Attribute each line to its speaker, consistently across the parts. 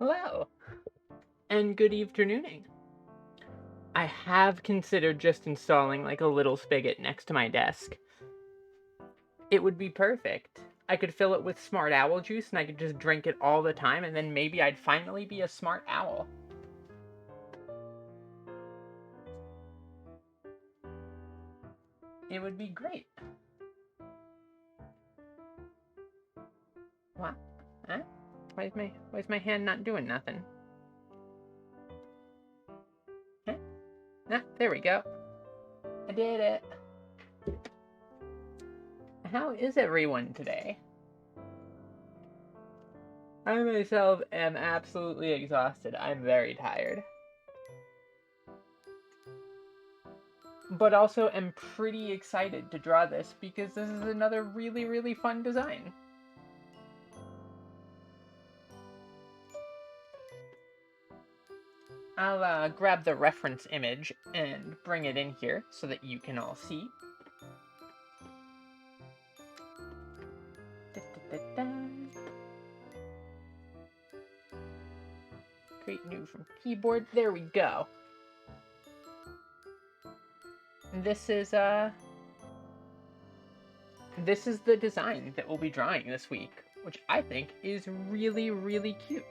Speaker 1: Hello, and good eveninging. I have considered just installing like a little spigot next to my desk. It would be perfect. I could fill it with smart owl juice and I could just drink it all the time, and then maybe I'd finally be a smart owl. It would be great. What? Huh? Why's my hand not doing nothing? Huh? Ah, there we go. I did it. How is everyone today? I myself am absolutely exhausted. I'm very tired. But also am pretty excited to draw this because this is another really, really fun design. I'll grab the reference image and bring it in here so that you can all see. Create new from keyboard. There we go. This is the design that we'll be drawing this week, which I think is really, really cute.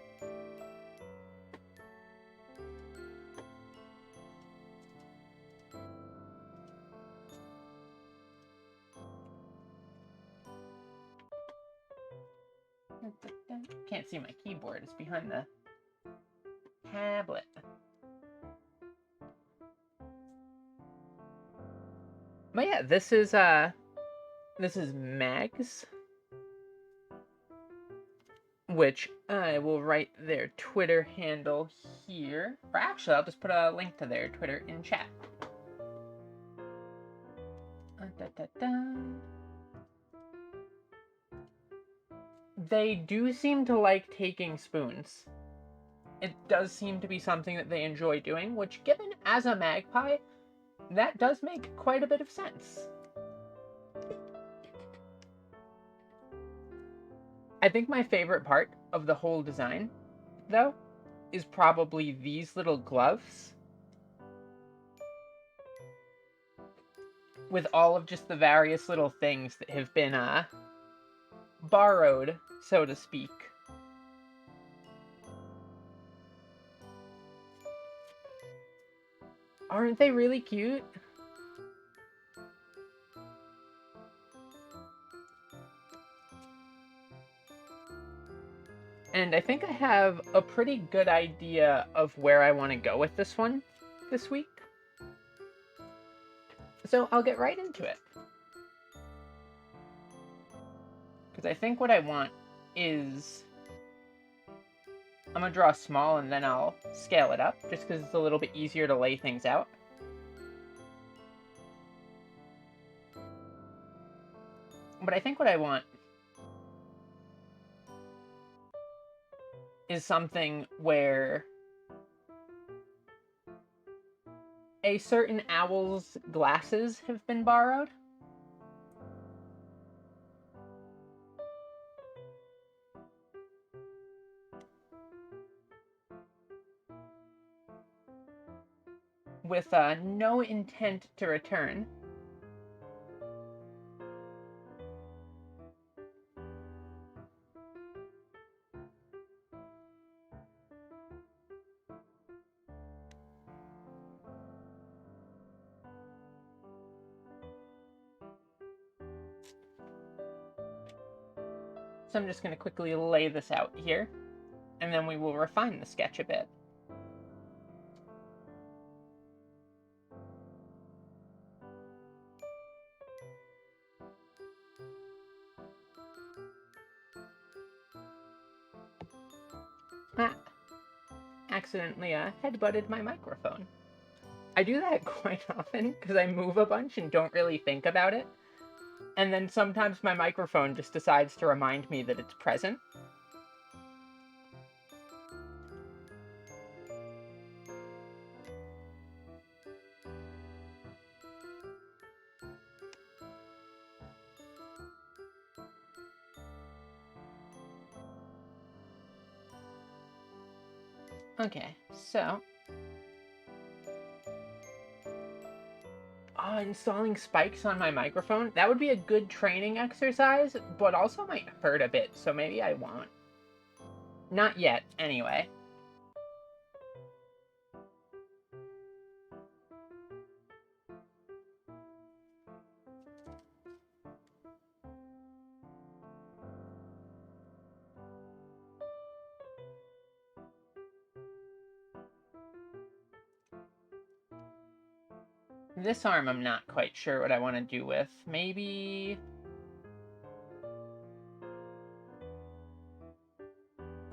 Speaker 1: Can't see my keyboard, it's behind the tablet. But yeah, this is Mags, which I will write their Twitter handle here. Or actually, I'll just put a link to their Twitter in chat. They do seem to like taking spoons. It does seem to be something that they enjoy doing, which, given as a magpie, that does make quite a bit of sense. I think my favorite part of the whole design, though, is probably these little gloves. With all of just the various little things that have been, borrowed, so to speak. Aren't they really cute? And I think I have a pretty good idea of where I want to go with this one this week. So I'll get right into it. Because I think what I want is... I'm going to draw small and then I'll scale it up, just because it's a little bit easier to lay things out. But I think what I want is something where a certain owl's glasses have been borrowed. With no intent to return. So I'm just going to quickly lay this out here, and then we will refine the sketch a bit. Ah, accidentally headbutted my microphone. I do that quite often because I move a bunch and don't really think about it. And then sometimes my microphone just decides to remind me that it's present. Okay, so... installing spikes on my microphone? That would be a good training exercise, but also might hurt a bit, so maybe I won't. Not yet, anyway. This arm I'm not quite sure what I want to do with. Maybe...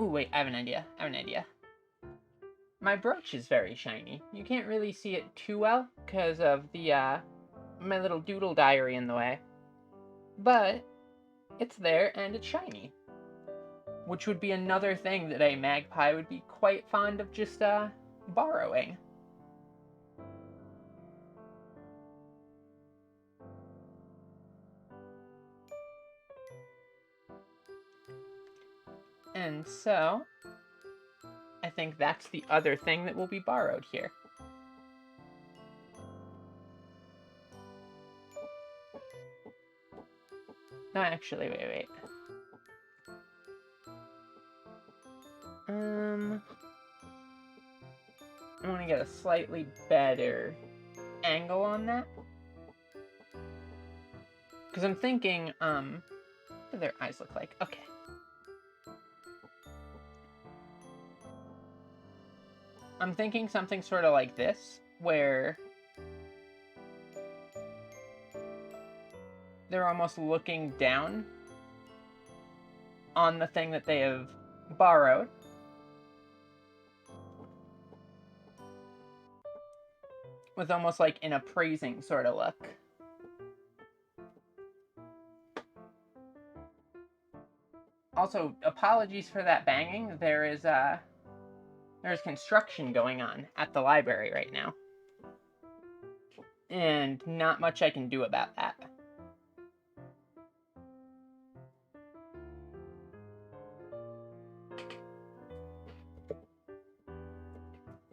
Speaker 1: Ooh, wait, I have an idea. My brooch is very shiny. You can't really see it too well because of the, my little doodle diary in the way. But it's there and it's shiny. Which would be another thing that a magpie would be quite fond of just, borrowing. And so, I think that's the other thing that will be borrowed here. No, actually, wait. I want to get a slightly better angle on that. Because I'm thinking, what do their eyes look like? Okay. I'm thinking something sort of like this, where they're almost looking down on the thing that they have borrowed. With almost like an appraising sort of look. Also, apologies for that banging. There's construction going on at the library right now. And not much I can do about that.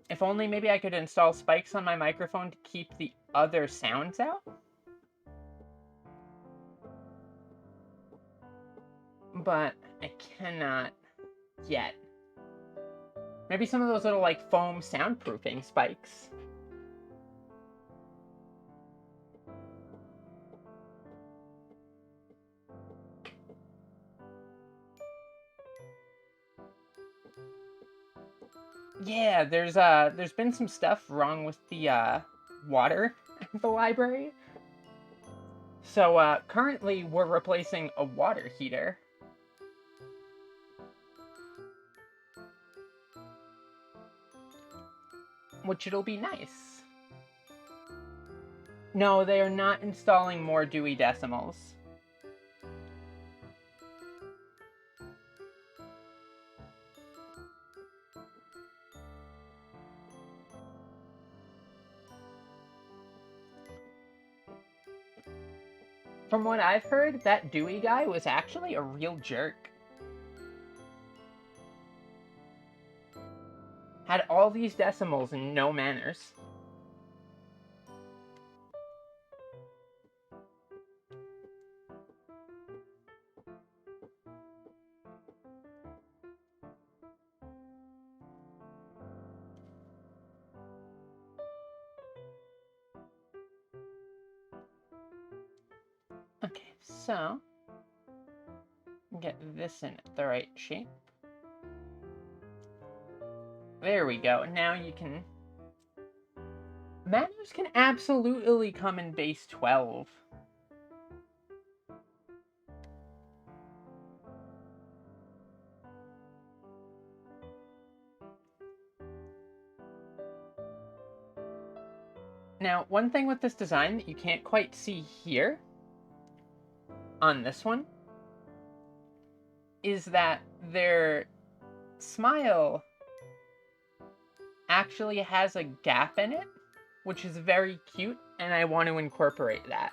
Speaker 1: If only maybe I could install spikes on my microphone to keep the other sounds out. But I cannot yet. Maybe some of those little, like, foam soundproofing spikes. Yeah, there's been some stuff wrong with the, water at the library. So, currently we're replacing a water heater. Which it'll be nice. No, they are not installing more Dewey Decimals. From what I've heard, that Dewey guy was actually a real jerk. Had all these decimals and no manners. Okay, so get this in the right shape. There we go. Now you can... Manners can absolutely come in base 12. Now, one thing with this design that you can't quite see here on this one is that their smile actually has a gap in it, which is very cute, and I want to incorporate that.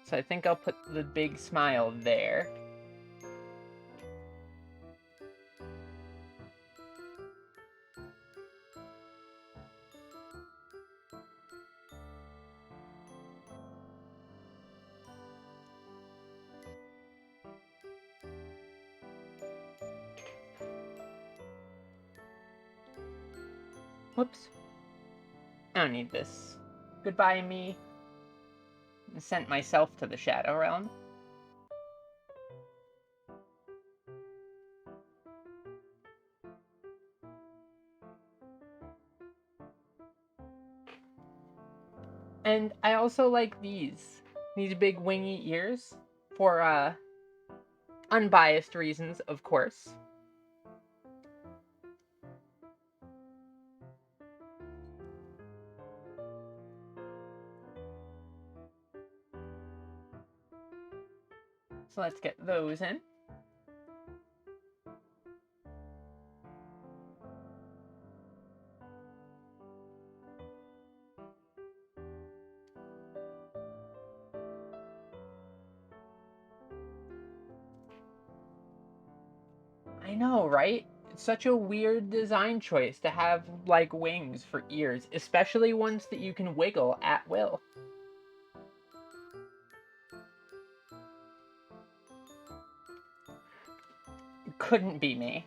Speaker 1: So I think I'll put the big smile there. Whoops. I don't need this. Goodbye, me. I sent myself to the Shadow Realm. And I also like these big wingy ears for unbiased reasons, of course. So let's get those in. I know, right? It's such a weird design choice to have, like, wings for ears, especially ones that you can wiggle at will. Couldn't be me.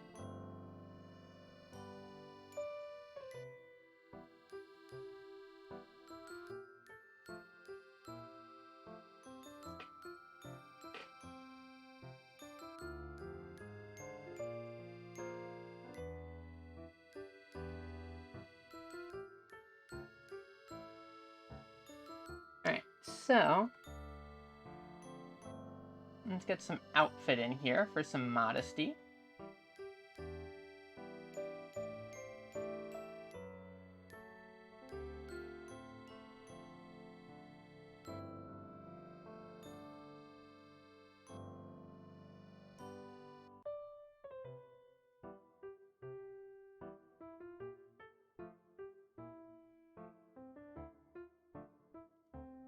Speaker 1: Alright, so let's get some outfit in here for some modesty.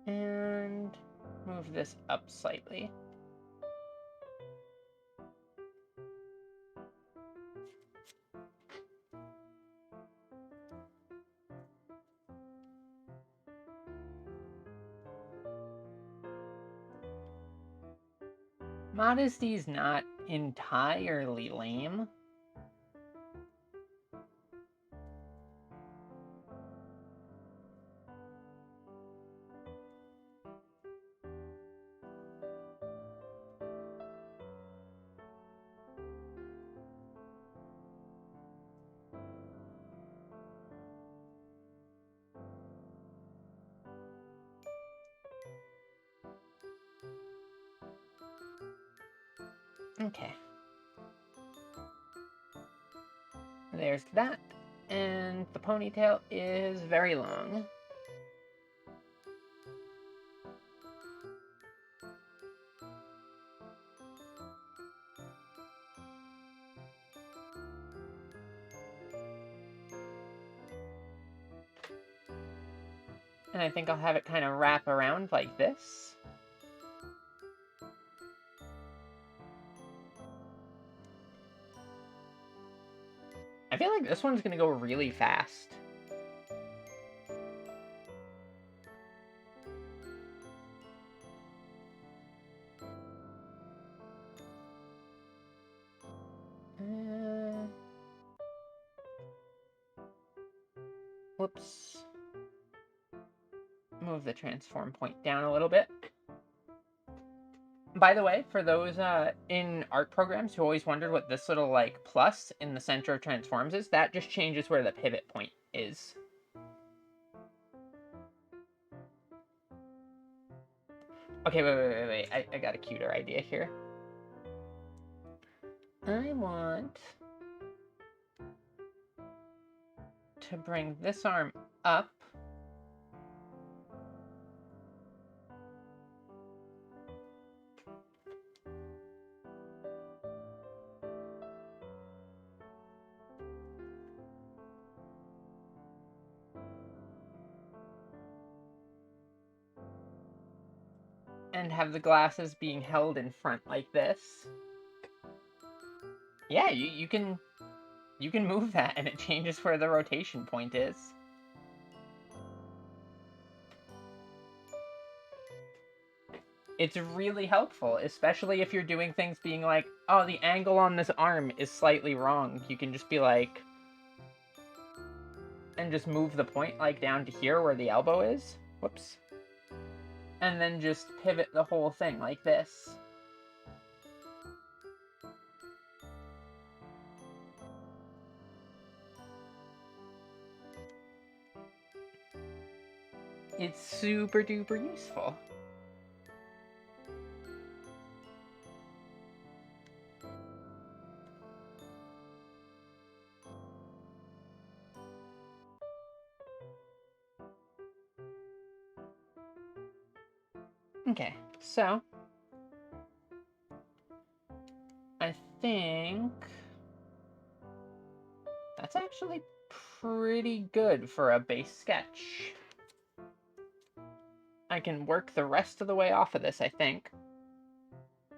Speaker 1: And move this up slightly. Modesty's not entirely lame. Okay. There's that. And the ponytail is very long. And I think I'll have it kind of wrap around like this. I feel like this one's gonna go really fast. Whoops. Move the transform point down a little bit. By the way, for those in art programs who always wondered what this little, like, plus in the center of transforms is, that just changes where the pivot point is. Okay, wait. I got a cuter idea here. I want to bring this arm up. and have the glasses being held in front like this. Yeah, you can move that and it changes where the rotation point is. It's really helpful, especially if you're doing things being like, oh, the angle on this arm is slightly wrong. You can just be like, and just move the point like down to here where the elbow is. Whoops. And then just pivot the whole thing like this. It's super duper useful. Okay, so I think that's actually pretty good for a base sketch. I can work the rest of the way off of this, I think.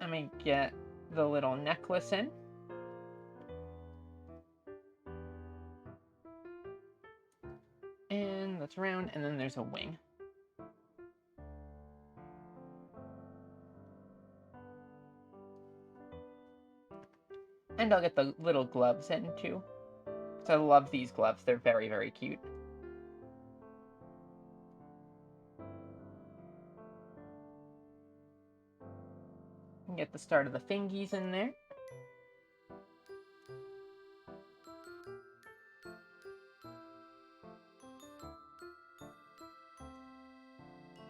Speaker 1: Let me get the little necklace in. And that's round, and then there's a wing. And I'll get the little gloves in, too. Because I love these gloves. They're very, very cute. And get the start of the fingies in there.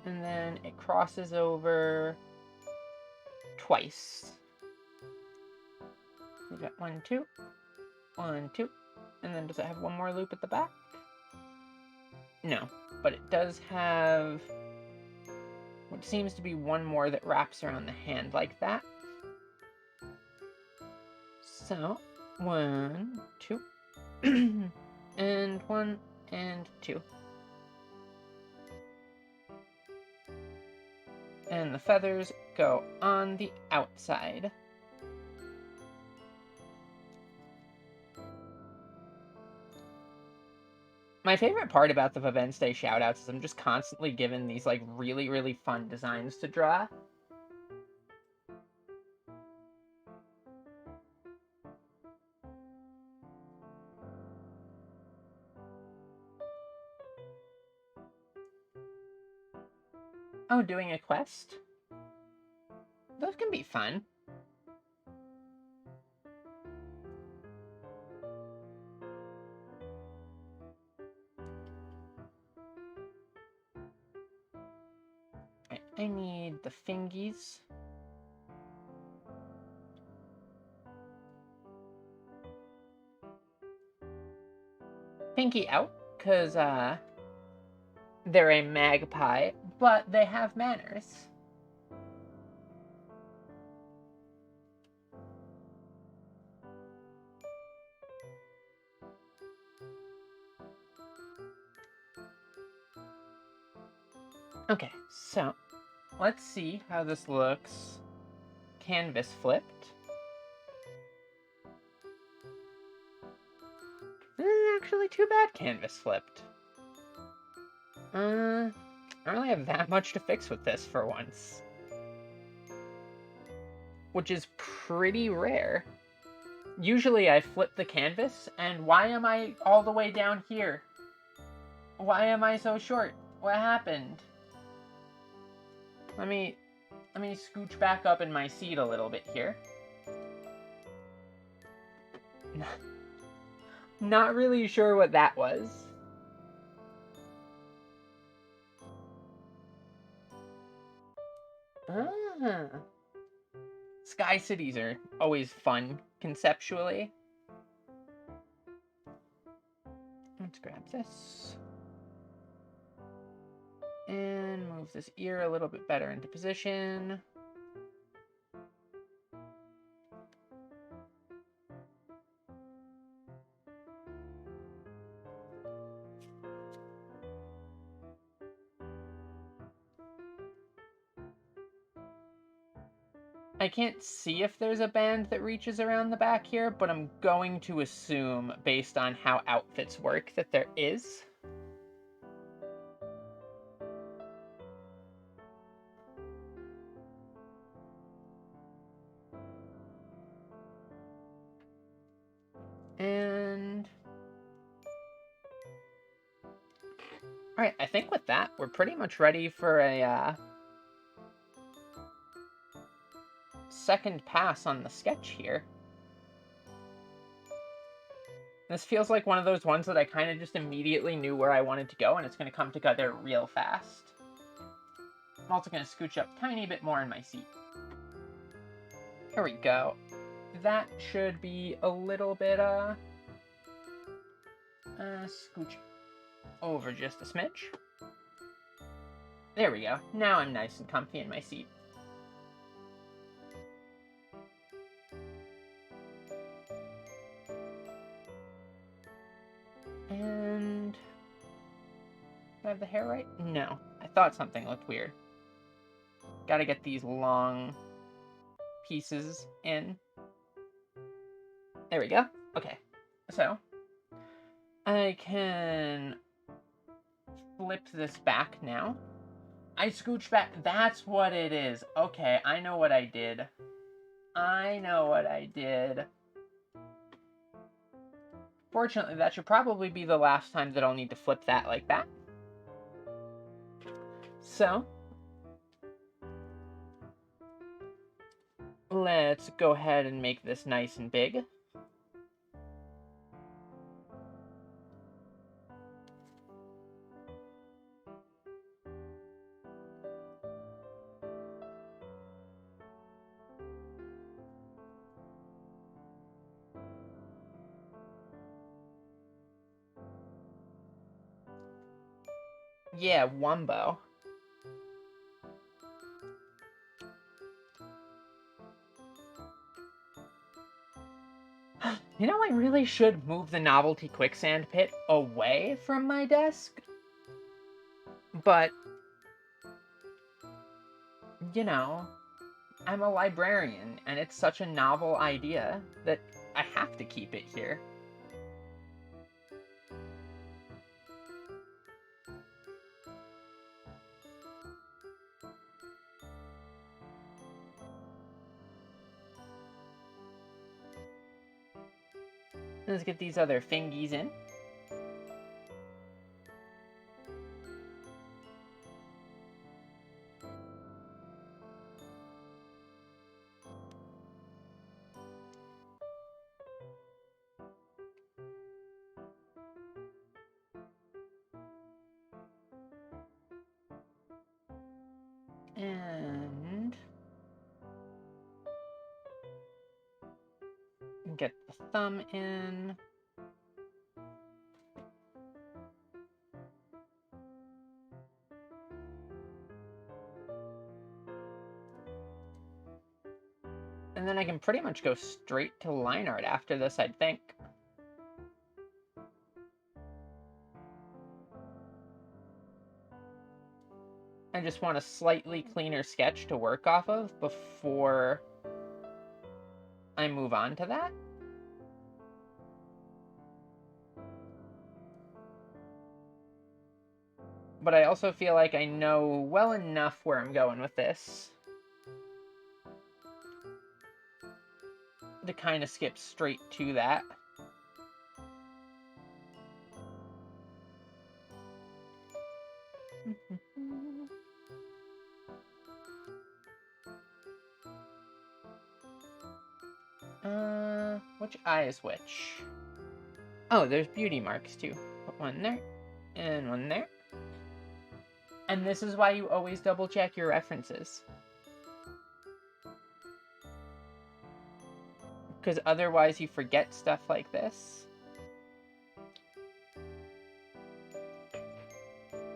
Speaker 1: And then it crosses over twice. We got 1, 2, 1, 2, and then does it have one more loop at the back? No, but it does have what seems to be one more that wraps around the hand like that. So, 1, 2, and 1, and 2. And the feathers go on the outside. My favorite part about the VVednesday shoutouts is I'm just constantly given these like really, really fun designs to draw. Oh, doing a quest? Those can be fun. I need the fingies. Pinky out, because they're a magpie, but they have manners. Okay, so let's see how this looks canvas flipped. This isn't actually too bad canvas flipped. I don't really have that much to fix with this for once. Which is pretty rare. Usually I flip the canvas, and why am I all the way down here? Why am I so short? What happened? Let me scooch back up in my seat a little bit here. Not really sure what that was. Ah. Sky cities are always fun, conceptually. Let's grab this. And move this ear a little bit better into position. I can't see if there's a band that reaches around the back here, but I'm going to assume, based on how outfits work, that there is. And... Alright, I think with that, we're pretty much ready for a second pass on the sketch here. This feels like one of those ones that I kind of just immediately knew where I wanted to go, and it's going to come together real fast. I'm also going to scooch up a tiny bit more in my seat. There we go. That should be a little bit, scooch over just a smidge. There we go. Now I'm nice and comfy in my seat. And... do I have the hair right? No. I thought something looked weird. Gotta get these long pieces in. There we go. Okay. So, I can flip this back now. I scooch back. That's what it is. Okay, I know what I did. Fortunately, that should probably be the last time that I'll need to flip that like that. So, let's go ahead and make this nice and big. Yeah, Wumbo. You know, I really should move the novelty quicksand pit away from my desk. But, you know, I'm a librarian, and it's such a novel idea that I have to keep it here. Let's get these other fingies in. And get the thumb in. And then I can pretty much go straight to line art after this, I'd think. I just want a slightly cleaner sketch to work off of before I move on to that. But I also feel like I know well enough where I'm going with this to kind of skip straight to that. Which eye is which? Oh, there's beauty marks too. Put one there, and one there. And this is why you always double check your references. Because otherwise you forget stuff like this.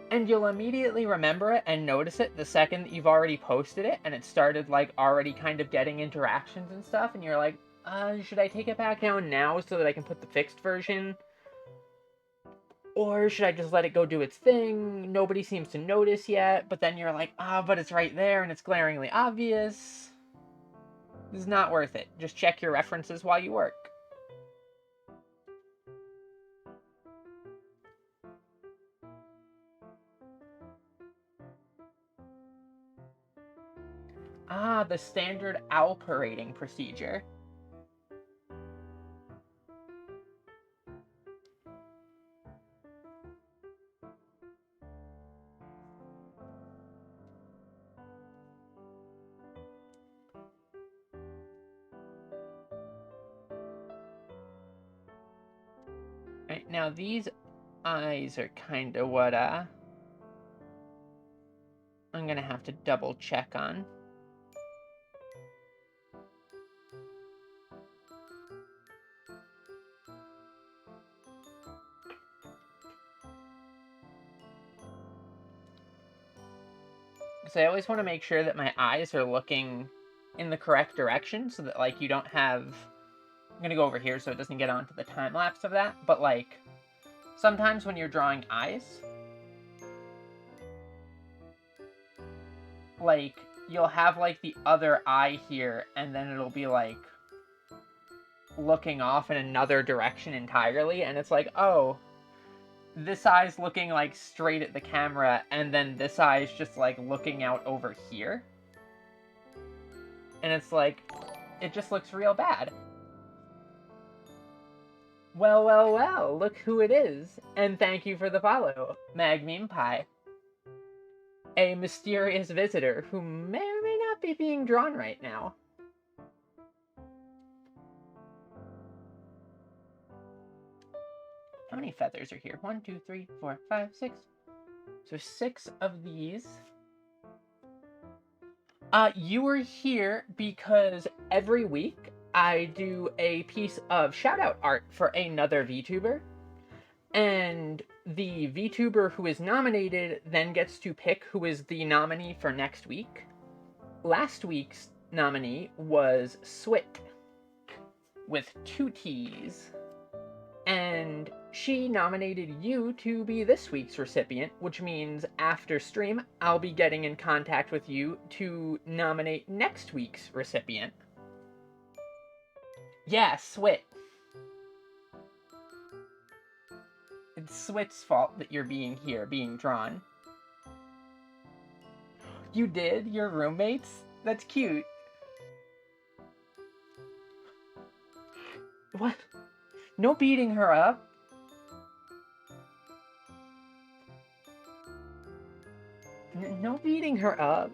Speaker 1: And you'll immediately remember it and notice it the second that you've already posted it and it started like already kind of getting interactions and stuff, and you're like, should I take it back down now so that I can put the fixed version? Or should I just let it go do its thing? Nobody seems to notice yet, but then you're like, but it's right there and it's glaringly obvious. This is not worth it. Just check your references while you work. Ah, the standard owl parading procedure. Right, now these eyes are kind of what, I'm gonna have to double check on. So I always want to make sure that my eyes are looking in the correct direction so that, like, you don't have... I'm gonna go over here so it doesn't get onto the time lapse of that, but, like, sometimes when you're drawing eyes, like, you'll have, like, the other eye here, and then it'll be, like, looking off in another direction entirely, and it's like, oh, this eye's looking, like, straight at the camera, and then this eye's just, like, looking out over here. And it's like, it just looks real bad. Well, well, well, look who it is, and thank you for the follow, MagMemePie. A mysterious visitor who may or may not be being drawn right now. How many feathers are here? 1, 2, 3, 4, 5, 6. So 6 of these. You were here because every week I do a piece of shout-out art for another VTuber. And the VTuber who is nominated then gets to pick who is the nominee for next week. Last week's nominee was Swit, with 2 T's. And she nominated you to be this week's recipient, which means after stream, I'll be getting in contact with you to nominate next week's recipient. Yeah, Swit. It's Swit's fault that you're being drawn. You did? Your roommates? That's cute. What? No beating her up. No beating her up.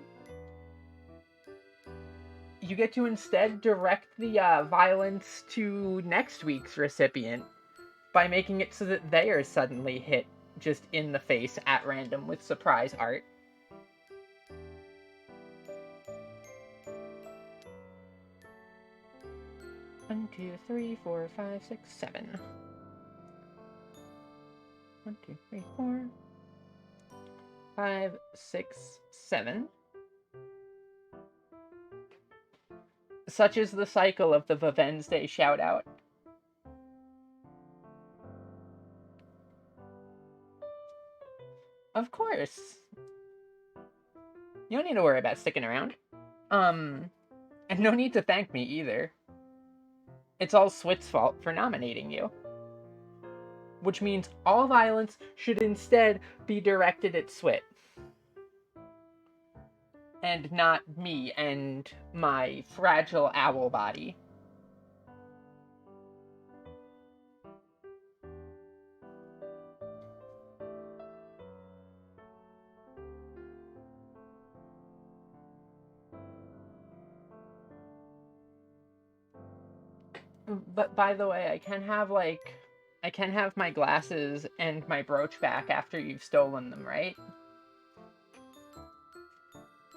Speaker 1: You get to instead direct the violence to next week's recipient by making it so that they are suddenly hit just in the face at random with surprise art. One, 2, 3, 4, 5, 6, 7. 1, 2, 3, 4, 5, 6, 7. Such is the cycle of the VVednesday shoutout. Of course. You don't need to worry about sticking around. And no need to thank me either. It's all Swit's fault for nominating you. Which means all violence should instead be directed at Swit. And not me and my fragile owl body. But by the way, I can have my glasses and my brooch back after you've stolen them, right?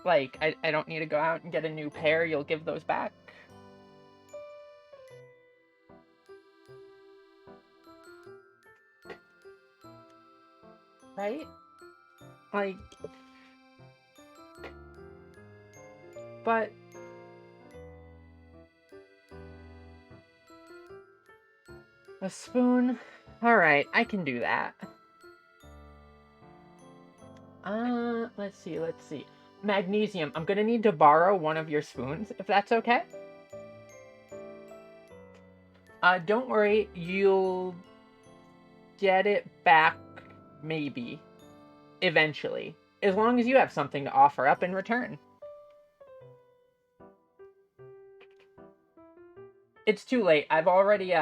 Speaker 1: Like, I don't need to go out and get a new pair, you'll give those back? Right? Like... But... A spoon? Alright, I can do that. Let's see. Magnesium, I'm gonna need to borrow one of your spoons, if that's okay? Don't worry, you'll get it back, maybe, eventually, as long as you have something to offer up in return. It's too late. I've already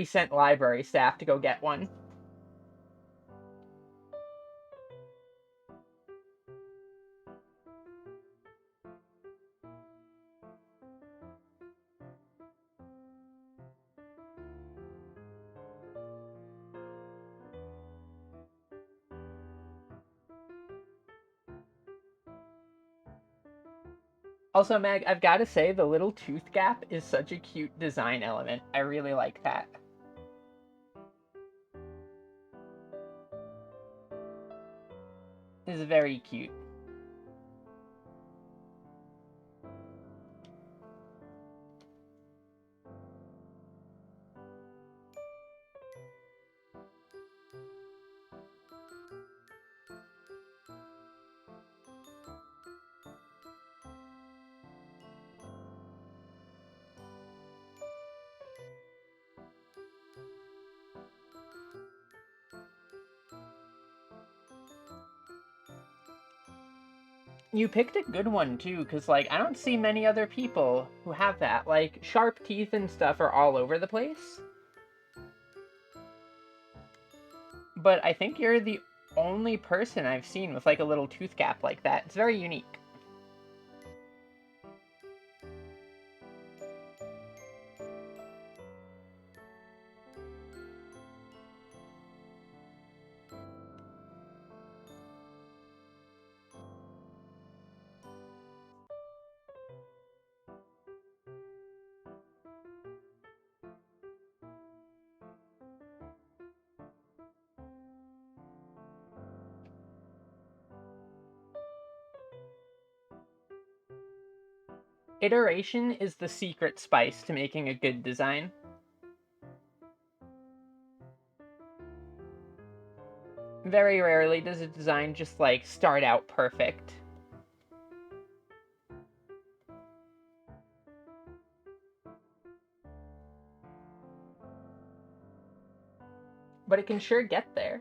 Speaker 1: sent library staff to go get one. Also, Meg, I've got to say, the little tooth gap is such a cute design element. I really like that. This is very cute. You picked a good one too, because like I don't see many other people who have that. Like sharp teeth and stuff are all over the place, but I think you're the only person I've seen with like a little tooth gap like that. It's very unique. Iteration is the secret spice to making a good design. Very rarely does a design just like start out perfect. But it can sure get there.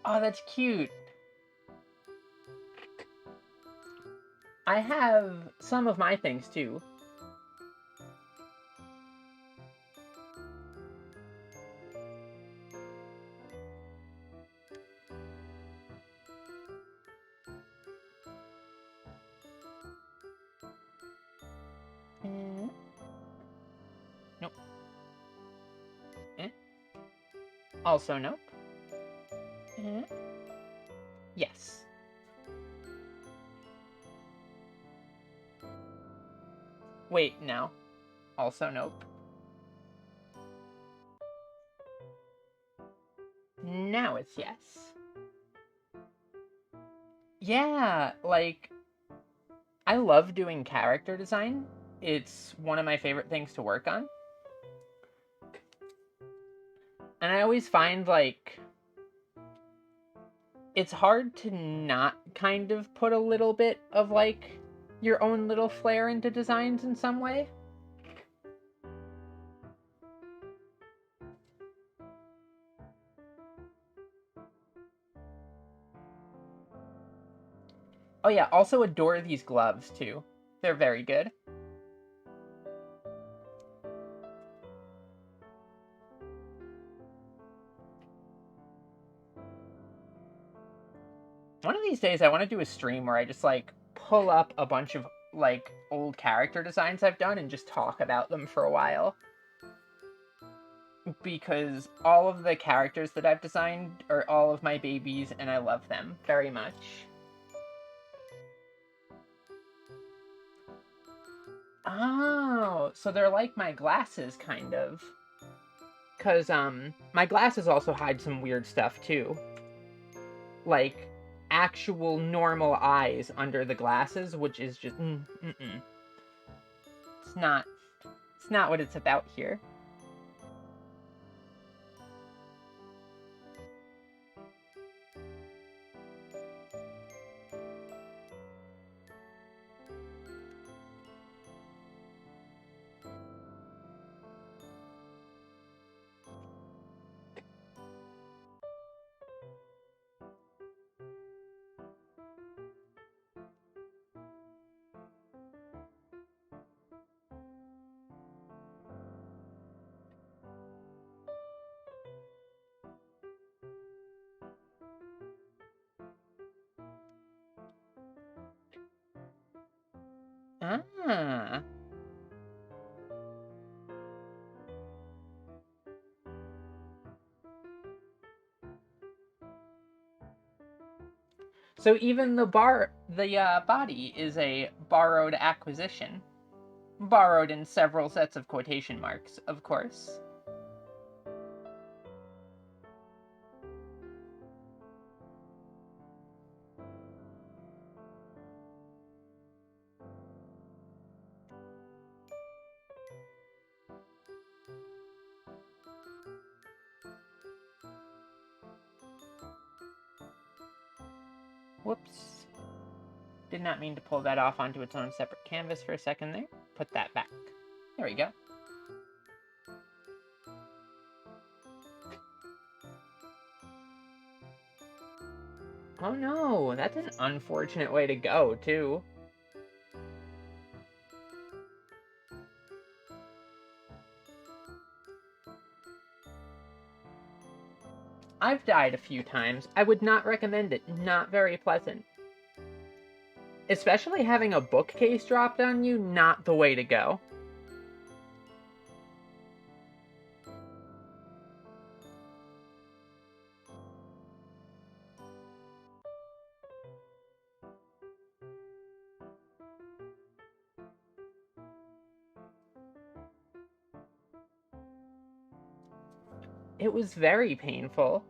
Speaker 1: Oh, that's cute. I have some of my things too. Eh, nope. Eh. Also nope. Eh. Yes. Wait, no. Also nope. Now it's yes. Yeah, like, I love doing character design. It's one of my favorite things to work on. And I always find, like, it's hard to not kind of put a little bit of, like, your own little flair into designs in some way. Oh yeah, also adore these gloves, too. They're very good. One of these days, I want to do a stream where I just, like, pull up a bunch of, like, old character designs I've done and just talk about them for a while. Because all of the characters that I've designed are all of my babies, and I love them very much. Oh, so they're like my glasses, kind of. because my glasses also hide some weird stuff too. Like actual normal eyes under the glasses, which is just It's not what it's about here. Ah. So even the body is a borrowed acquisition. Borrowed in several sets of quotation marks, of course. Whoops. Did not mean to pull that off onto its own separate canvas for a second there. Put that back. There we go. Oh no, that's an unfortunate way to go, too. I've died a few times. I would not recommend it. Not very pleasant. Especially having a bookcase dropped on you, not the way to go. It was very painful.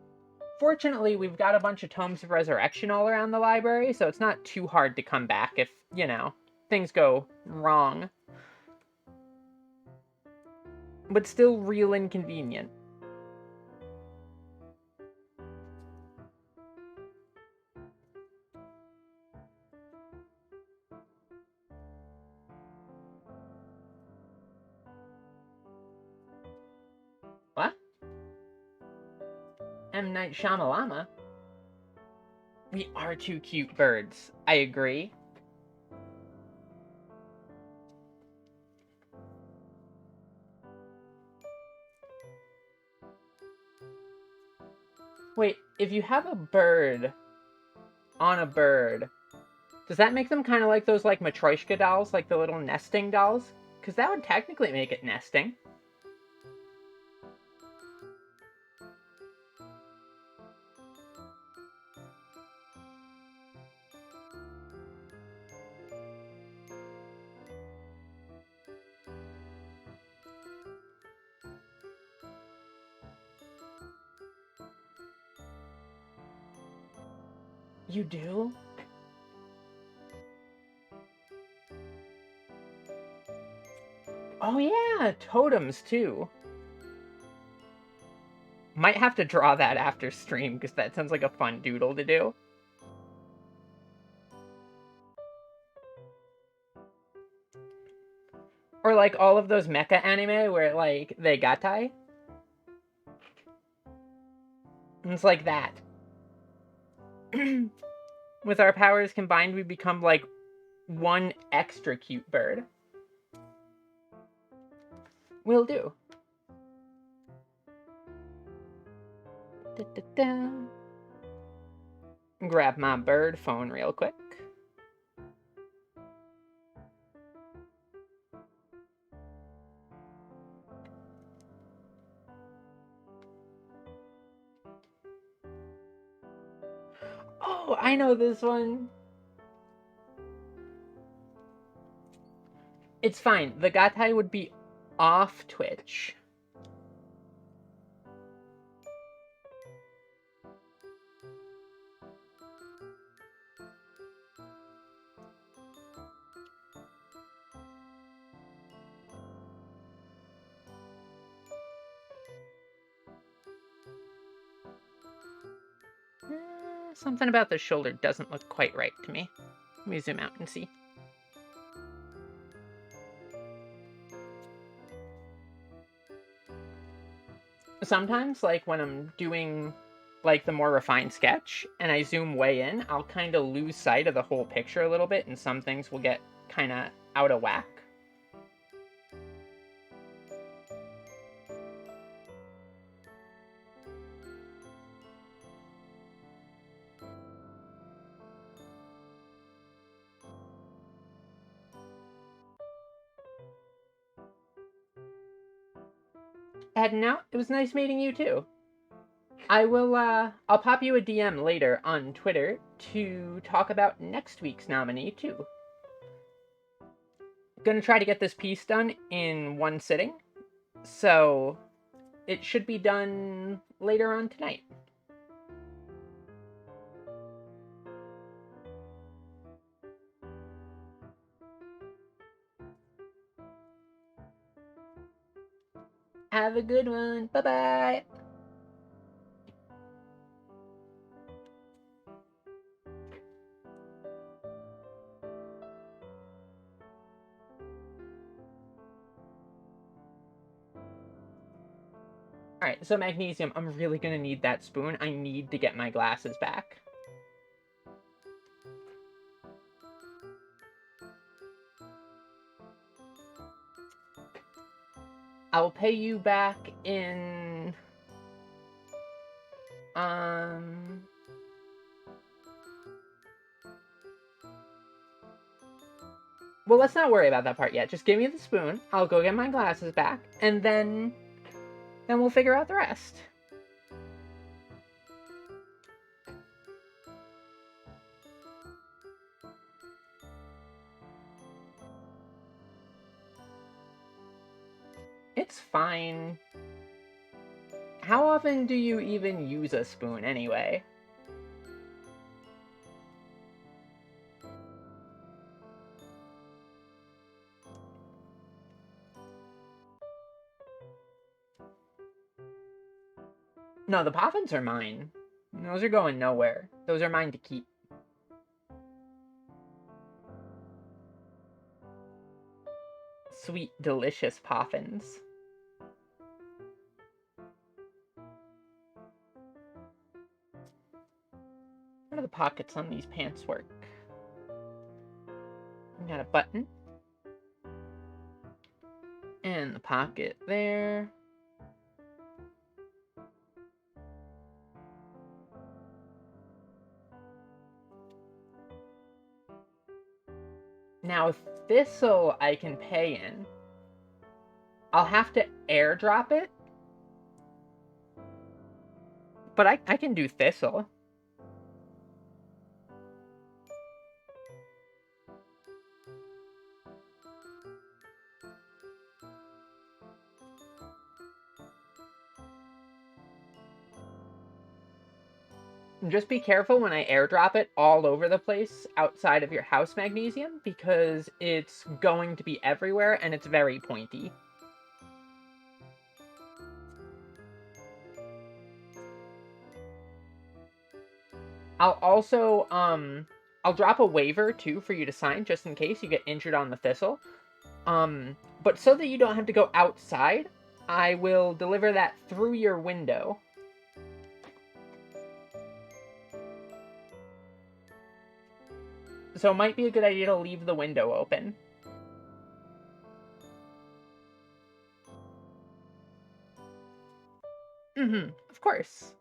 Speaker 1: Fortunately, we've got a bunch of Tomes of Resurrection all around the library, so it's not too hard to come back if, things go wrong. But still real inconvenient. What? M. Night Shyamalama? We are two cute birds. I agree. Wait, if you have a bird on a bird, does that make them kind of like those Matryoshka dolls, like the little nesting dolls? Because that would technically make it nesting. You do? Oh yeah, totems too. Might have to draw that after stream, because that sounds like a fun doodle to do. Or like all of those mecha anime where they gatai. And it's like that. With our powers combined, we become like one extra cute bird. Will do. Da-da-da. Grab my bird phone real quick. Oh, I know this one. It's fine. The gatai would be off Twitch. Something about the shoulder doesn't look quite right to me. Let me zoom out and see. Sometimes, like when I'm doing like the more refined sketch and I zoom way in, I'll kind of lose sight of the whole picture a little bit and some things will get kind of out of whack. Heading out. It was nice meeting you too. I'll pop you a DM later on Twitter to talk about next week's nominee too. Gonna try to get this piece done in one sitting, so it should be done later on tonight. Have a good one. Bye-bye. Alright, so magnesium, I'm really gonna need that spoon. I need to get my glasses back. I'll pay you back in... Well, let's not worry about that part yet. Just give me the spoon. I'll go get my glasses back, and then we'll figure out the rest. It's fine. How often do you even use a spoon anyway? No, the poffins are mine. Those are going nowhere. Those are mine to keep. Sweet, delicious poffins. How do the pockets on these pants work? We got a button. And the pocket there. Now, thistle I can pay in. I'll have to airdrop it. But I can do thistle. Just be careful when I airdrop it all over the place outside of your house, Magnesium, because it's going to be everywhere and it's very pointy. I'll also, I'll drop a waiver, too, for you to sign, just in case you get injured on the thistle. But so that you don't have to go outside, I will deliver that through your window. So it might be a good idea to leave the window open. Of course.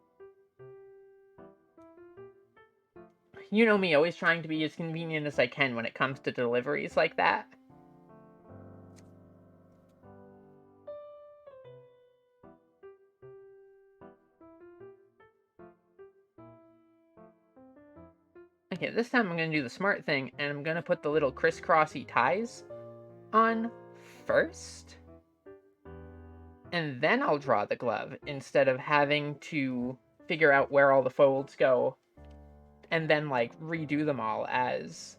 Speaker 1: You know me, always trying to be as convenient as I can when it comes to deliveries like that. Okay, this time I'm going to do the smart thing, and I'm going to put the little crisscrossy ties on first. And then I'll draw the glove, instead of having to figure out where all the folds go, and then, like, redo them all as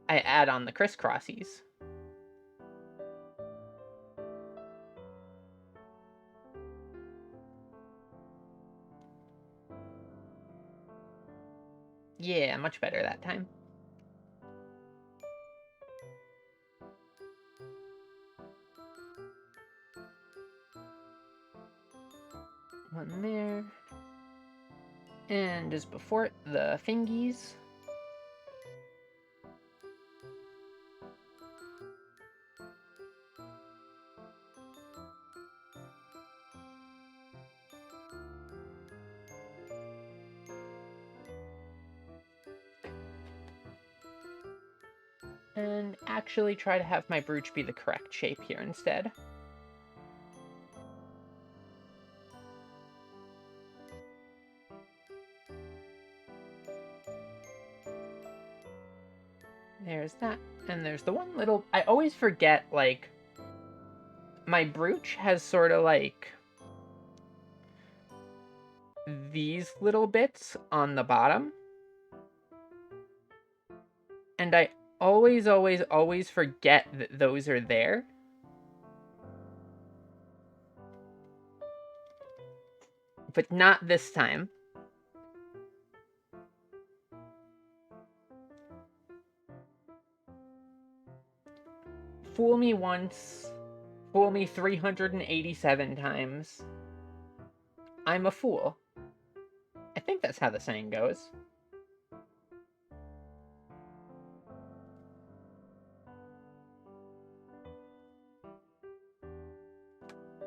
Speaker 1: I add on the crisscrossies. Yeah, much better that time. One there. And just before it, the fingies. And actually try to have my brooch be the correct shape here instead. There's that. And there's the one little... I always forget, like... My brooch has sort of, like... these little bits on the bottom. And I always forget that those are there. But not this time. Fool me once, fool me 387 times. I'm a fool. I think that's how the saying goes.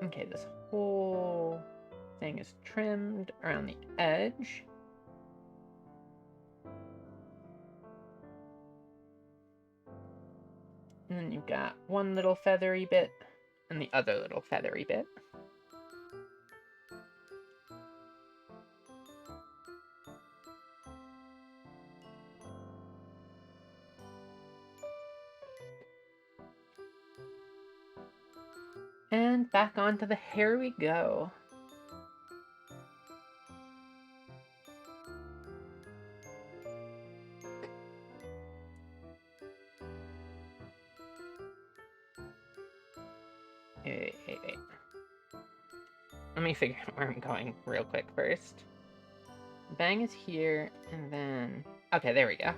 Speaker 1: Okay, this whole thing is trimmed around the edge. And then you've got one little feathery bit and the other little feathery bit. And back onto the hair we go. Wait. Let me figure out where I'm going real quick first. Bang is here, and then... Okay, there we go.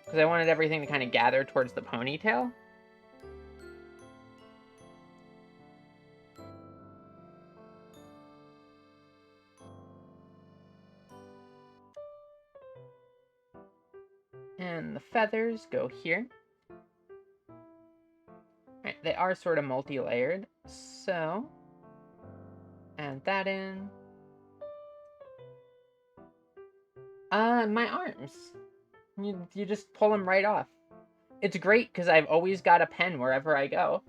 Speaker 1: Because I wanted everything to kind of gather towards the ponytail. And the feathers go here. Right, they are sort of multi-layered, so... Add that in. My arms. You just pull them right off. It's great because I've always got a pen wherever I go.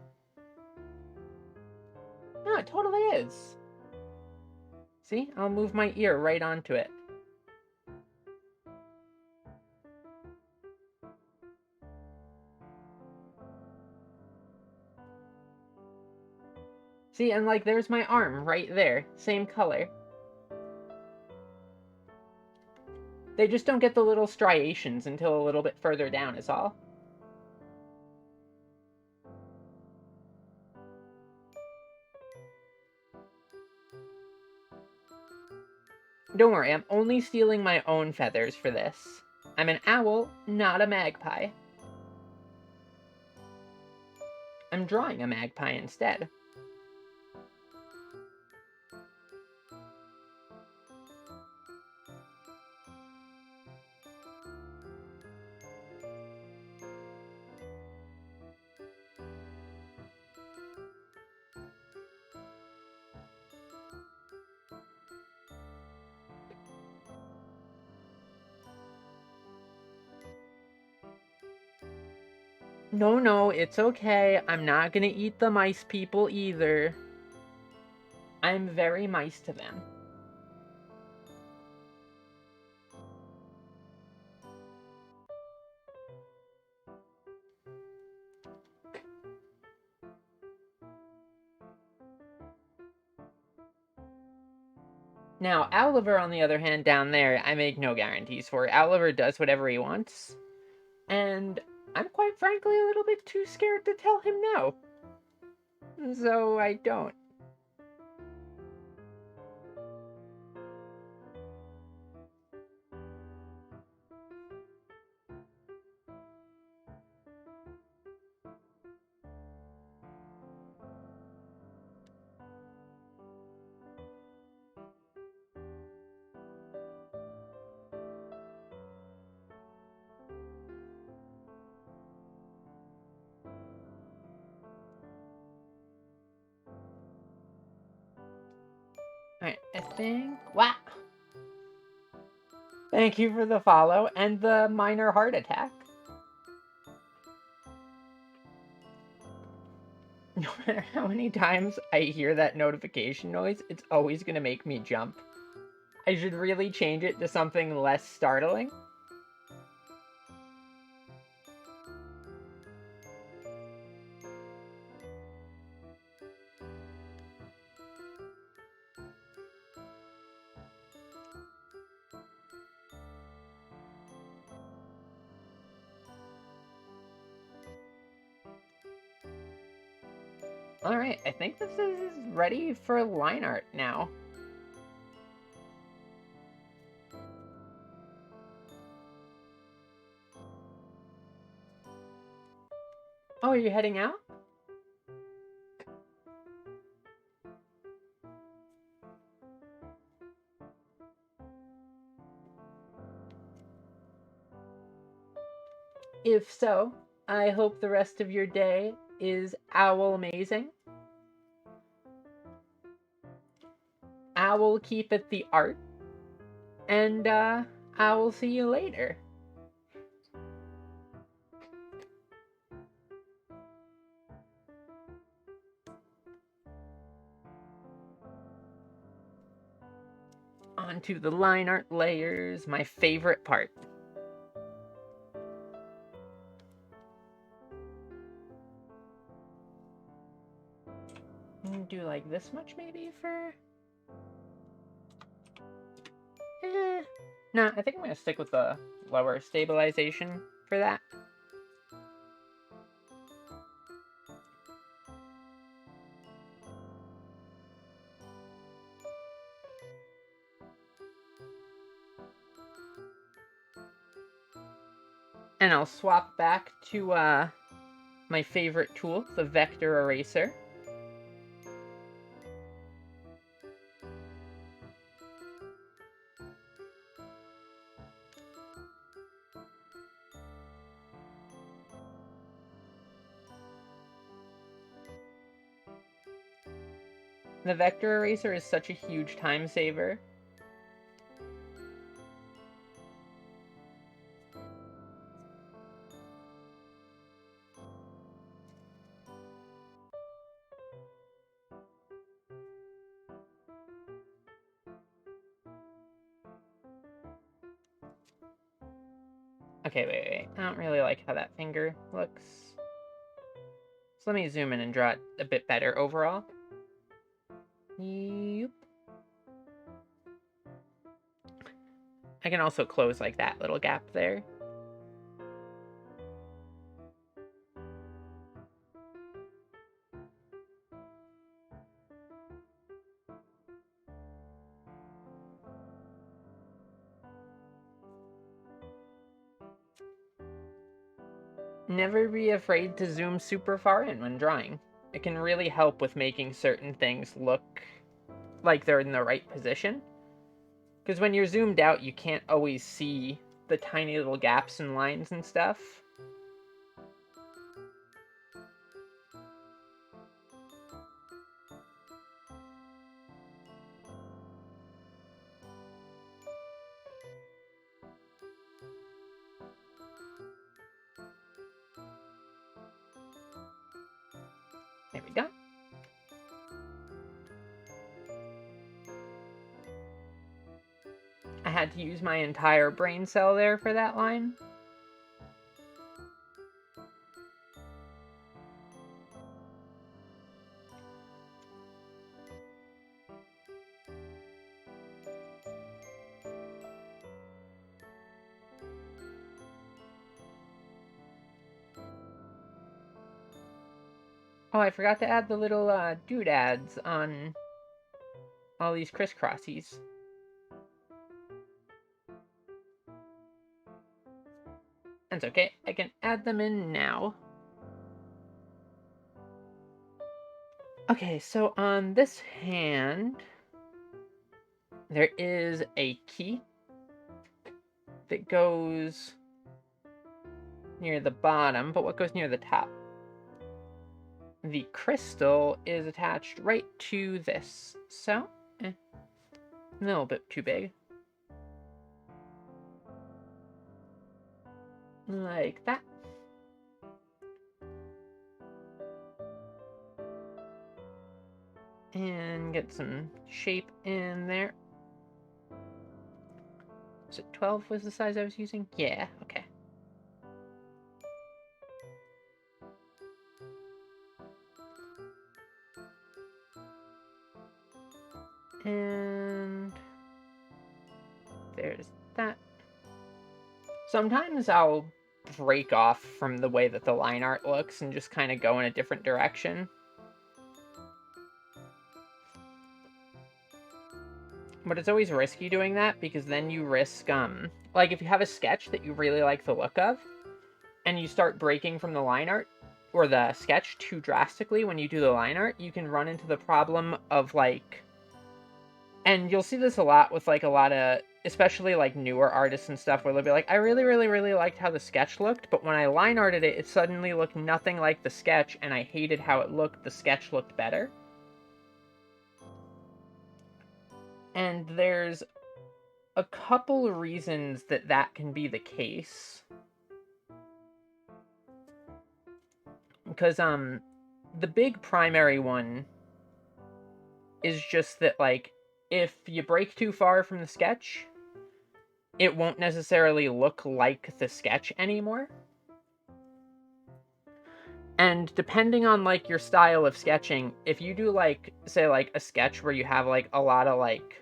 Speaker 1: No, it totally is. See? I'll move my ear right onto it. See, and like there's my arm right there. Same color. They just don't get the little striations until a little bit further down is all. Don't worry, I'm only stealing my own feathers for this. I'm an owl, not a magpie. I'm drawing a magpie instead. No, it's okay. I'm not gonna eat the mice people either. I'm very nice to them. Now, Oliver, on the other hand, down there, I make no guarantees for. Oliver does whatever he wants. And I'm quite frankly a little bit too scared to tell him no. So I don't. I think... Wow! Thank you for the follow and the minor heart attack. No matter how many times I hear that notification noise, it's always gonna make me jump. I should really change it to something less startling. Alright, I think this is ready for line art now. Oh, are you heading out? If so, I hope the rest of your day is owl amazing. Owl keepeth the art. And, I will see you later. Onto the line art layers, my favorite part. Do like this much maybe for... No, I think I'm going to stick with the lower stabilization for that. And I'll swap back to my favorite tool, the vector eraser. The vector eraser is such a huge time saver. Okay, wait. I don't really like how that finger looks. So let me zoom in and draw it a bit better overall. Yep. I can also close like that little gap there. Never be afraid to zoom super far in when drawing. It can really help with making certain things look like they're in the right position. Because when you're zoomed out, you can't always see the tiny little gaps and lines and stuff. There we go. I had to use my entire brain cell there for that line. Oh, I forgot to add the little doodads on all these crisscrossies. That's okay, I can add them in now. Okay, so on this hand, there is a key that goes near the bottom, but what goes near the top? The crystal is attached right to this, so A little bit too big. Like that. And get some shape in there. Was it 12 was the size I was using? Yeah, okay. And there's that. Sometimes I'll break off from the way that the line art looks and just kind of go in a different direction. But it's always risky doing that, because then you risk, like if you have a sketch that you really like the look of, and you start breaking from the line art, or the sketch too drastically when you do the line art, you can run into the problem of, like, and you'll see this a lot with, like, a lot of, especially, like, newer artists and stuff, where they'll be like, I really, really, really liked how the sketch looked, but when I line arted it, it suddenly looked nothing like the sketch, and I hated how it looked. The sketch looked better. And there's a couple reasons that that can be the case. Because, the big primary one is just that, like, if you break too far from the sketch, it won't necessarily look like the sketch anymore. And depending on, like, your style of sketching, if you do, like, say, like, a sketch where you have, like, a lot of, like,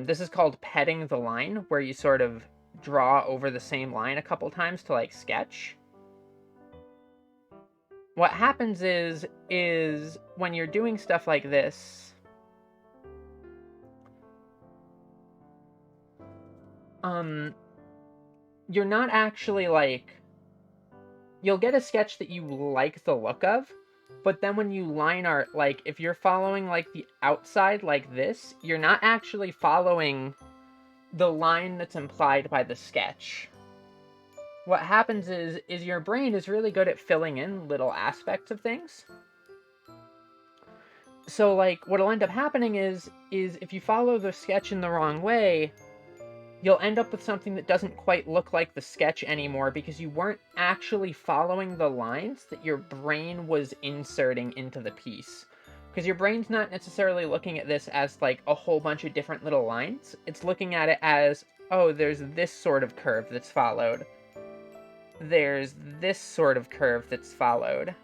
Speaker 1: this is called petting the line, where you sort of draw over the same line a couple times to, like, sketch. What happens is when you're doing stuff like this, you're not actually, like, you'll get a sketch that you like the look of, but then when you line art, like, if you're following, like, the outside like this, you're not actually following the line that's implied by the sketch. What happens is your brain is really good at filling in little aspects of things. So, like, what'll end up happening is if you follow the sketch in the wrong way, you'll end up with something that doesn't quite look like the sketch anymore, because you weren't actually following the lines that your brain was inserting into the piece. Because your brain's not necessarily looking at this as, like, a whole bunch of different little lines. It's looking at it as, oh, there's this sort of curve that's followed. There's this sort of curve that's followed.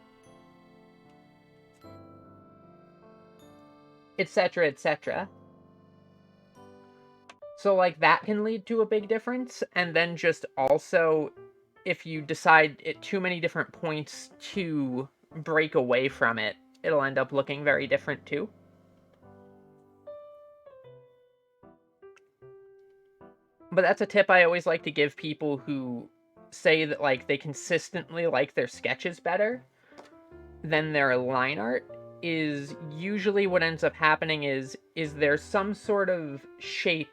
Speaker 1: Etc., etc. So, like, that can lead to a big difference, and then just also, if you decide at too many different points to break away from it, it'll end up looking very different too. But that's a tip I always like to give people who say that, like, they consistently like their sketches better than their line art, is usually what ends up happening is there's some sort of shape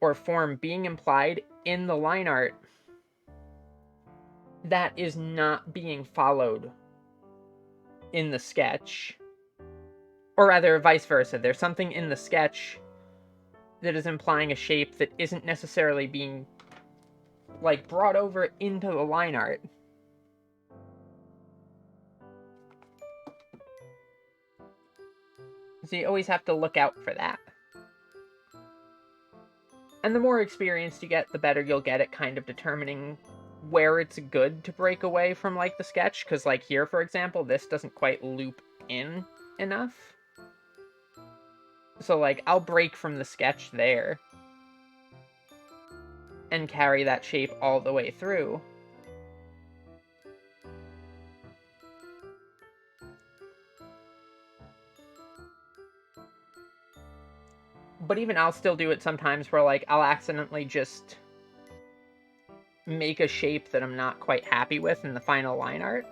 Speaker 1: or form being implied in the line art that is not being followed in the sketch. Or rather, vice versa. There's something in the sketch that is implying a shape that isn't necessarily being, like, brought over into the line art. So you always have to look out for that. And the more experienced you get, the better you'll get at kind of determining where it's good to break away from, like, the sketch. Because, like, here, for example, this doesn't quite loop in enough. So, like, I'll break from the sketch there and carry that shape all the way through. But even I'll still do it sometimes where, like, I'll accidentally just make a shape that I'm not quite happy with in the final line art.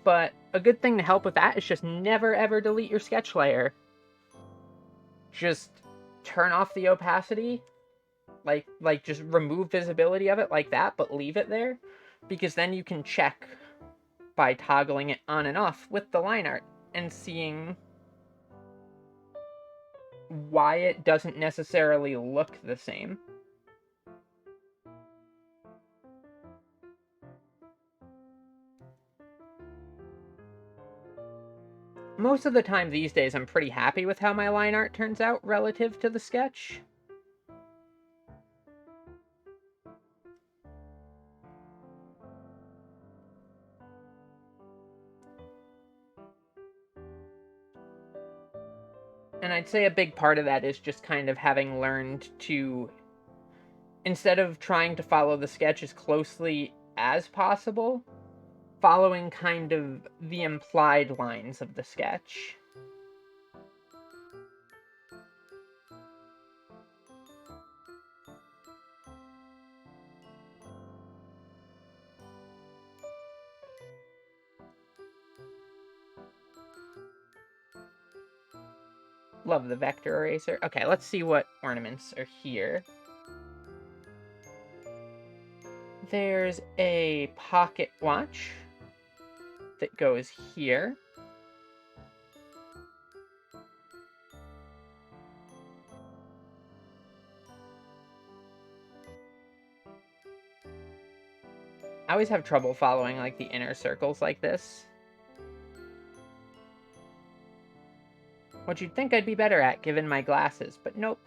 Speaker 1: But a good thing to help with that is just never ever delete your sketch layer. Just turn off the opacity, like just remove visibility of it like that, but leave it there, because then you can check by toggling it on and off with the line art. and seeing why it doesn't necessarily look the same. Most of the time these days, I'm pretty happy with how my line art turns out relative to the sketch. And I'd say a big part of that is just kind of having learned to, instead of trying to follow the sketch as closely as possible, following kind of the implied lines of the sketch. Love the vector eraser. Okay, let's see what ornaments are here. There's a pocket watch that goes here. I always have trouble following like the inner circles like this. What you'd think I'd be better at given my glasses, but nope.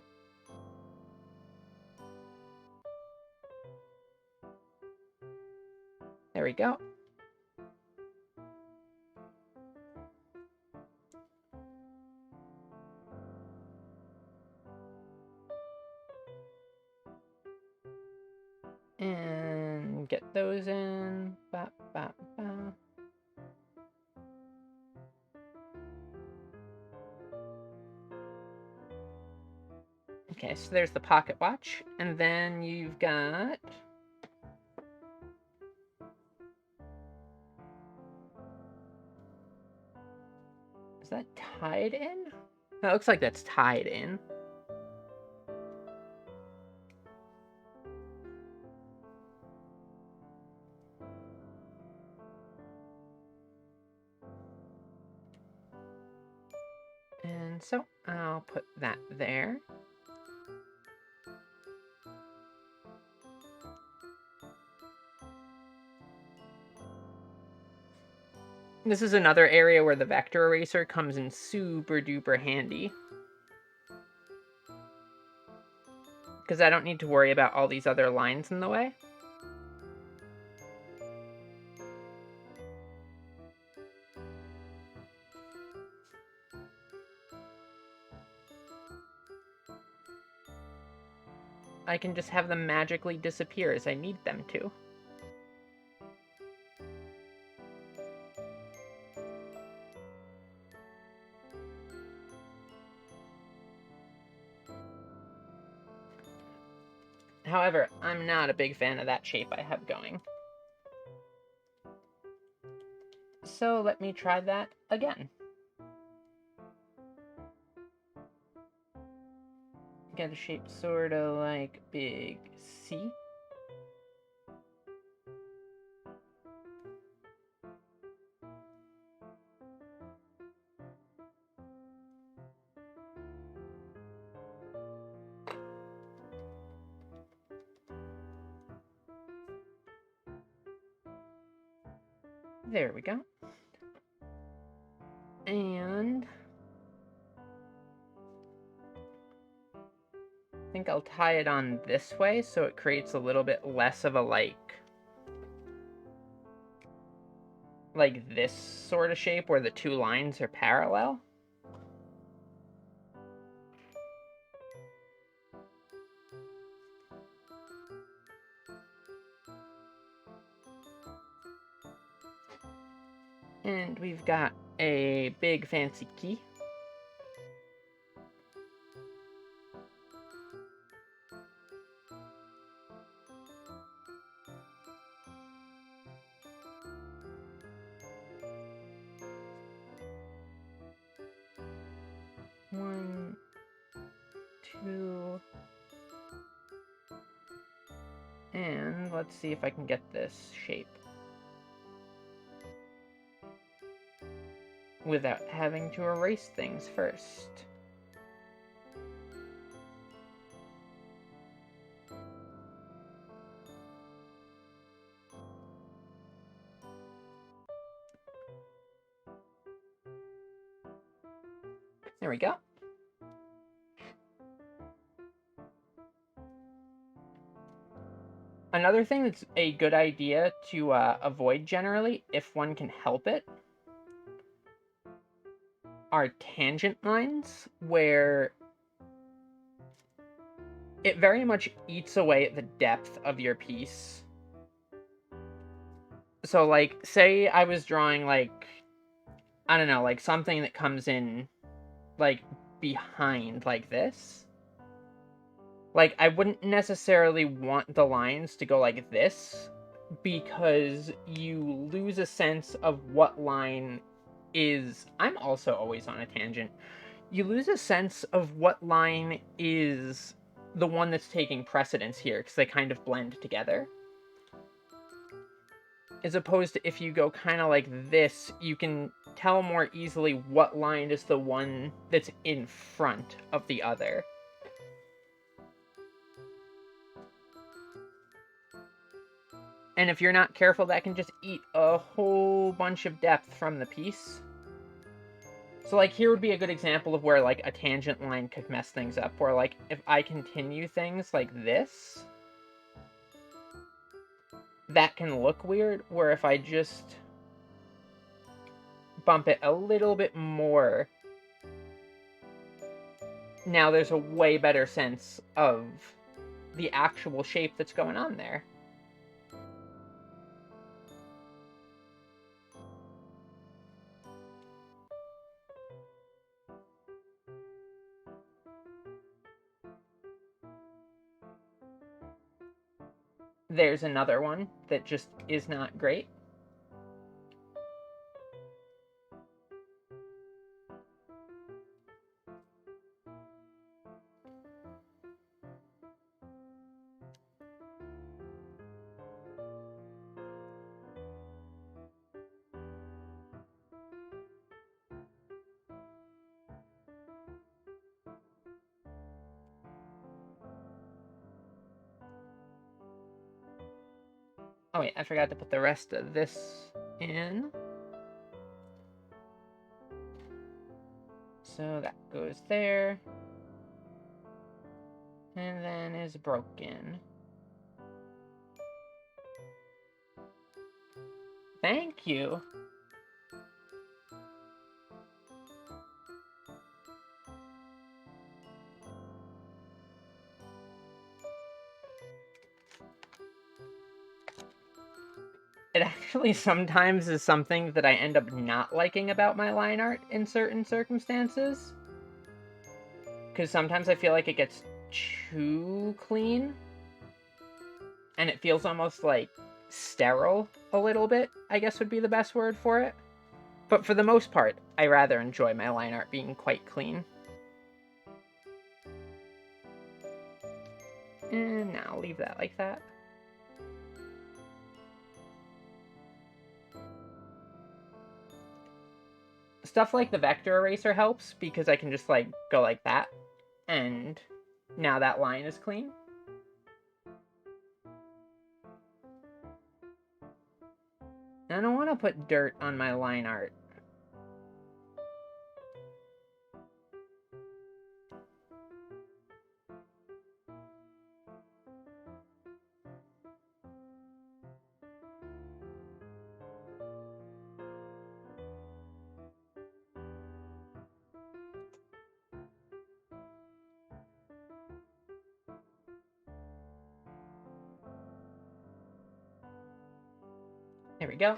Speaker 1: There we go. And get those in. Ba, ba, ba. Okay, so there's the pocket watch. And then you've got... Is that tied in? That looks like that's tied in. And so I'll put that there. This is another area where the vector eraser comes in super duper handy. Because I don't need to worry about all these other lines in the way. I can just have them magically disappear as I need them to. However, I'm not a big fan of that shape I have going. So let me try that again. Get a shape sort of like big C. There we go. And I think I'll tie it on this way so it creates a little bit less of a like this sort of shape where the two lines are parallel. And we've got a big fancy key. One, two, and let's see if I can get this shape. without having to erase things first. There we go. Another thing that's a good idea to avoid generally, if one can help it, are tangent lines, where it very much eats away at the depth of your piece. So, like, say I was drawing, like, I don't know, like, something that comes in, like, behind, like this. Like, I wouldn't necessarily want the lines to go like this, because you lose a sense of what line is... I'm also always on a tangent. You lose a sense of what line is the one that's taking precedence here, because they kind of blend together. As opposed to if you go kind of like this, you can tell more easily what line is the one that's in front of the other. And if you're not careful, that can just eat a whole bunch of depth from the piece. So, like, here would be a good example of where, like, a tangent line could mess things up. Where, like, if I continue things like this, that can look weird. Where if I just bump it a little bit more, now there's a way better sense of the actual shape that's going on there. There's another one that just is not great. Oh wait, I forgot to put the rest of this in. So that goes there. And then is broken. Thank you. It actually sometimes is something that I end up not liking about my line art in certain circumstances. Because sometimes I feel like it gets too clean. And it feels almost like sterile a little bit, I guess would be the best word for it. But for the most part, I rather enjoy my line art being quite clean. And now I'll leave that like that. Stuff like the vector eraser helps, because I can just, like, go like that. And now that line is clean. I don't want to put dirt on my line art. There we go.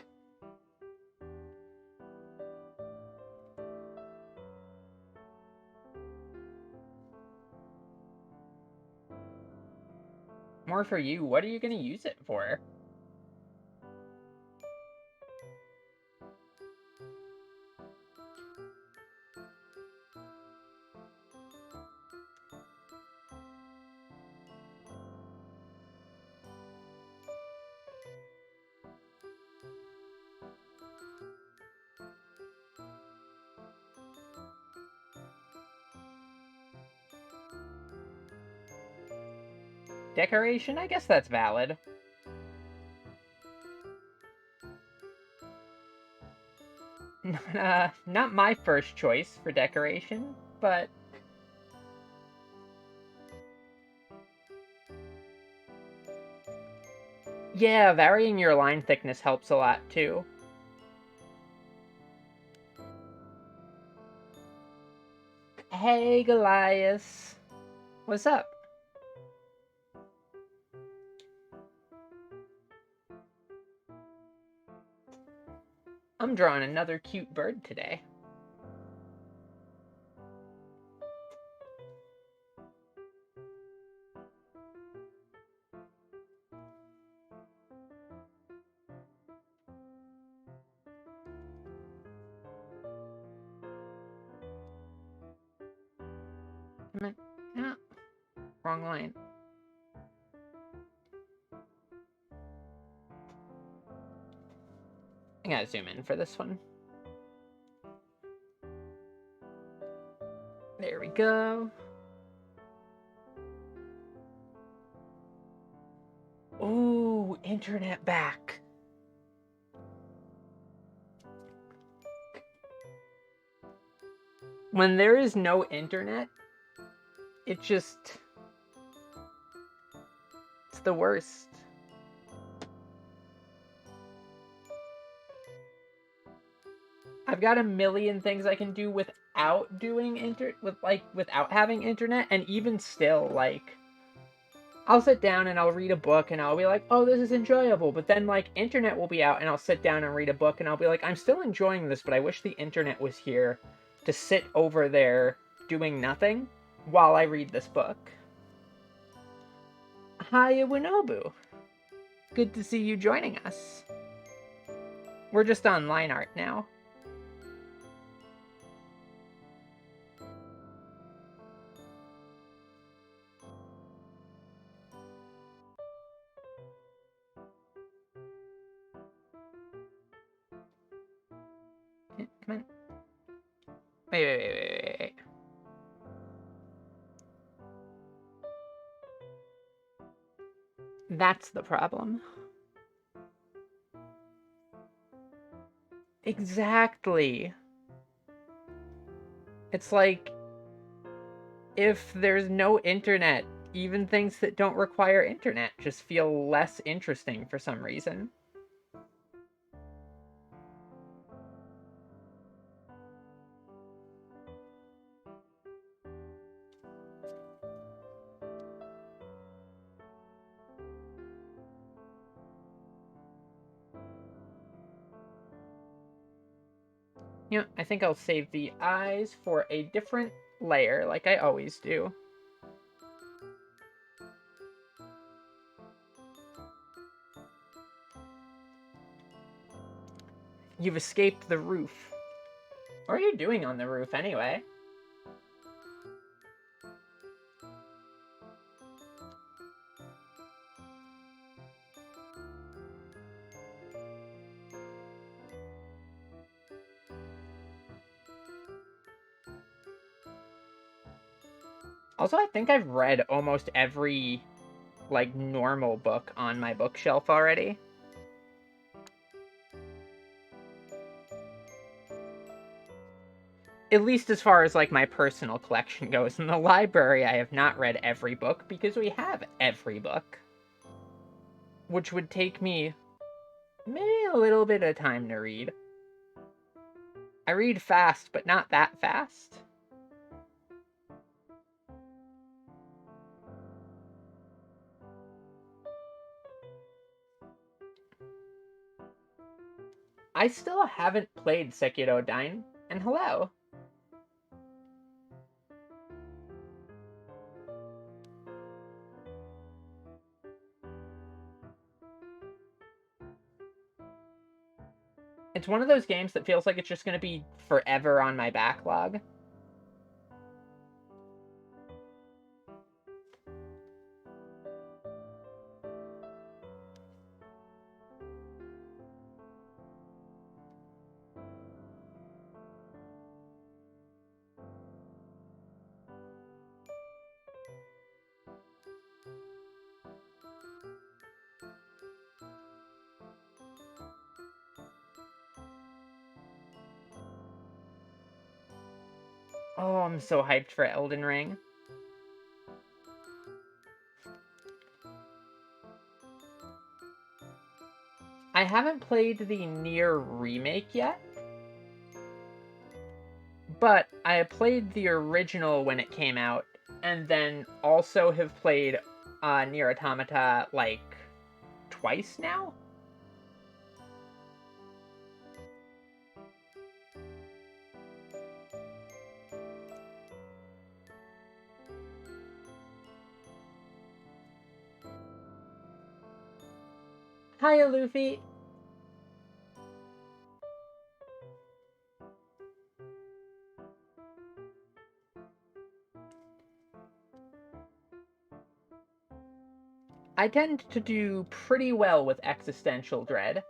Speaker 1: More for you. What are you going to use it for? Decoration? I guess that's valid. Not my first choice for decoration, but... yeah, varying your line thickness helps a lot, too. Hey, Goliath. What's up? I'm drawing another cute bird today. No, wrong line. I gotta zoom in for this one. There we go. Ooh, internet back. When there is no internet, it's the worst. I've got a million things I can do without doing without having internet, and even still, like, I'll sit down and I'll read a book and I'll be like, oh, this is enjoyable. But then, like, internet will be out and I'll sit down and read a book and I'll be like, I'm still enjoying this, but I wish the internet was here to sit over there doing nothing while I read this book. Hi, Winobu. Good to see you joining us. We're just on line art now. Come on. Wait. That's the problem. Exactly. It's like, if there's no internet, even things that don't require internet just feel less interesting for some reason. You know, I think I'll save the eyes for a different layer, like I always do. You've escaped the roof. What are you doing on the roof, anyway? Also, I think I've read almost every, like, normal book on my bookshelf already. At least as far as, like, my personal collection goes. In the library, I have not read every book because we have every book. Which would take me maybe a little bit of time to read. I read fast, but not that fast. I still haven't played Sekiro Dine, and hello. It's one of those games that feels like it's just going to be forever on my backlog. Oh, I'm so hyped for Elden Ring. I haven't played the Nier remake yet, but I played the original when it came out, and then also have played Nier Automata like twice now. Hiya, Luffy. I tend to do pretty well with existential dread.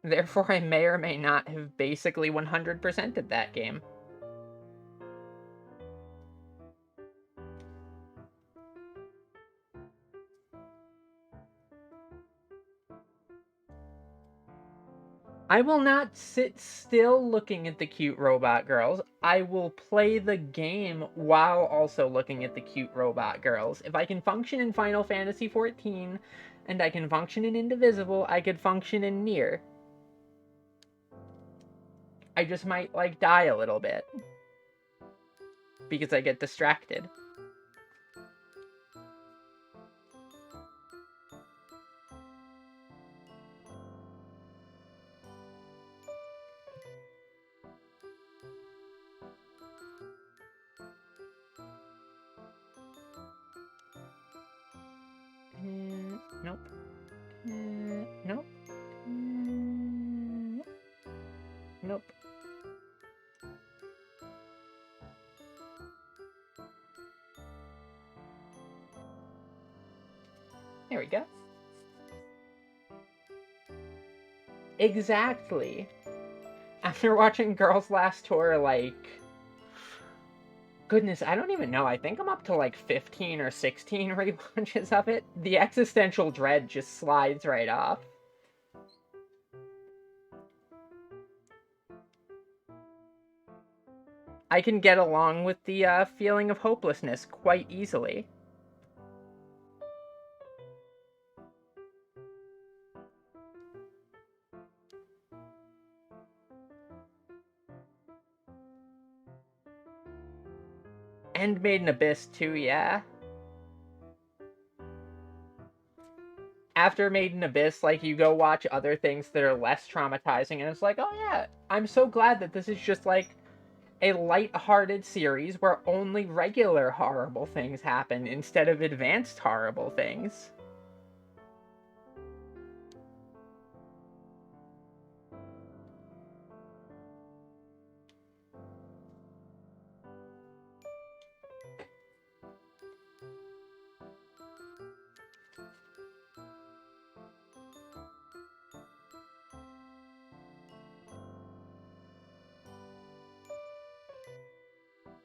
Speaker 1: Therefore, I may or may not have basically 100%ed that game. I will not sit still looking at the cute robot girls. I will play the game while also looking at the cute robot girls. If I can function in Final Fantasy XIV and I can function in Indivisible, I could function in Nier. I just might like die a little bit because I get distracted. Nope. Nope. Nope. There we go. Exactly. After watching Girls Last Tour, like... Goodness, I don't even know. I think I'm up to like 15 or 16 rewatches of it. The existential dread just slides right off. I can get along with the feeling of hopelessness quite easily. And Made in Abyss too, yeah. After Made in Abyss, like, you go watch other things that are less traumatizing, and it's like, oh yeah, I'm so glad that this is just, like, a light-hearted series where only regular horrible things happen instead of advanced horrible things.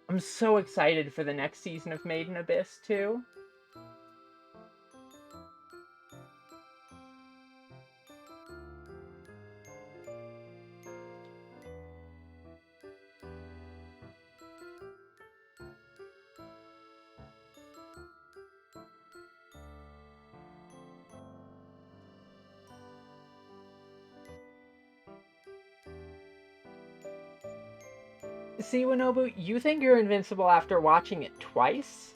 Speaker 1: I'm so excited for the next season of Made in Abyss, too. See, Wanobu, you think you're invincible after watching it twice?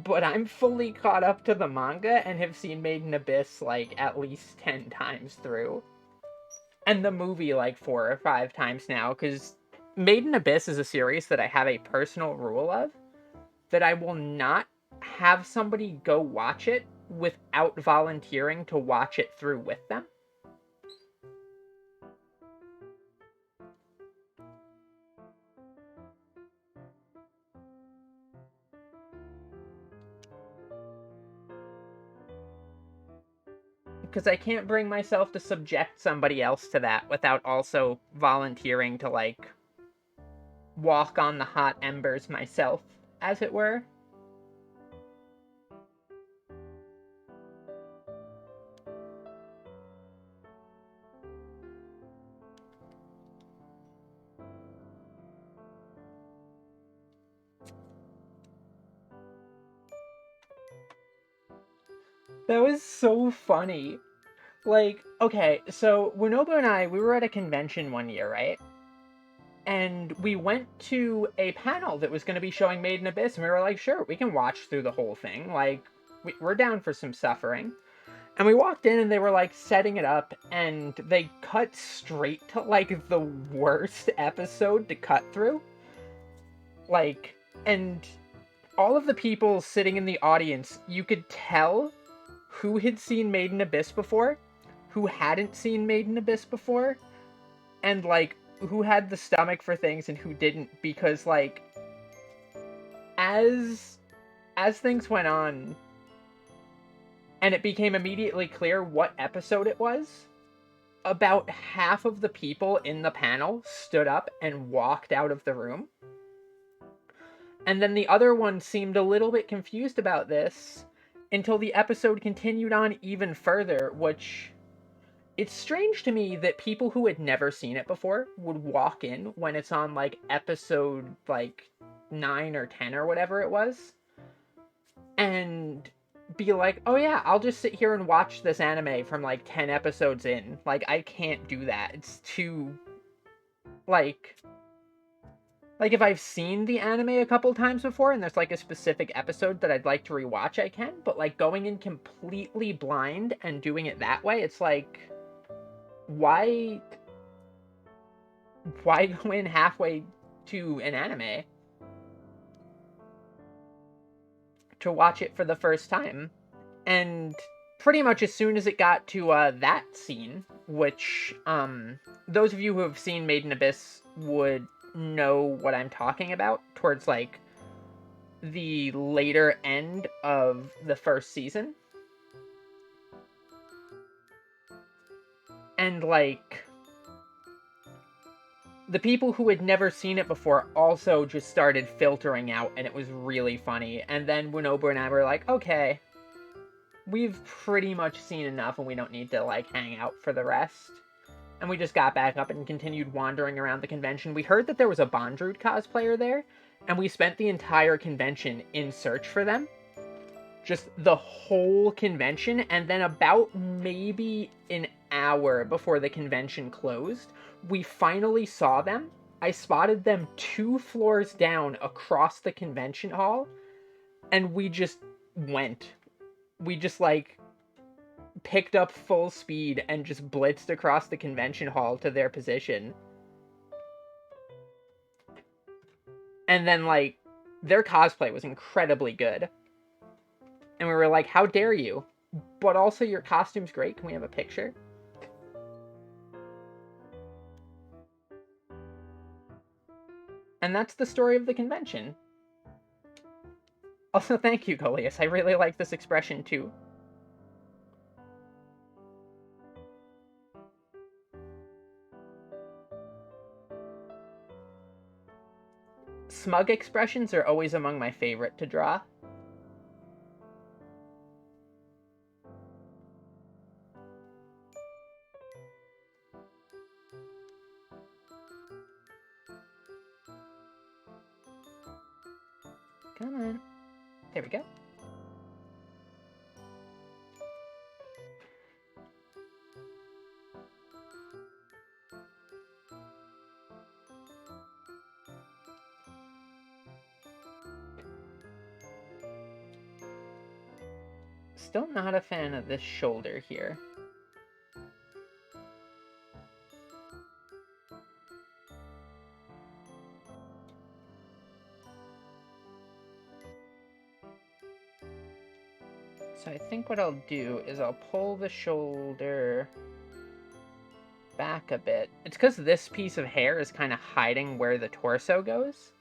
Speaker 1: But I'm fully caught up to the manga and have seen Made in Abyss, like, at least 10 times through. And the movie, like, 4 or 5 times now, because Made in Abyss is a series that I have a personal rule of, that I will not have somebody go watch it without volunteering to watch it through with them. Because I can't bring myself to subject somebody else to that without also volunteering to, like, walk on the hot embers myself, as it were. That was so funny. Like, okay, so Winobu and I, we were at a convention one year, right? And we went to a panel that was going to be showing Made in Abyss, and we were like, sure, we can watch through the whole thing. Like, we're down for some suffering. And we walked in, and they were like setting it up, and they cut straight to like the worst episode to cut through. Like, and all of the people sitting in the audience, you could tell who had seen Made in Abyss before, who hadn't seen Made in Abyss before, and like who had the stomach for things and who didn't, because like as things went on and it became immediately clear what episode it was, about half of the people in the panel stood up and walked out of the room. And then the other one seemed a little bit confused about this until the episode continued on even further, which... It's strange to me that people who had never seen it before would walk in when it's on, like, episode, like, 9 or 10 or whatever it was, and be like, oh yeah, I'll just sit here and watch this anime from, like, 10 episodes in. Like, I can't do that. It's too... Like, if I've seen the anime a couple times before and there's, like, a specific episode that I'd like to rewatch, I can, but, like, going in completely blind and doing it that way, it's like... Why go in halfway to an anime to watch it for the first time? And pretty much as soon as it got to that scene, which those of you who have seen Made in Abyss would know what I'm talking about, towards like the later end of the first season. And like, the people who had never seen it before also just started filtering out, and it was really funny. And then Winobu and I were like, okay, we've pretty much seen enough and we don't need to, like, hang out for the rest. And we just got back up and continued wandering around the convention. We heard that there was a Bondrewd cosplayer there, and we spent the entire convention in search for them. Just the whole convention, and then about maybe an hour before the convention closed, we finally saw them. I spotted them 2 floors down across the convention hall, and we just went. We just, like, picked up full speed and just blitzed across the convention hall to their position. And then, like, their cosplay was incredibly good. And we were like, how dare you? But also, your costume's great. Can we have a picture? And that's the story of the convention. Also, thank you, Goliath. I really like this expression, too. Smug expressions are always among my favorite to draw. Come on. There we go. Still not a fan of this shoulder here. So I think what I'll do is I'll pull the shoulder back a bit. It's because this piece of hair is kind of hiding where the torso goes.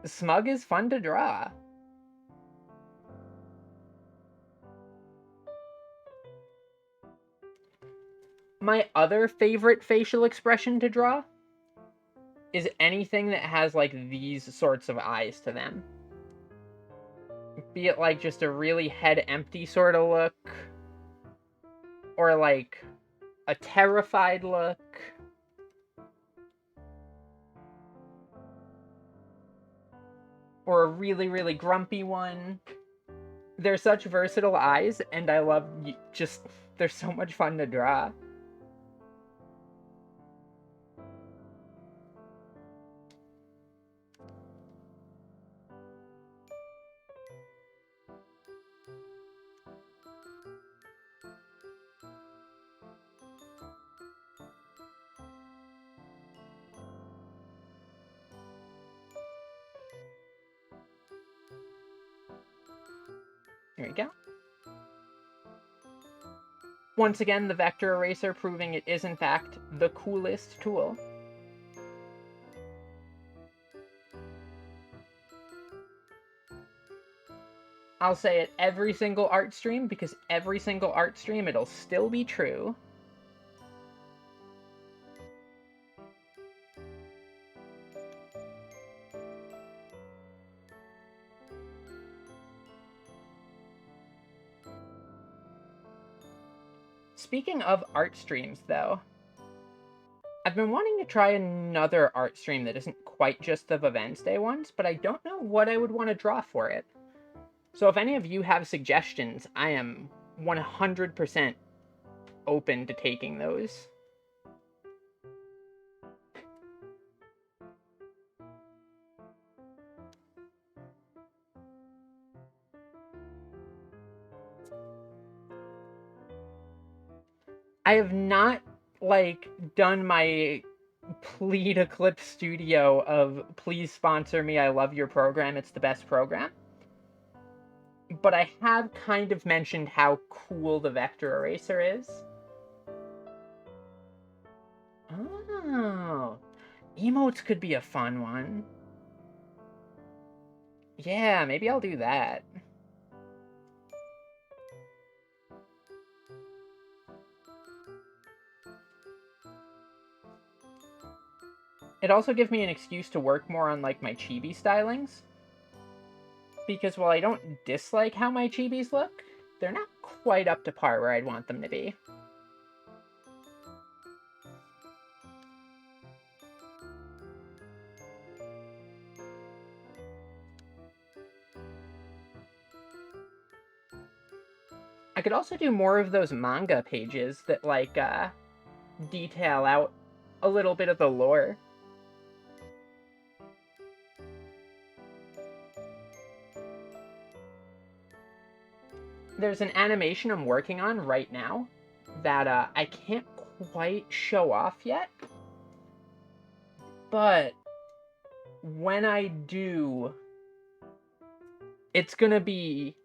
Speaker 1: Smug is fun to draw. My other favorite facial expression to draw is anything that has, like, these sorts of eyes to them. Be it, like, just a really head-empty sort of look, or, like, a terrified look, or a really, really grumpy one. They're such versatile eyes, and I love just, they're so much fun to draw. There we go. Once again, the vector eraser proving it is in fact the coolest tool. I'll say it every single art stream, because every single art stream it'll still be true. Speaking of art streams, though, I've been wanting to try another art stream that isn't quite just the VVednesday ones, but I don't know what I would want to draw for it. So if any of you have suggestions, I am 100% open to taking those. I have not, like, done my plea to Clip Studio of please sponsor me, I love your program, it's the best program. But I have kind of mentioned how cool the vector eraser is. Oh, emotes could be a fun one. Yeah, maybe I'll do that. It also gives me an excuse to work more on, like, my chibi stylings. Because while I don't dislike how my chibis look, they're not quite up to par where I'd want them to be. I could also do more of those manga pages that, like, detail out a little bit of the lore. There's an animation I'm working on right now that I can't quite show off yet. But when I do, it's gonna be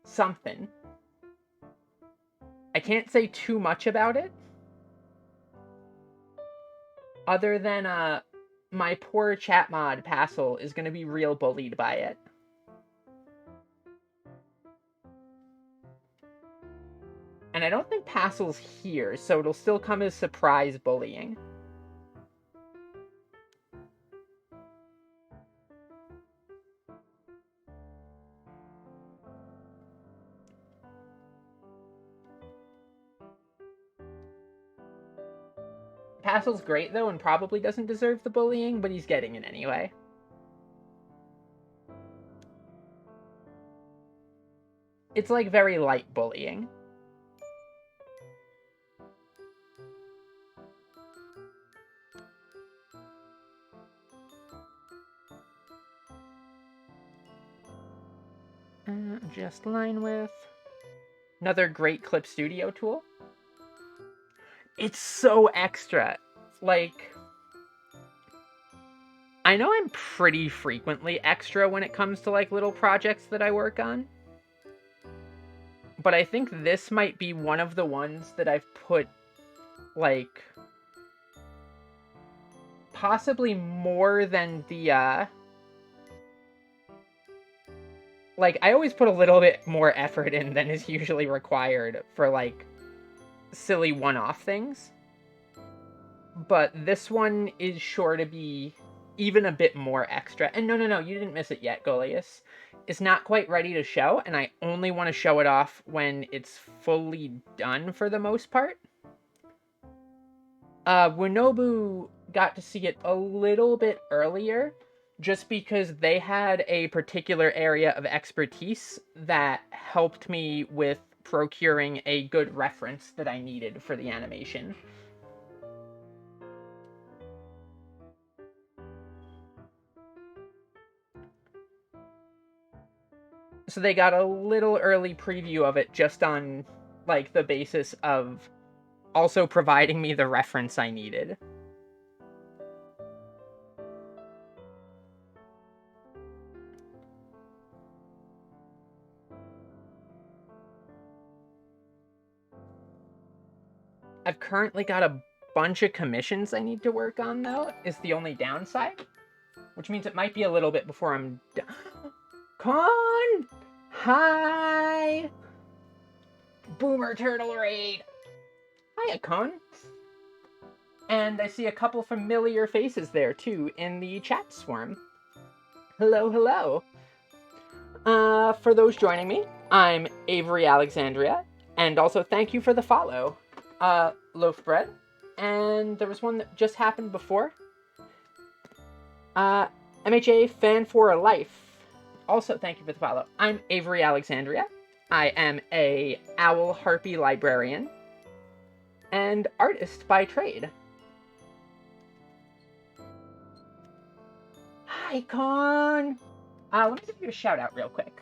Speaker 1: something. I can't say too much about it, other than my poor chat mod Passel is gonna be real bullied by it. And I don't think Passel's here, so it'll still come as surprise bullying. Passel's great, though, and probably doesn't deserve the bullying, but he's getting it anyway. It's like very light bullying. Just line width. Another great Clip Studio tool. It's so extra. Like, I know I'm pretty frequently extra when it comes to, like, little projects that I work on. But I think this might be one of the ones that I've put, like, possibly more than the, like, I always put a little bit more effort in than is usually required for, like, silly one-off things. But this one is sure to be even a bit more extra. And no, you didn't miss it yet, Goliath. It's not quite ready to show, and I only want to show it off when it's fully done for the most part. Winobu got to see it a little bit earlier, just because they had a particular area of expertise that helped me with procuring a good reference that I needed for the animation. So they got a little early preview of it just on, like, the basis of also providing me the reference I needed. I've currently got a bunch of commissions I need to work on, though, is the only downside. Which means it might be a little bit before I'm done. Con! Hi! Boomer Turtle Raid! Hiya, Con. And I see a couple familiar faces there, too, in the chat swarm. Hello, hello. For those joining me, I'm Avery Alexandria, and also thank you for the follow. Loaf Bread, and there was one that just happened before. MHA Fan for Life. Also, thank you for the follow. I'm Avery Alexandria. I am a owl harpy librarian and artist by trade. Hi, Con. Let me give you a shout out real quick.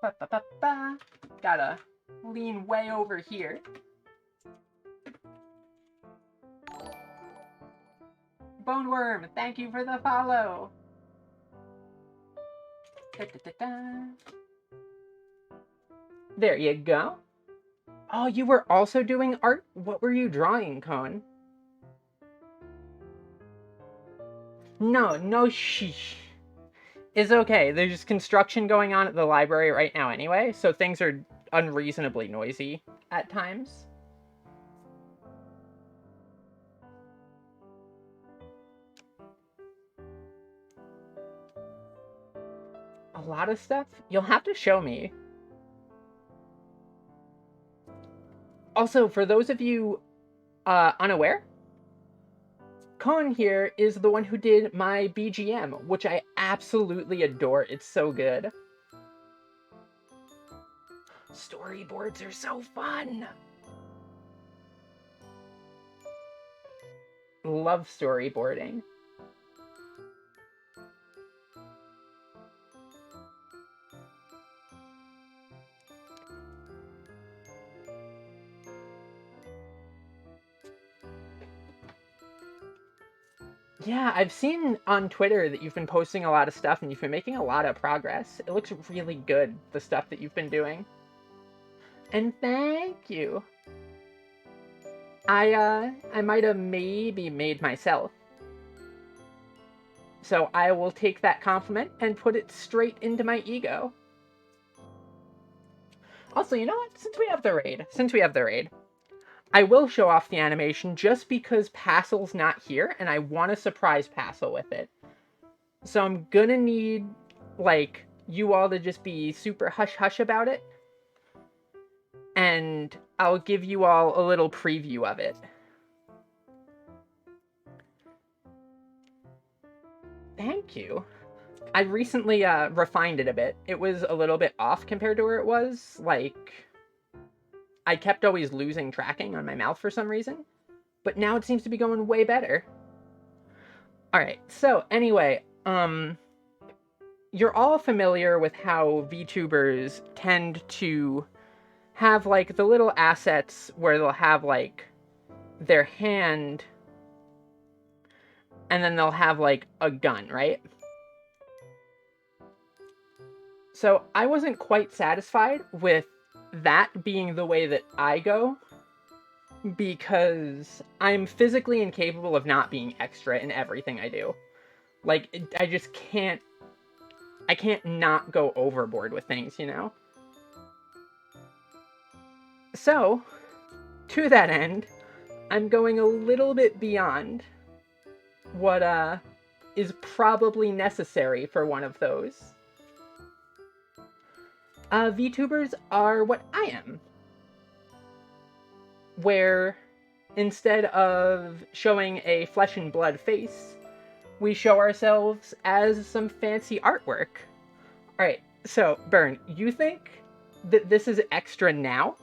Speaker 1: Ba-ba-ba-ba. Gotta lean way over here. Boneworm, thank you for the follow. Da-da-da-da. There you go. Oh, you were also doing art? What were you drawing, Con? No, sheesh. It's okay. There's construction going on at the library right now anyway, so things are unreasonably noisy at times. A lot of stuff? You'll have to show me. Also, for those of you unaware, Con here is the one who did my BGM, which I absolutely adore. It's so good. Storyboards are so fun! Love storyboarding. Yeah, I've seen on Twitter that you've been posting a lot of stuff and you've been making a lot of progress. It looks really good, the stuff that you've been doing. And thank you. I might have maybe made myself. So I will take that compliment and put it straight into my ego. Also, you know what? Since we have the raid, I will show off the animation just because Passel's not here, and I want to surprise Passel with it. So I'm gonna need, like, you all to just be super hush-hush about it. And I'll give you all a little preview of it. Thank you. I recently refined it a bit. It was a little bit off compared to where it was. Like, I kept always losing tracking on my mouth for some reason. But now it seems to be going way better. Alright, so anyway, you're all familiar with how VTubers tend to have, like, the little assets where they'll have, like, their hand, and then they'll have, like, a gun, right? So I wasn't quite satisfied with that being the way that I go, because I'm physically incapable of not being extra in everything I do. Like, I just can't... I can't not go overboard with things, you know? So, to that end, I'm going a little bit beyond what is probably necessary for one of those. VTubers are what I am. Where, instead of showing a flesh and blood face, we show ourselves as some fancy artwork. All right, so Bern, you think that this is extra now?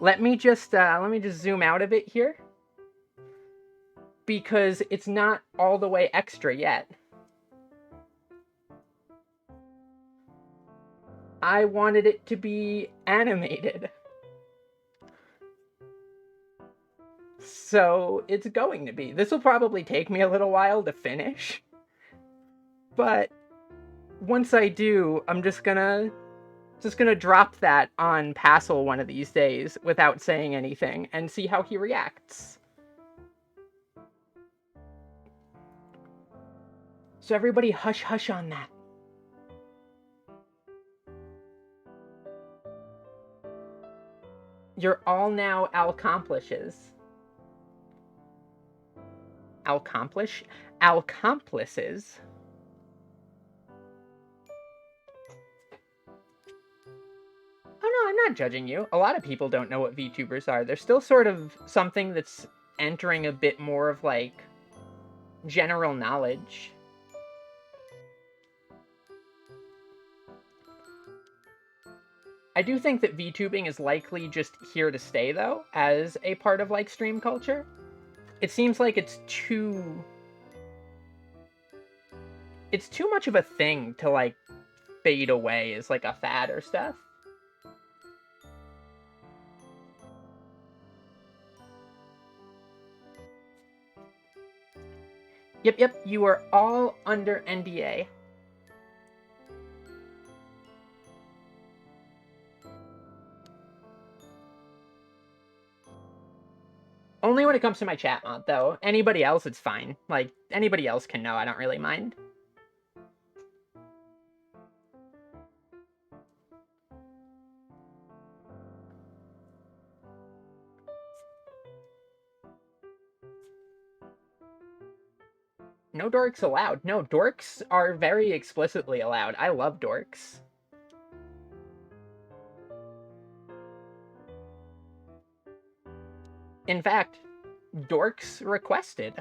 Speaker 1: Let me just zoom out a bit here, because it's not all the way extra yet. I wanted it to be animated. So it's going to be. This will probably take me a little while to finish. But once I do, I'm just gonna drop that on Passel one of these days without saying anything and see how he reacts. So everybody hush hush on that. You're all now accomplices. Accomplices. Oh no, I'm not judging you. A lot of people don't know what VTubers are. They're still sort of something that's entering a bit more of like general knowledge. I do think that VTubing is likely just here to stay, though, as a part of, like, stream culture. It seems like it's too much of a thing to, like, fade away as, like, a fad or stuff. Yep, you are all under NDA. Only when it comes to my chat mod, though. Anybody else, it's fine. Like, anybody else can know, I don't really mind. No dorks allowed. No, dorks are very explicitly allowed. I love dorks. In fact, dorks requested.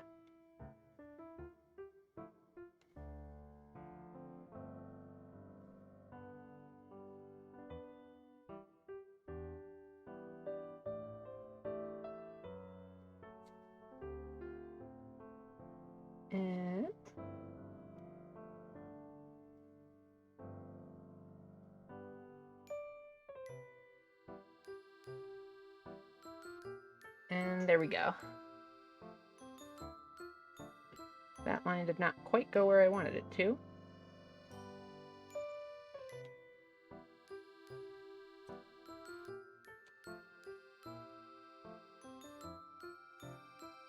Speaker 1: And there we go. That line did not quite go where I wanted it to.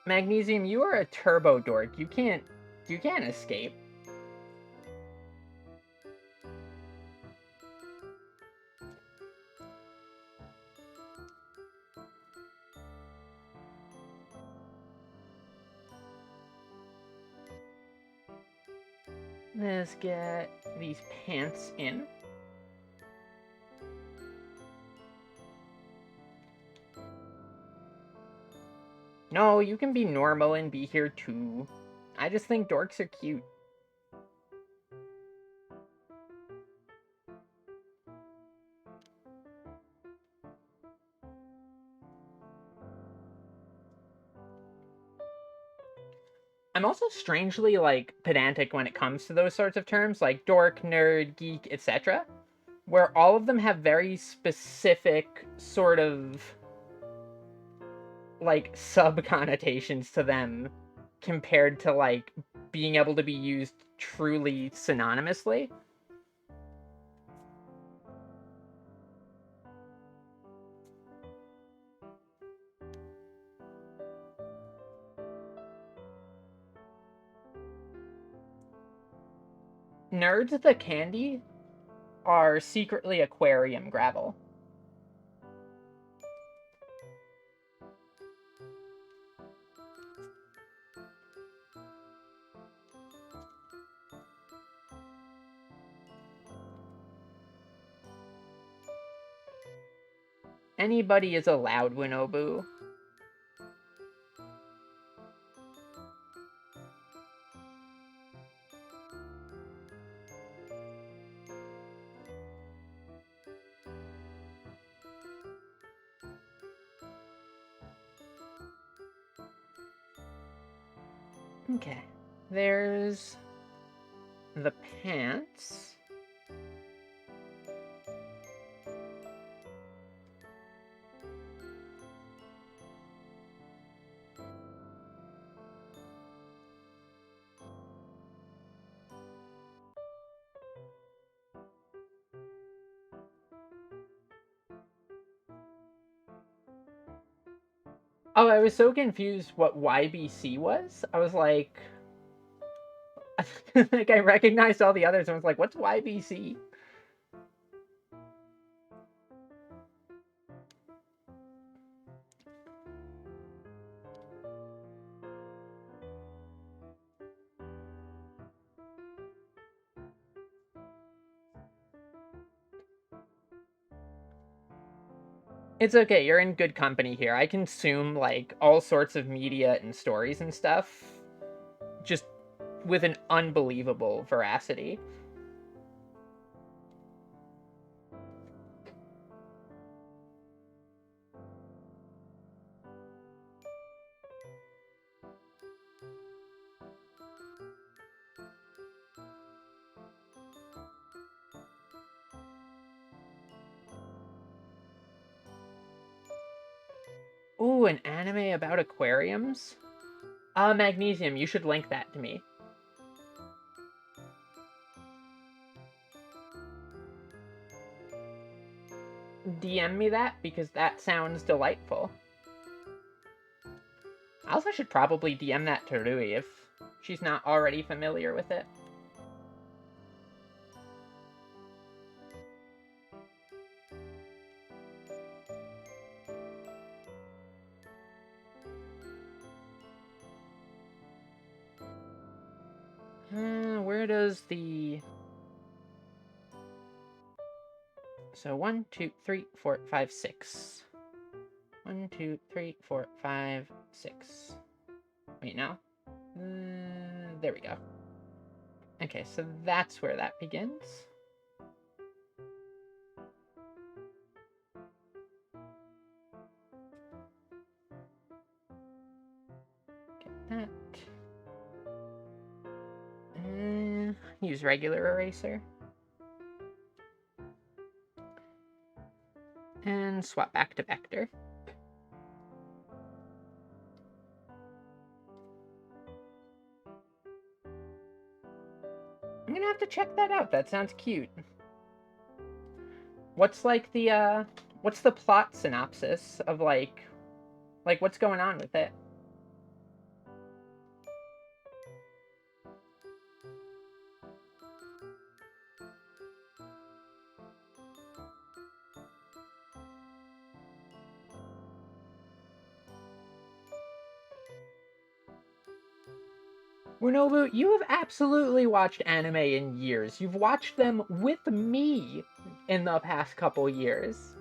Speaker 1: Magnesium, you are a turbo dork. You can't escape. Let's get these pants in. No, you can be normal and be here too. I just think dorks are cute. I'm also strangely, like, pedantic when it comes to those sorts of terms, like dork, nerd, geek, etc., where all of them have very specific sort of, like, sub-connotations to them compared to, like, being able to be used truly synonymously. Nerds the candy are secretly aquarium gravel. Anybody is allowed, Winobu. Okay. There's the pants. Oh, I was so confused what YBC was. I was like, like I recognized all the others and was like, what's YBC? It's okay, you're in good company here. I consume like all sorts of media and stories and stuff just with an unbelievable veracity. Ooh, an anime about aquariums? Magnesium, you should link that to me. DM me that because that sounds delightful. I also should probably DM that to Rui if she's not already familiar with it. Where does the... So 1, 2, 3, 4, 5, 6. 1, 2, 3, 4, 5, 6. Wait, no. There we go. Okay, so that's where that begins. Get that. Use regular eraser. And swap back to vector. I'm gonna have to check that out. That sounds cute. What's like the what's the plot synopsis of like what's going on with it? Runobu, you have absolutely watched anime in years. You've watched them with me in the past couple years.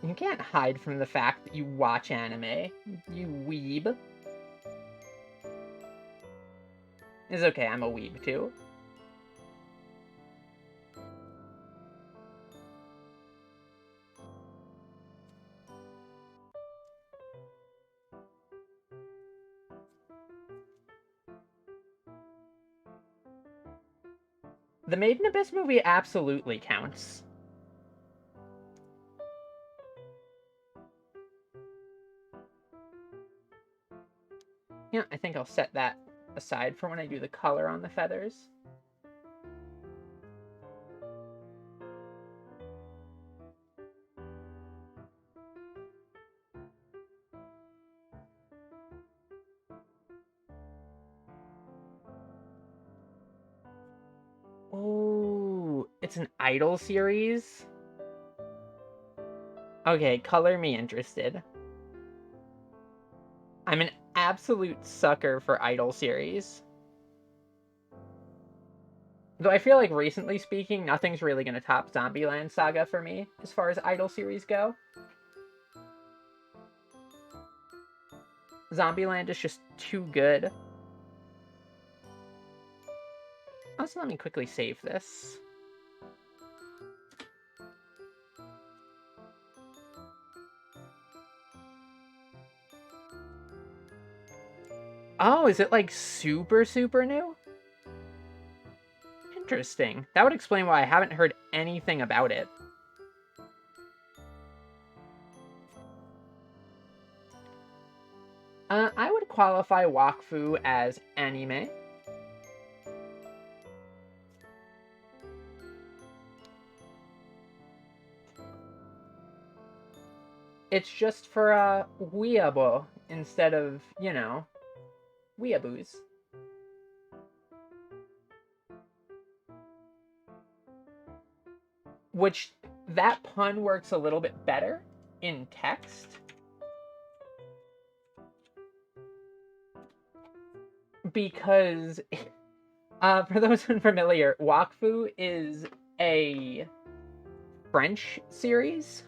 Speaker 1: You can't hide from the fact that you watch anime, you weeb. It's okay, I'm a weeb too. The Made in Abyss movie absolutely counts. Yeah, I think I'll set that aside for when I do the color on the feathers. Oh, it's an idol series? Okay, color me interested. I'm an absolute sucker for idol series. Though I feel like recently speaking, nothing's really going to top Zombieland Saga for me as far as idol series go. Zombieland is just too good. Also, let me quickly save this. Oh, is it like super, super new? Interesting. That would explain why I haven't heard anything about it. I would qualify Wakfu as anime. It's just for weeaboo instead of, you know, weeaboos. Which, that pun works a little bit better in text. Because, for those unfamiliar, Wakfu is a French series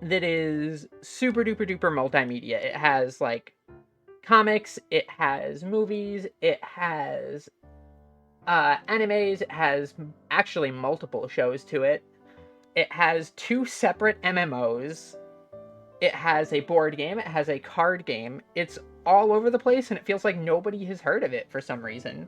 Speaker 1: that is super duper duper multimedia. It has, like, comics, it has movies, it has animes, it has actually multiple shows to it. It has 2 separate MMOs. It has a board game, it has a card game. It's all over the place, and it feels like nobody has heard of it for some reason.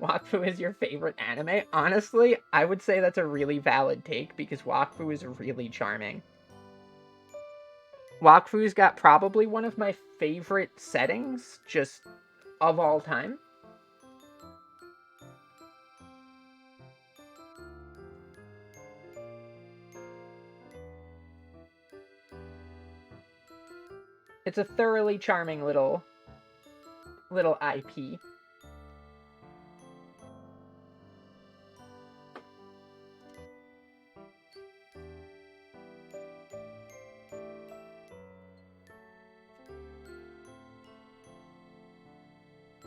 Speaker 1: Wakfu is your favorite anime? Honestly, I would say that's a really valid take because Wakfu is really charming. Wakfu's got probably one of my favorite settings, just of all time. It's a thoroughly charming little IP.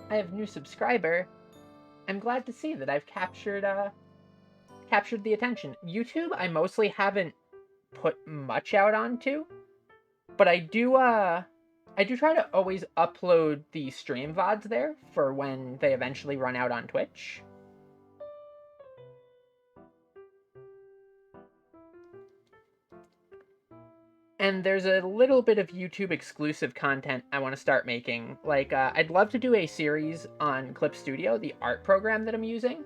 Speaker 1: I have new subscriber. I'm glad to see that I've captured the attention. YouTube, I mostly haven't put much out onto, but I do try to always upload the stream VODs there for when they eventually run out on Twitch. And there's a little bit of YouTube exclusive content I want to start making. Like, I'd love to do a series on Clip Studio, the art program that I'm using,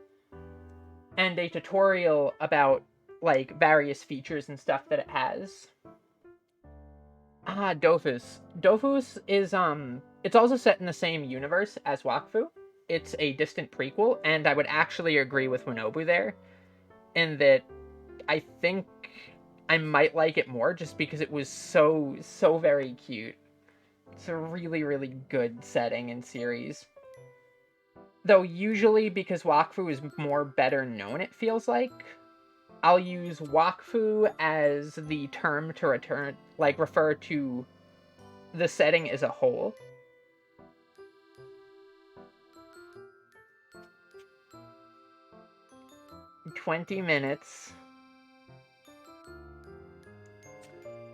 Speaker 1: and a tutorial about, like, various features and stuff that it has. Dofus. Dofus is, it's also set in the same universe as Wakfu. It's a distant prequel, and I would actually agree with Winobu there, in that I think I might like it more just because it was so very cute. It's a really, really good setting and series. Though usually, because Wakfu is more better known, it feels like, I'll use Wakfu as the term to refer to the setting as a whole. "20 minutes.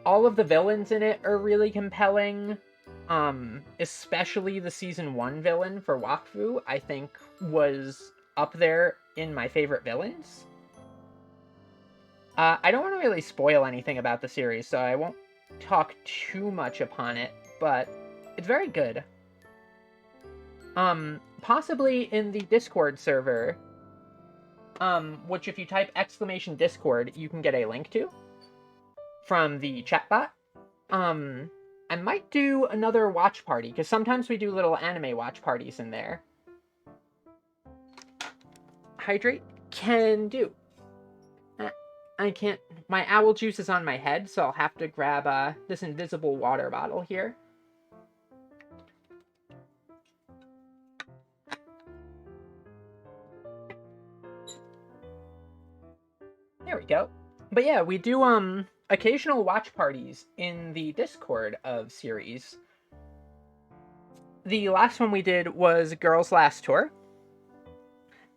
Speaker 1: All of the villains in it are really compelling. Especially the season 1 villain for Wakfu, I think, was up there in my favorite villains. I don't want to really spoil anything about the series, so I won't talk too much upon it, but it's very good. Possibly in the Discord server, which if you type !Discord, you can get a link to from the chatbot. I might do another watch party, because sometimes we do little anime watch parties in there. Hydrate? Can do. I can't... My owl juice is on my head, so I'll have to grab this invisible water bottle here. There we go. But yeah, we do, occasional watch parties in the Discord of series. The last one we did was Girls' Last Tour.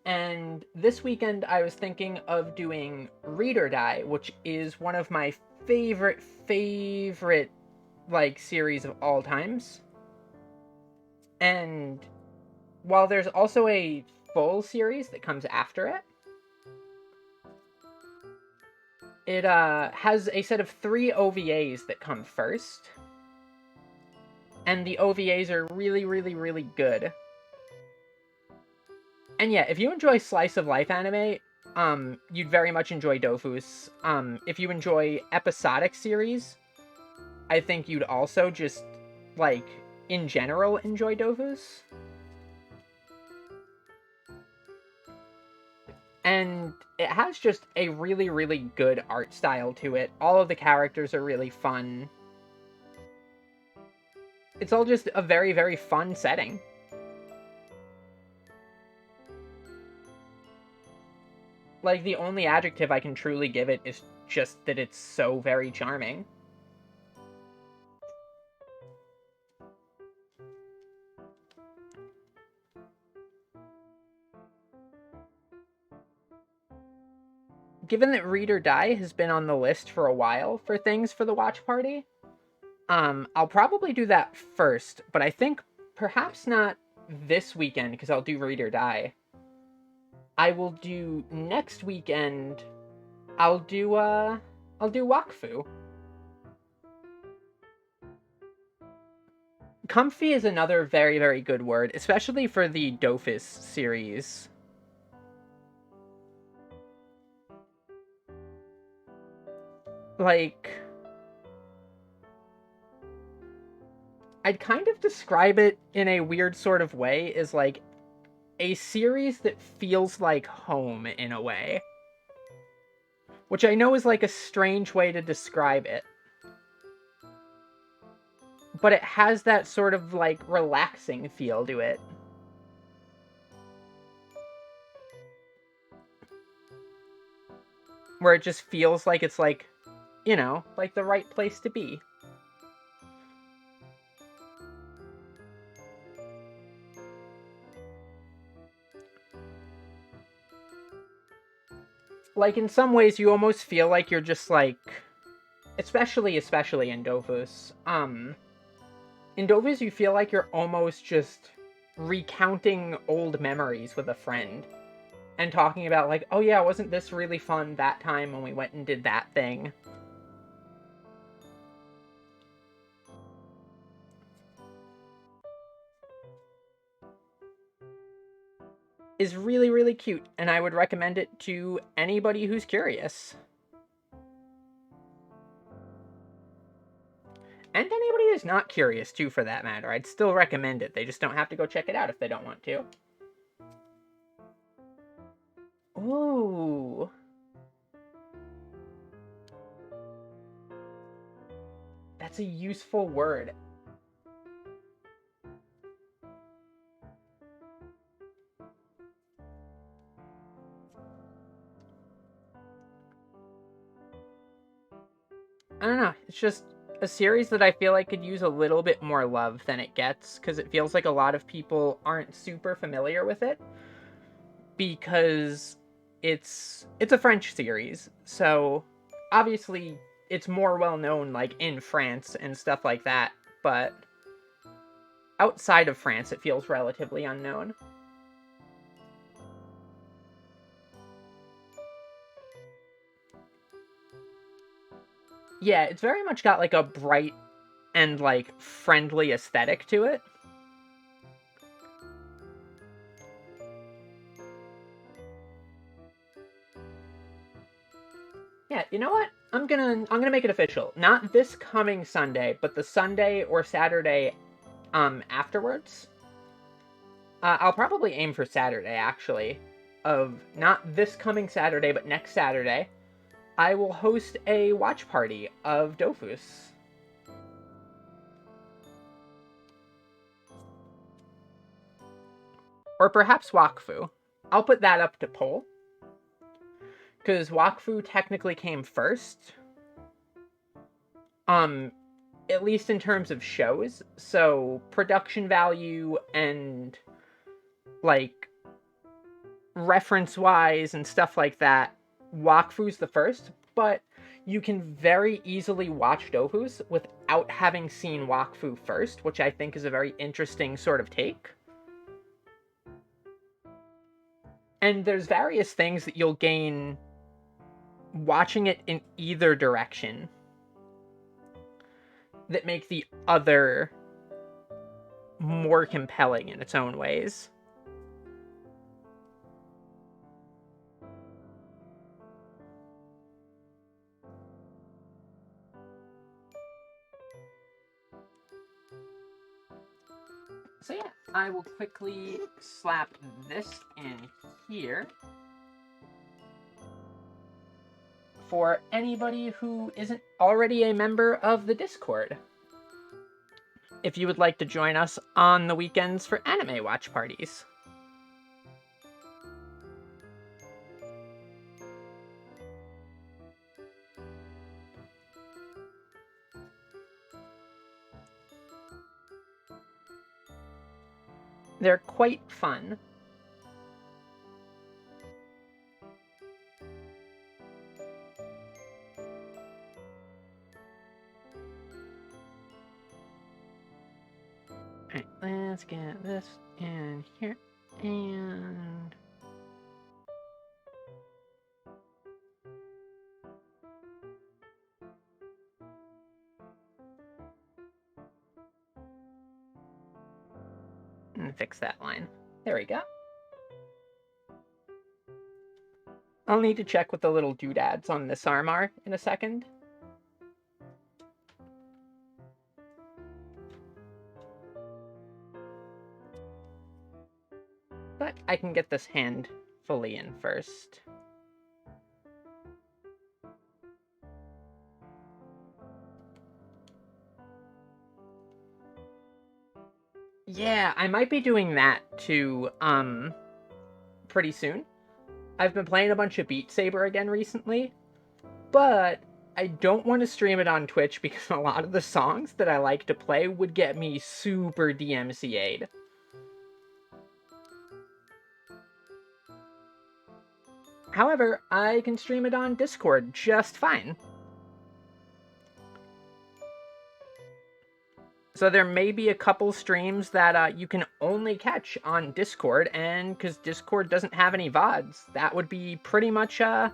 Speaker 1: And this weekend I was thinking of doing Read or Die, which is one of my favorite like series of all times. And while there's also a full series that comes after it, it has a set of 3 OVAs that come first. And the OVAs are really, really, really good. And yeah, if you enjoy slice of life anime, you'd very much enjoy Dofus. If you enjoy episodic series, I think you'd also just, like, in general, enjoy Dofus. And it has just a really, really good art style to it. All of the characters are really fun. It's all just a very, very fun setting. Like, the only adjective I can truly give it is just that it's so very charming. Given that Read or Die has been on the list for a while for things for the watch party, I'll probably do that first, but I think perhaps not this weekend, because I'll do Read or Die. I will do next weekend, I'll do Wakfu. Comfy is another very, very good word, especially for the Dofus series. Like, I'd kind of describe it in a weird sort of way as like a series that feels like home in a way. Which I know is like a strange way to describe it. But it has that sort of like relaxing feel to it. Where it just feels like it's like, you know, like the right place to be. Like, in some ways, you almost feel like you're just, like... Especially in Dofus. In Dofus, you feel like you're almost just recounting old memories with a friend. And talking about, like, oh yeah, wasn't this really fun that time when we went and did that thing? Is really, really cute, and I would recommend it to anybody who's curious. And anybody who's not curious, too, for that matter. I'd still recommend it. They just don't have to go check it out if they don't want to. Ooh. That's a useful word. I don't know. It's just a series that I feel like could use a little bit more love than it gets, because it feels like a lot of people aren't super familiar with it, because it's a French series, so obviously it's more well known like in France and stuff like that, but outside of France it feels relatively unknown. Yeah, it's very much got like a bright and like friendly aesthetic to it. Yeah, you know what? I'm gonna make it official. Not this coming Sunday, but the Sunday or Saturday afterwards. I'll probably aim for Saturday actually. Of not this coming Saturday, but next Saturday, I will host a watch party of Dofus. Or perhaps Wakfu. I'll put that up to poll. Because Wakfu technically came first. At least in terms of shows. So, production value and, like, reference-wise and stuff like that, Wakfu's the first. But You can very easily watch Dofus without having seen Wakfu first, which I think is a very interesting sort of take. And there's various things that you'll gain watching it in either direction that make the other more compelling in its own ways. So yeah, I will quickly slap this in here for anybody who isn't already a member of the Discord. If you would like to join us on the weekends for anime watch parties. They're quite fun. Alright, let's get this in here, and... and fix that line. There we go. I'll need to check what the little doodads on this arm are in a second. But I can get this hand fully in first. Yeah, I might be doing that too, pretty soon. I've been playing a bunch of Beat Saber again recently, but I don't want to stream it on Twitch because a lot of the songs that I like to play would get me super DMCA'd. However, I can stream it on Discord just fine. So there may be a couple streams that you can only catch on Discord, and because Discord doesn't have any VODs, that would be pretty much the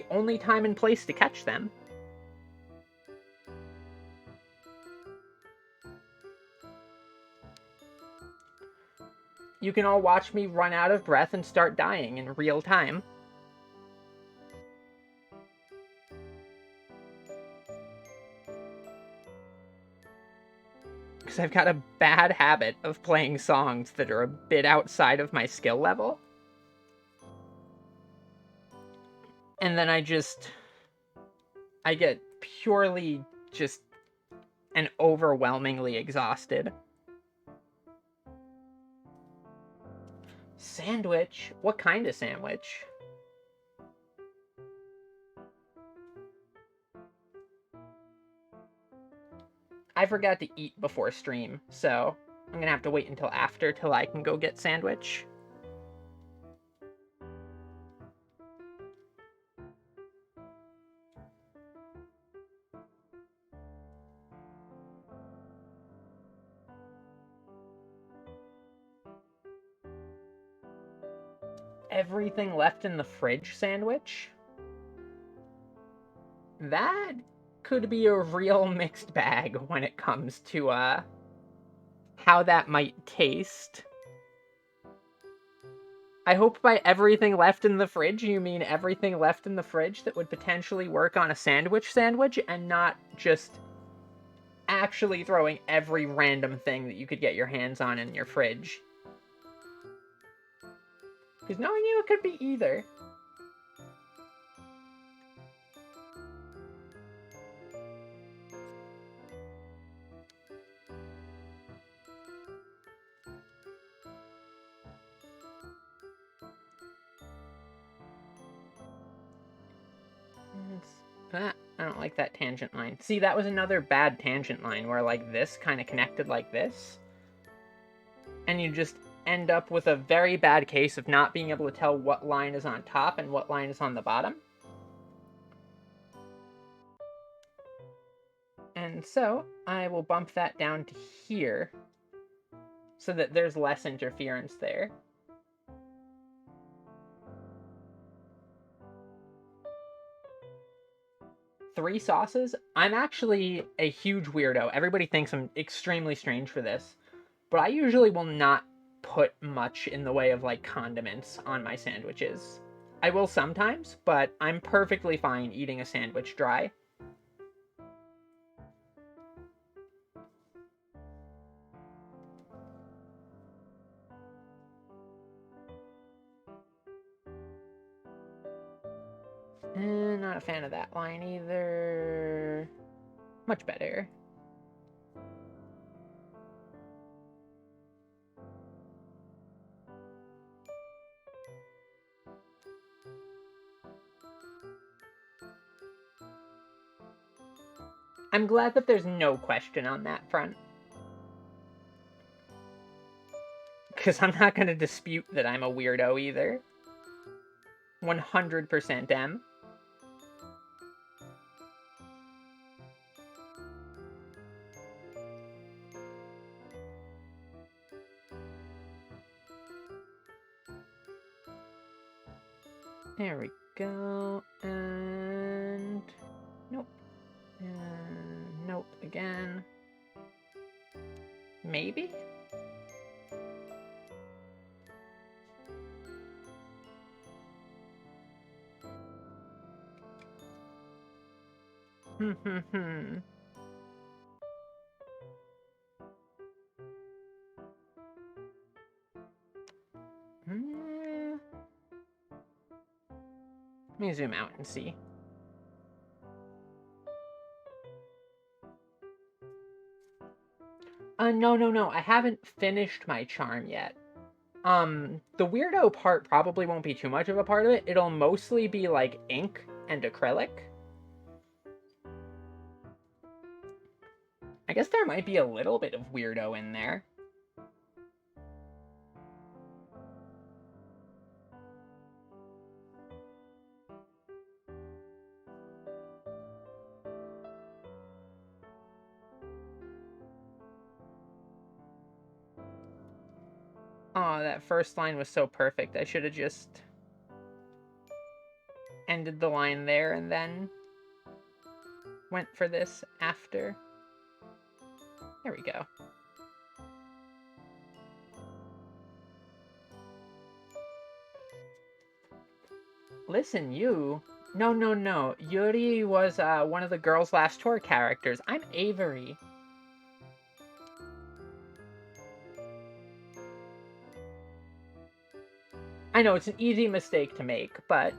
Speaker 1: only time and place to catch them. You can all watch me run out of breath and start dying in real time. Because I've got a bad habit of playing songs that are a bit outside of my skill level. And then I get purely just and overwhelmingly exhausted. Sandwich? What kind of sandwich? I forgot to eat before stream, so I'm gonna have to wait until after till I can go get sandwich. Everything left in the fridge sandwich? That could be a real mixed bag when it comes to how that might taste. I hope by everything left in the fridge you mean everything left in the fridge that would potentially work on a sandwich and not just actually throwing every random thing that you could get your hands on in your fridge. Because knowing you, it could be either. I don't like that tangent line. See, that was another bad tangent line where, like, this kind of connected like this. And you just end up with a very bad case of not being able to tell what line is on top and what line is on the bottom. And so I will bump that down to here so that there's less interference there. Three sauces? I'm actually a huge weirdo. Everybody thinks I'm extremely strange for this, but I usually will not put much in the way of like condiments on my sandwiches. I will sometimes, but I'm perfectly fine eating a sandwich dry. And not a fan of that line either. Much better. I'm glad that there's no question on that front. Because I'm not going to dispute that I'm a weirdo either. 100% am. There we go. And nope. And nope again. Maybe? Hmm. Let me zoom out and see. No. I haven't finished my charm yet. The weirdo part probably won't be too much of a part of it. It'll mostly be like ink and acrylic. I guess there might be a little bit of weirdo in there. Oh, that first line was so perfect. I should have just ended the line there and then went for this after. There we go. Listen, you. No. Yuri was one of the Girls' Last Tour characters. I'm Avery. I know it's an easy mistake to make, but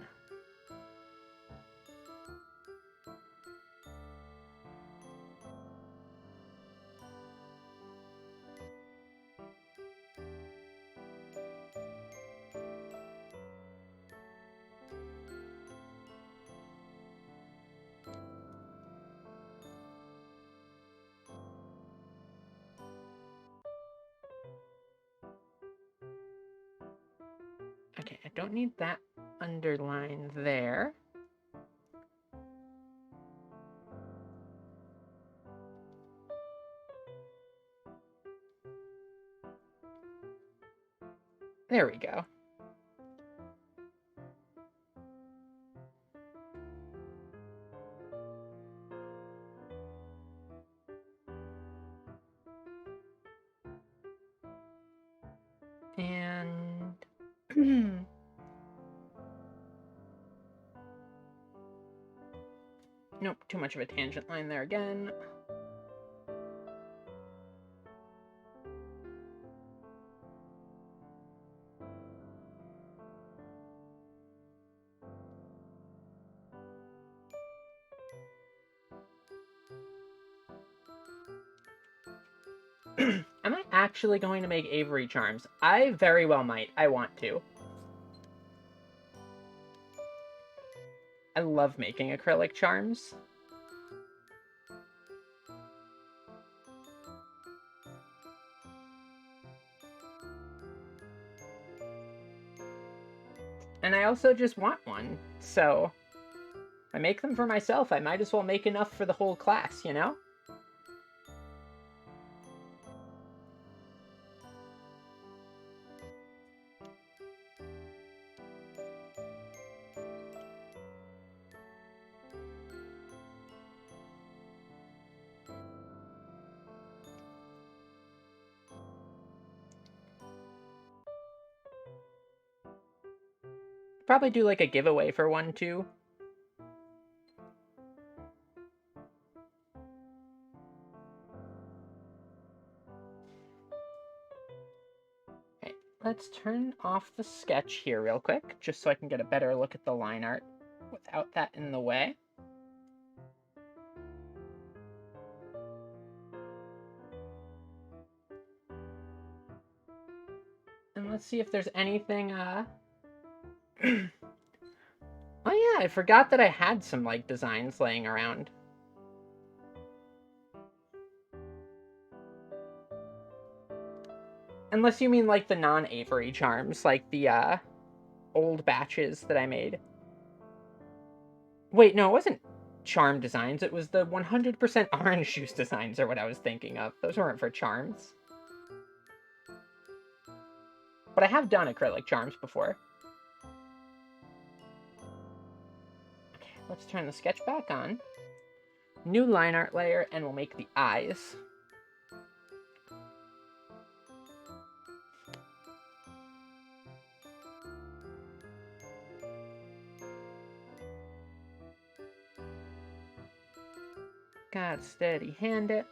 Speaker 1: okay, I don't need that underline there. There we go. And nope, too much of a tangent line there again. Am I actually going to make Avery charms? I very well might. I want to. I love making acrylic charms. And I also just want one, so if I make them for myself, I might as well make enough for the whole class, you know? probably do like a giveaway for one too. Okay, let's turn off the sketch here real quick, just so I can get a better look at the line art without that in the way. And let's see if there's anything, oh yeah, I forgot that I had some, like, designs laying around. Unless you mean, like, the non-Avery charms, like the, old batches that I made. Wait, no, it wasn't charm designs. It was the 100% orange juice designs are what I was thinking of. Those weren't for charms. But I have done acrylic charms before. Okay, let's turn the sketch back on. New line art layer, and we'll make the eyes. Gotta steady hand it.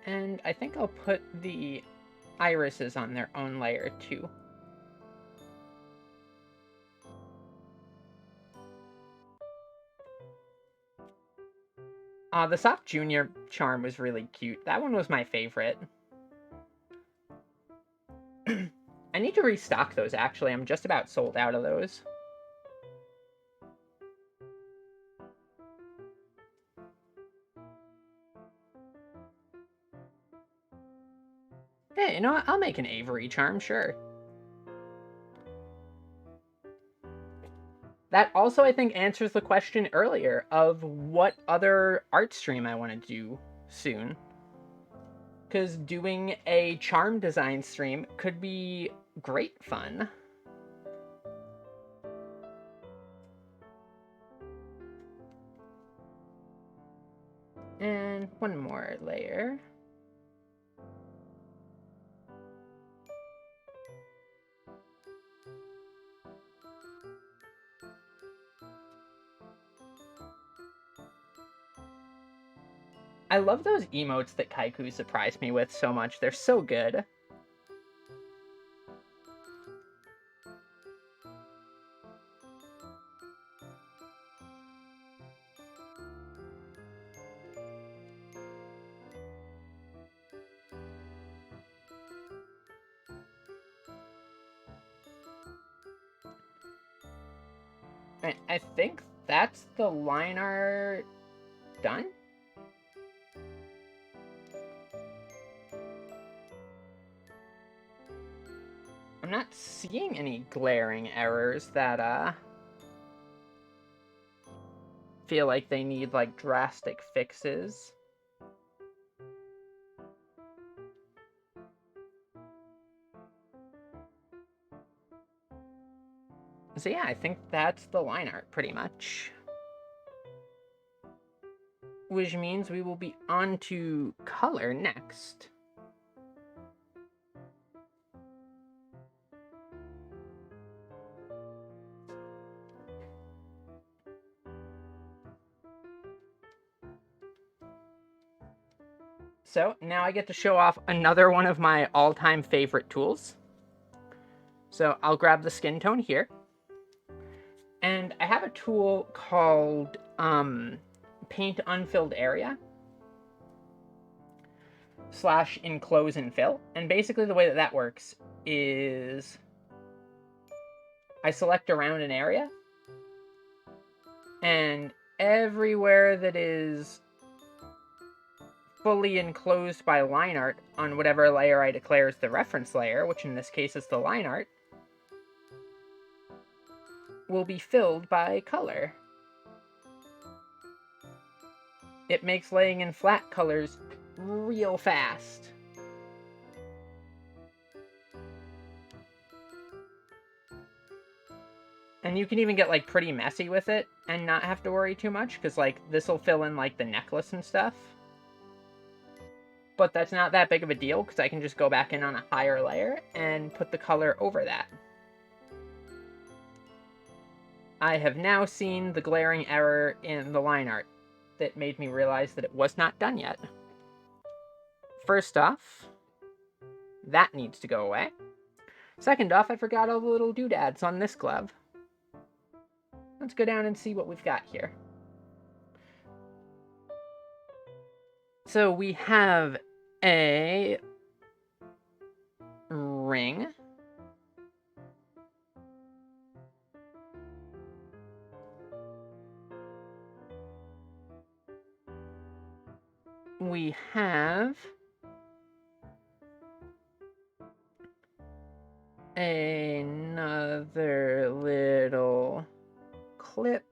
Speaker 1: And I think I'll put the irises on their own layer too. The Soft Junior charm was really cute. That one was my favorite. I need to restock those, actually. I'm just about sold out of those. Hey, you know what? I'll make an Avery charm, sure. That also, I think, answers the question earlier of what other art stream I want to do soon. Because doing a charm design stream could be great fun. And one more layer. I love those emotes that Kaiku surprised me with so much. They're so good. I think that's the line art done? I'm not seeing any glaring errors that, feel like they need, like, drastic fixes. So yeah, I think that's the line art, pretty much. Which means we will be on to color next. So now I get to show off another one of my all-time favorite tools. So I'll grab the skin tone here. And I have a tool called Paint Unfilled Area / Enclose and Fill. And basically the way that that works is I select around an area, and everywhere that is fully enclosed by line art on whatever layer I declare is the reference layer, which in this case is the line art, will be filled by color. It makes laying in flat colors real fast. And you can even get, like, pretty messy with it and not have to worry too much, because, like, this will fill in, like, the necklace and stuff. But that's not that big of a deal, because I can just go back in on a higher layer and put the color over that. I have now seen the glaring error in the line art that made me realize that it was not done yet. First off, that needs to go away. Second off, I forgot all the little doodads on this glove. Let's go down and see what we've got here. So we have a ring. We have another little clip.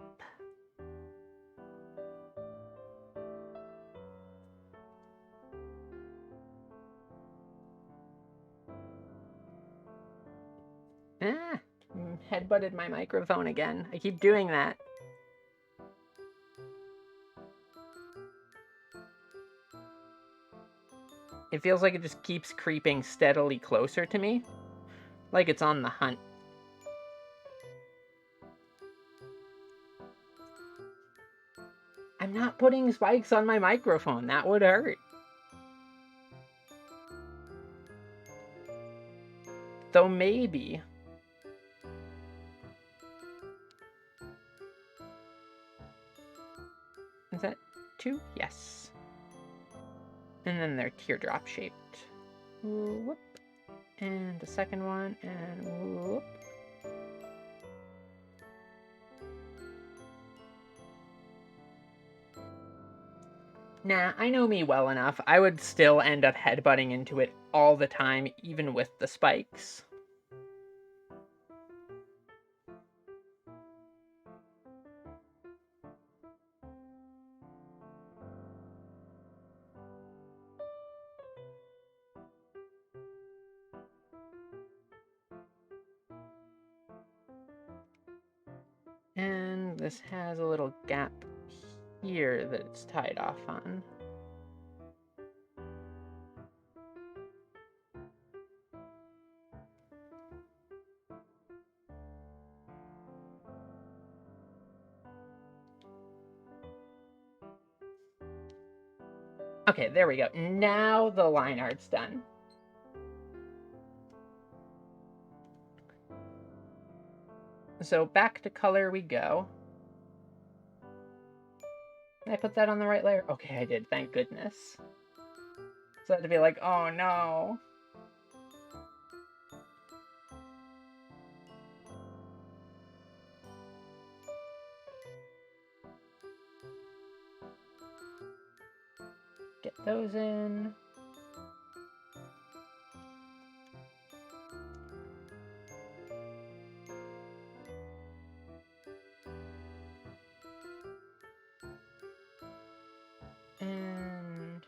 Speaker 1: Headbutted my microphone again. I keep doing that. It feels like it just keeps creeping steadily closer to me, like it's on the hunt. I'm not putting spikes on my microphone. That would hurt. Though maybe. Is that 2? Yes. And then they're teardrop shaped. Whoop. And the second one, and whoop. Nah, I know me well enough. I would still end up headbutting into it all the time, even with the spikes. And this has a little gap here that it's tied off on. Okay, there we go. Now the line art's done. So back to color we go. Did I put that on the right layer? Okay, I did, thank goodness. So I had to be like, oh no. Get those in. And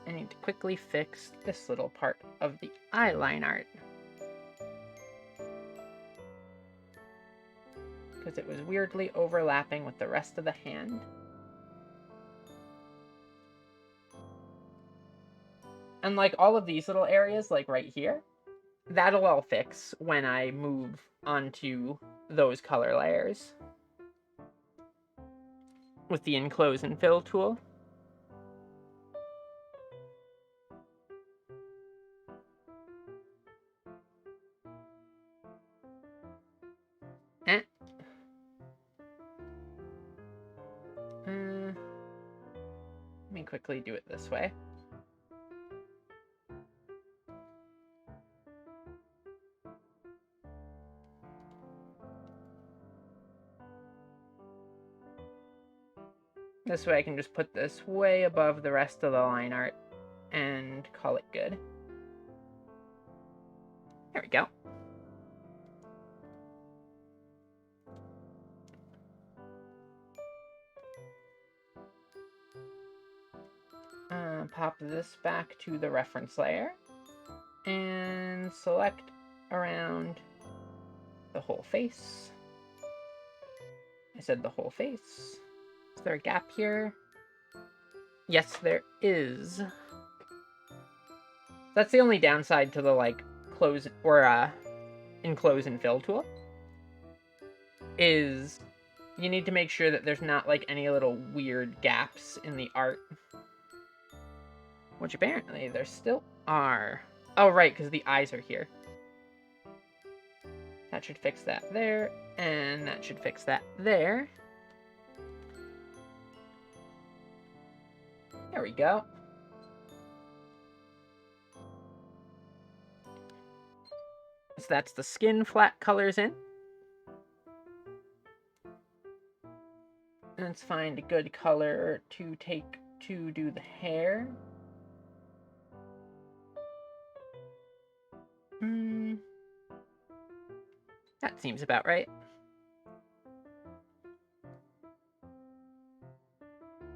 Speaker 1: I need to quickly fix this little part of the eye line art, because it was weirdly overlapping with the rest of the hand. And like all of these little areas, like right here, that'll all fix when I move onto those color layers with the enclose and fill tool. Let me quickly do it this way. This way I can just put this way above the rest of the line art and call it good. There we go. Pop this back to the reference layer and select around the whole face. I said the whole face. Is there a gap here? Yes, there is. That's the only downside to the, like, close or enclose and fill tool. Is you need to make sure that there's not, like, any little weird gaps in the art. Which apparently there still are. Oh, right, because the eyes are here. That should fix that there, and that should fix that there. There we go. So that's the skin flat colors in. And let's find a good color to take to do the hair. That seems about right.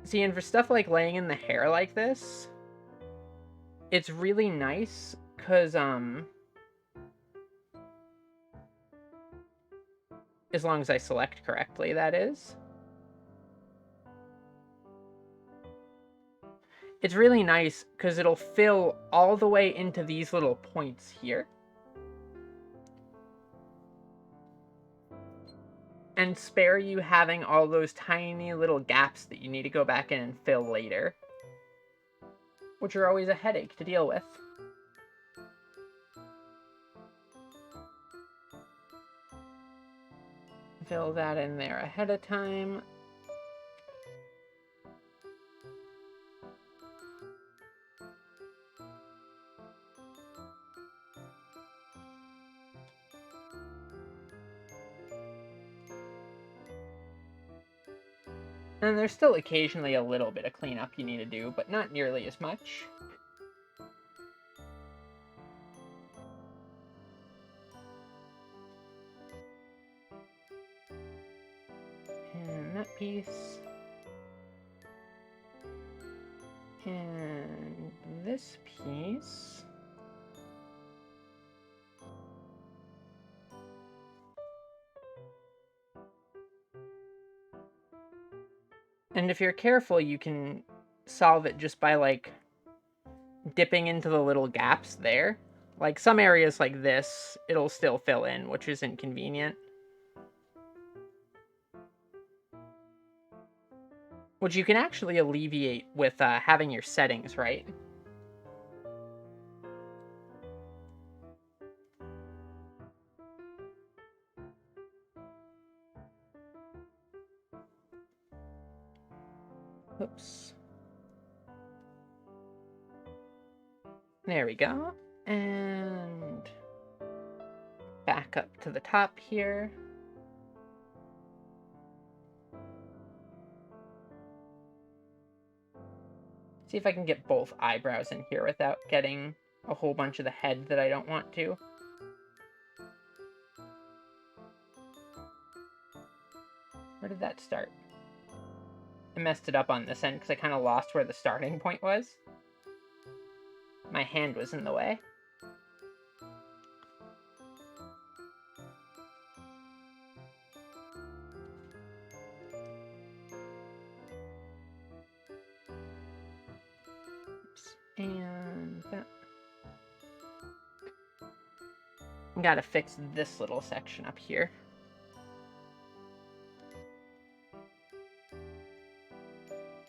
Speaker 1: See, and for stuff like laying in the hair like this, it's really nice, because, as long as I select correctly, that is. It's really nice, because it'll fill all the way into these little points here. And spare you having all those tiny little gaps that you need to go back in and fill later. Which are always a headache to deal with. Fill that in there ahead of time. And there's still occasionally a little bit of cleanup you need to do, but not nearly as much. And that piece. And this piece. And if you're careful, you can solve it just by, like, dipping into the little gaps there. Like, some areas like this, it'll still fill in, which is inconvenient. Which you can actually alleviate with having your settings right. Oops. There we go. And back up to the top here. See if I can get both eyebrows in here without getting a whole bunch of the head that I don't want to. Where did that start? I messed it up on this end because I kind of lost where the starting point was. My hand was in the way. Oops. And that. Gotta fix this little section up here.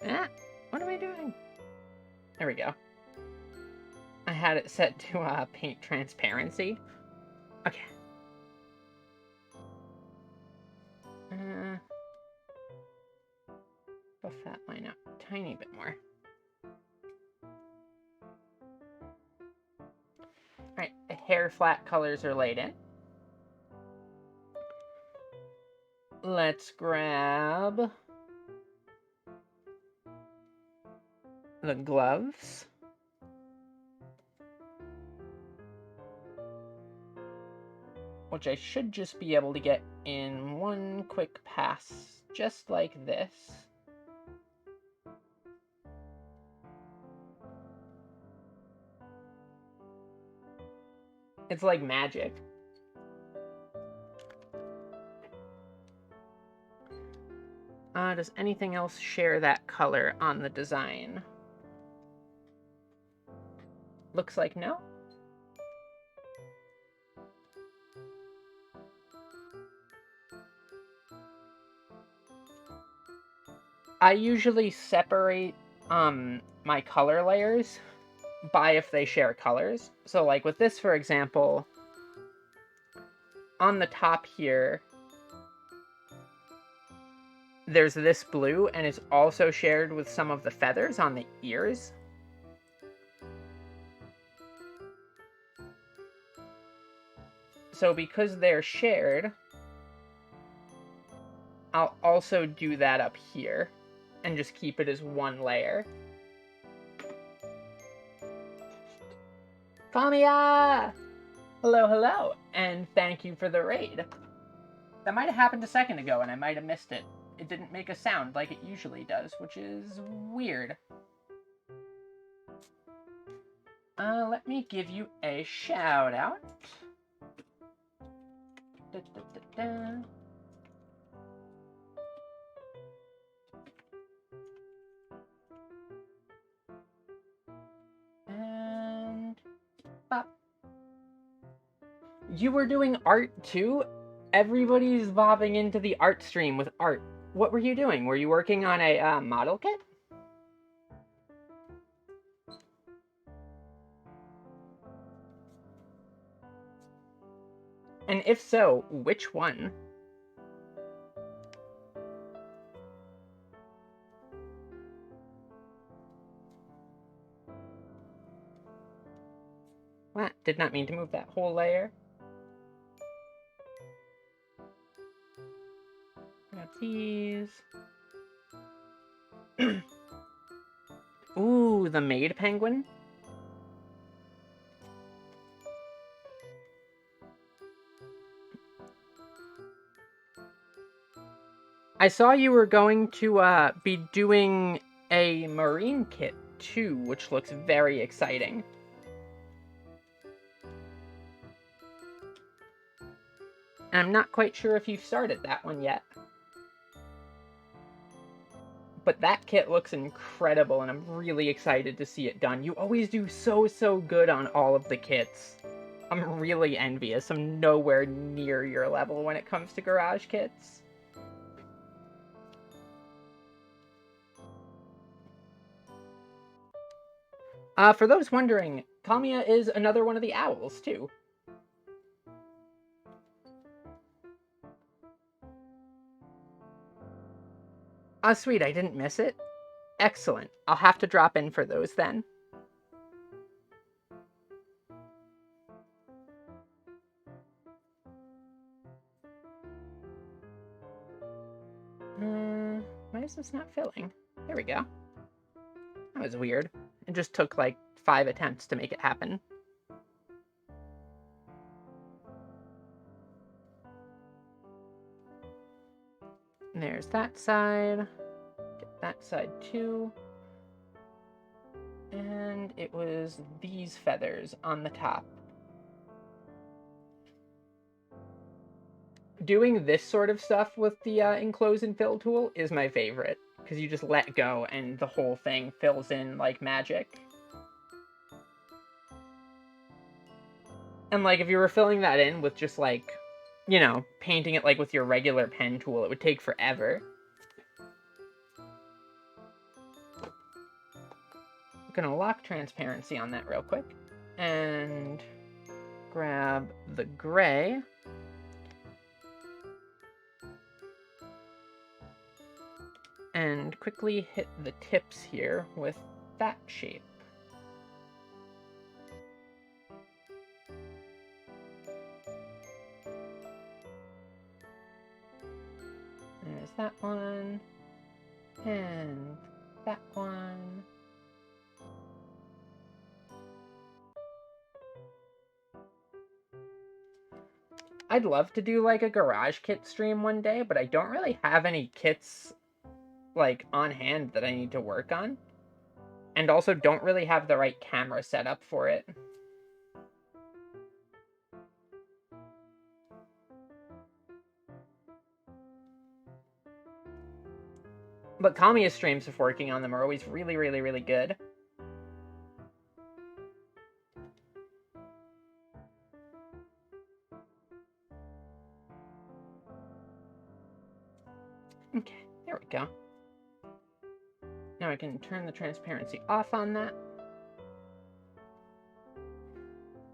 Speaker 1: Ah, what am I doing? There we go. I had it set to paint transparency. Okay. Buff that line up a tiny bit more. Alright, the hair flat colors are laid in. Let's grab the gloves. Which I should just be able to get in one quick pass, just like this. It's like magic. Does anything else share that color on the design? Looks like no. I usually separate my color layers by if they share colors. So like with this, for example, on the top here, there's this blue, and it's also shared with some of the feathers on the ears. So because they're shared, I'll also do that up here and just keep it as one layer. Kamiya! Hello, hello, and thank you for the raid. That might have happened a second ago and I might have missed it. It didn't make a sound like it usually does, which is weird. Let me give you a shout out. Da, da, da, da. And pop. You were doing art too? Everybody's bobbing into the art stream with art. What were you doing? Were you working on a model kit? And if so, which one? What? Did not mean to move that whole layer. Grab these. Ooh, the maid penguin. I saw you were going to be doing a marine kit too, which looks very exciting. And I'm not quite sure if you've started that one yet. But that kit looks incredible, and I'm really excited to see it done. You always do so good on all of the kits. I'm really envious. I'm nowhere near your level when it comes to garage kits. For those wondering, Kamiya is another one of the owls, too. Ah, sweet, I didn't miss it. Excellent. I'll have to drop in for those then. Why is this not filling? There we go. That was weird. It just took like 5 attempts to make it happen. There's that side. Get that side too. And it was these feathers on the top. Doing this sort of stuff with the enclose and fill tool is my favorite, because you just let go and the whole thing fills in like magic. And like if you were filling that in with just like, you know, painting it like with your regular pen tool, it would take forever. I'm gonna lock transparency on that real quick and grab the gray. And quickly hit the tips here with that shape. There's that one. And that one. I'd love to do like a garage kit stream one day, but I don't really have any kits like on hand that I need to work on, and also don't really have the right camera set up for it. But Kamiya's streams of working on them are always really, really, really good. Okay, there we go. Now I can turn the transparency off on that.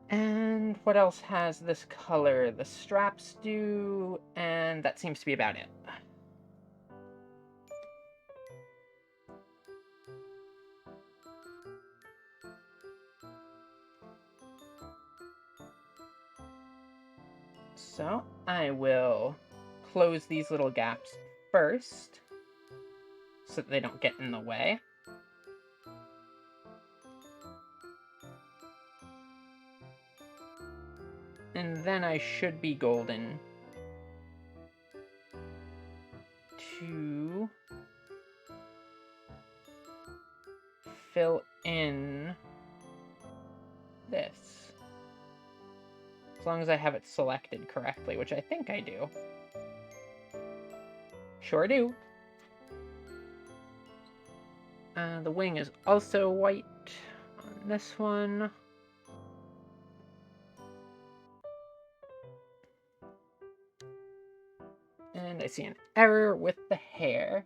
Speaker 1: And what else has this color? The straps do, and that seems to be about it. So I will close these little gaps first so that they don't get in the way. And then I should be golden to fill in this. As long as I have it selected correctly, which I think I do. Sure do. The wing is also white on this one. And I see an error with the hair.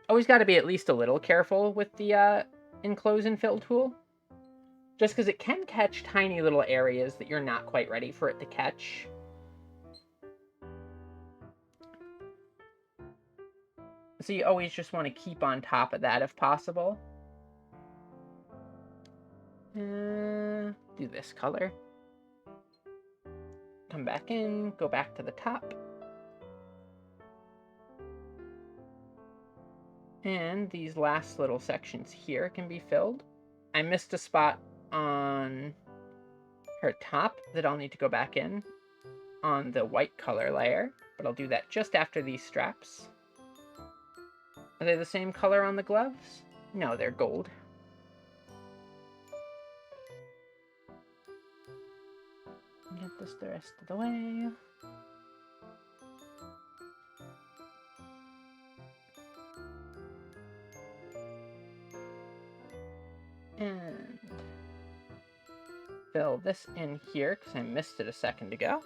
Speaker 1: Always got to be at least a little careful with the enclose and fill tool. Just because it can catch tiny little areas that you're not quite ready for it to catch. So you always just want to keep on top of that if possible. Do this color. Come back in, go back to the top. And these last little sections here can be filled. I missed a spot on her top that I'll need to go back in on the white color layer, but I'll do that just after these straps. Are they the same color on the gloves? No, they're gold. Get this the rest of the way. And fill this in here because I missed it a second ago.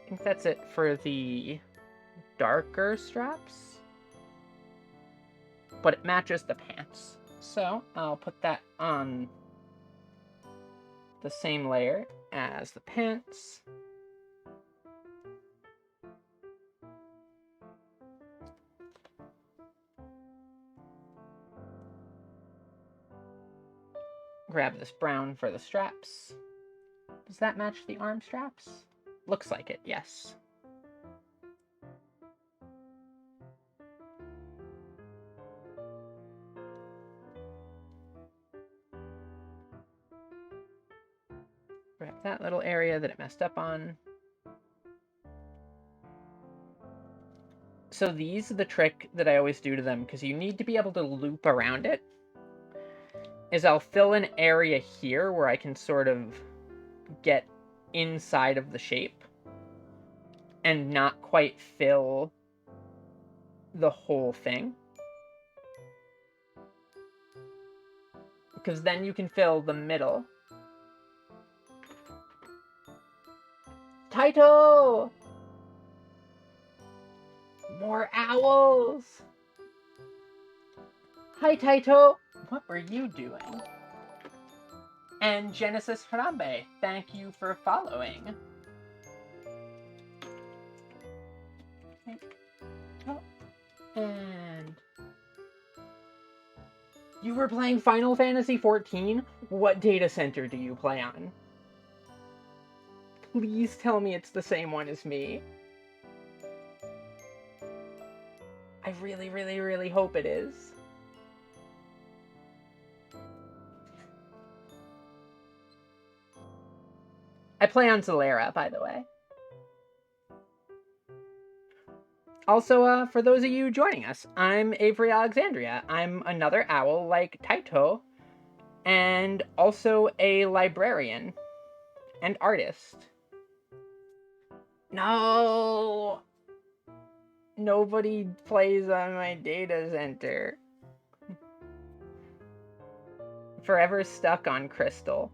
Speaker 1: I think that's it for the darker straps, but it matches the pants. So I'll put that on the same layer as the pants. Grab this brown for the straps. Does that match the arm straps? Looks like it, yes. Grab that little area that it messed up on. So these are the trick that I always do to them, because you need to be able to loop around it. Is I'll fill an area here where I can sort of get inside of the shape and not quite fill the whole thing. Because then you can fill the middle. Taito! More owls! Hi, Taito! What were you doing? And Genesis Harambe, thank you for following. Oh, and you were playing Final Fantasy XIV? What data center do you play on? Please tell me it's the same one as me. I really, really, really hope it is. I play on Zalera, by the way. Also, for those of you joining us, I'm Avery Alexandria. I'm another owl like Taito, and also a librarian and artist. No! Nobody plays on my data center. Forever stuck on Crystal.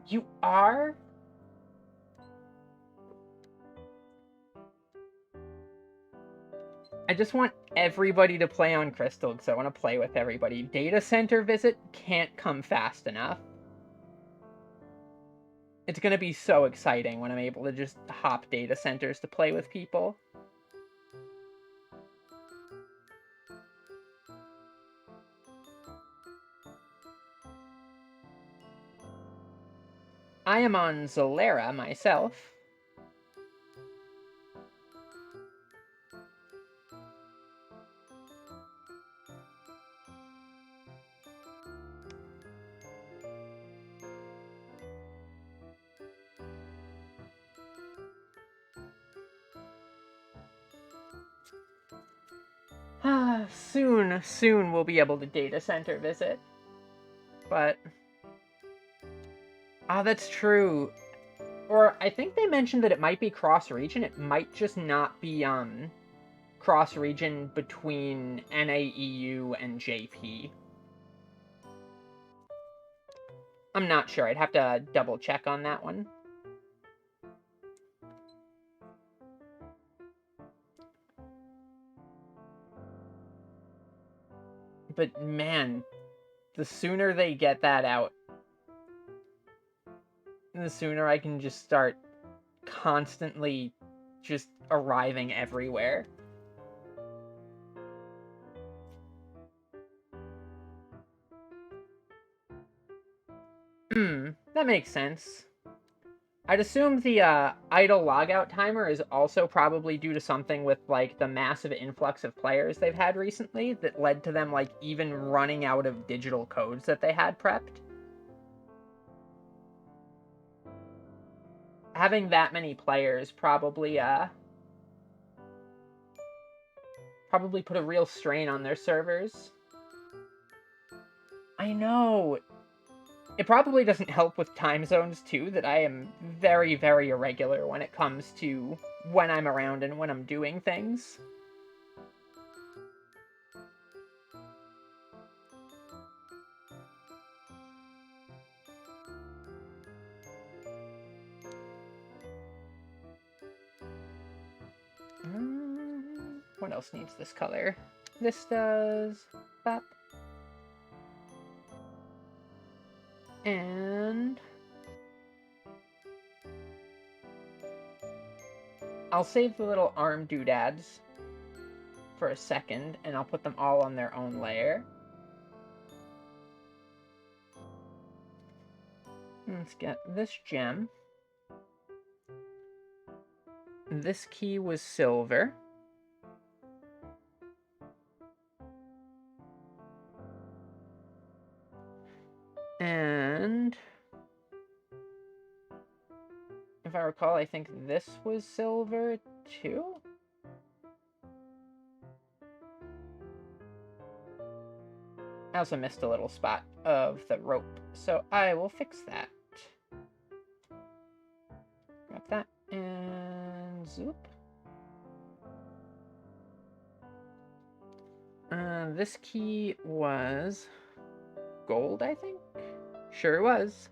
Speaker 1: You are? I just want everybody to play on Crystal because I want to play with everybody. Data center visit can't come fast enough. It's going to be so exciting when I'm able to just hop data centers to play with people. I am on Zolera myself. Soon we'll be able to data center visit. But... oh, that's true. Or I think they mentioned that it might be cross-region. It might just not be, cross-region between NAEU and JP. I'm not sure. I'd have to double-check on that one. But man, the sooner they get that out, the sooner I can just start constantly just arriving everywhere. That makes sense. I'd assume the idle logout timer is also probably due to something with, like, the massive influx of players they've had recently that led to them, like, even running out of digital codes that they had prepped. Having that many players probably put a real strain on their servers. I know. It probably doesn't help with time zones, too, that I am very, very irregular when it comes to when I'm around and when I'm doing things. What else needs this color? This does. Bop. And I'll save the little arm doodads for a second, and I'll put them all on their own layer. Let's get this gem. This key was silver. And if I recall, I think this was silver too? I also missed a little spot of the rope, so I will fix that. Grab that, and zoop. This key was gold, I think? Sure was.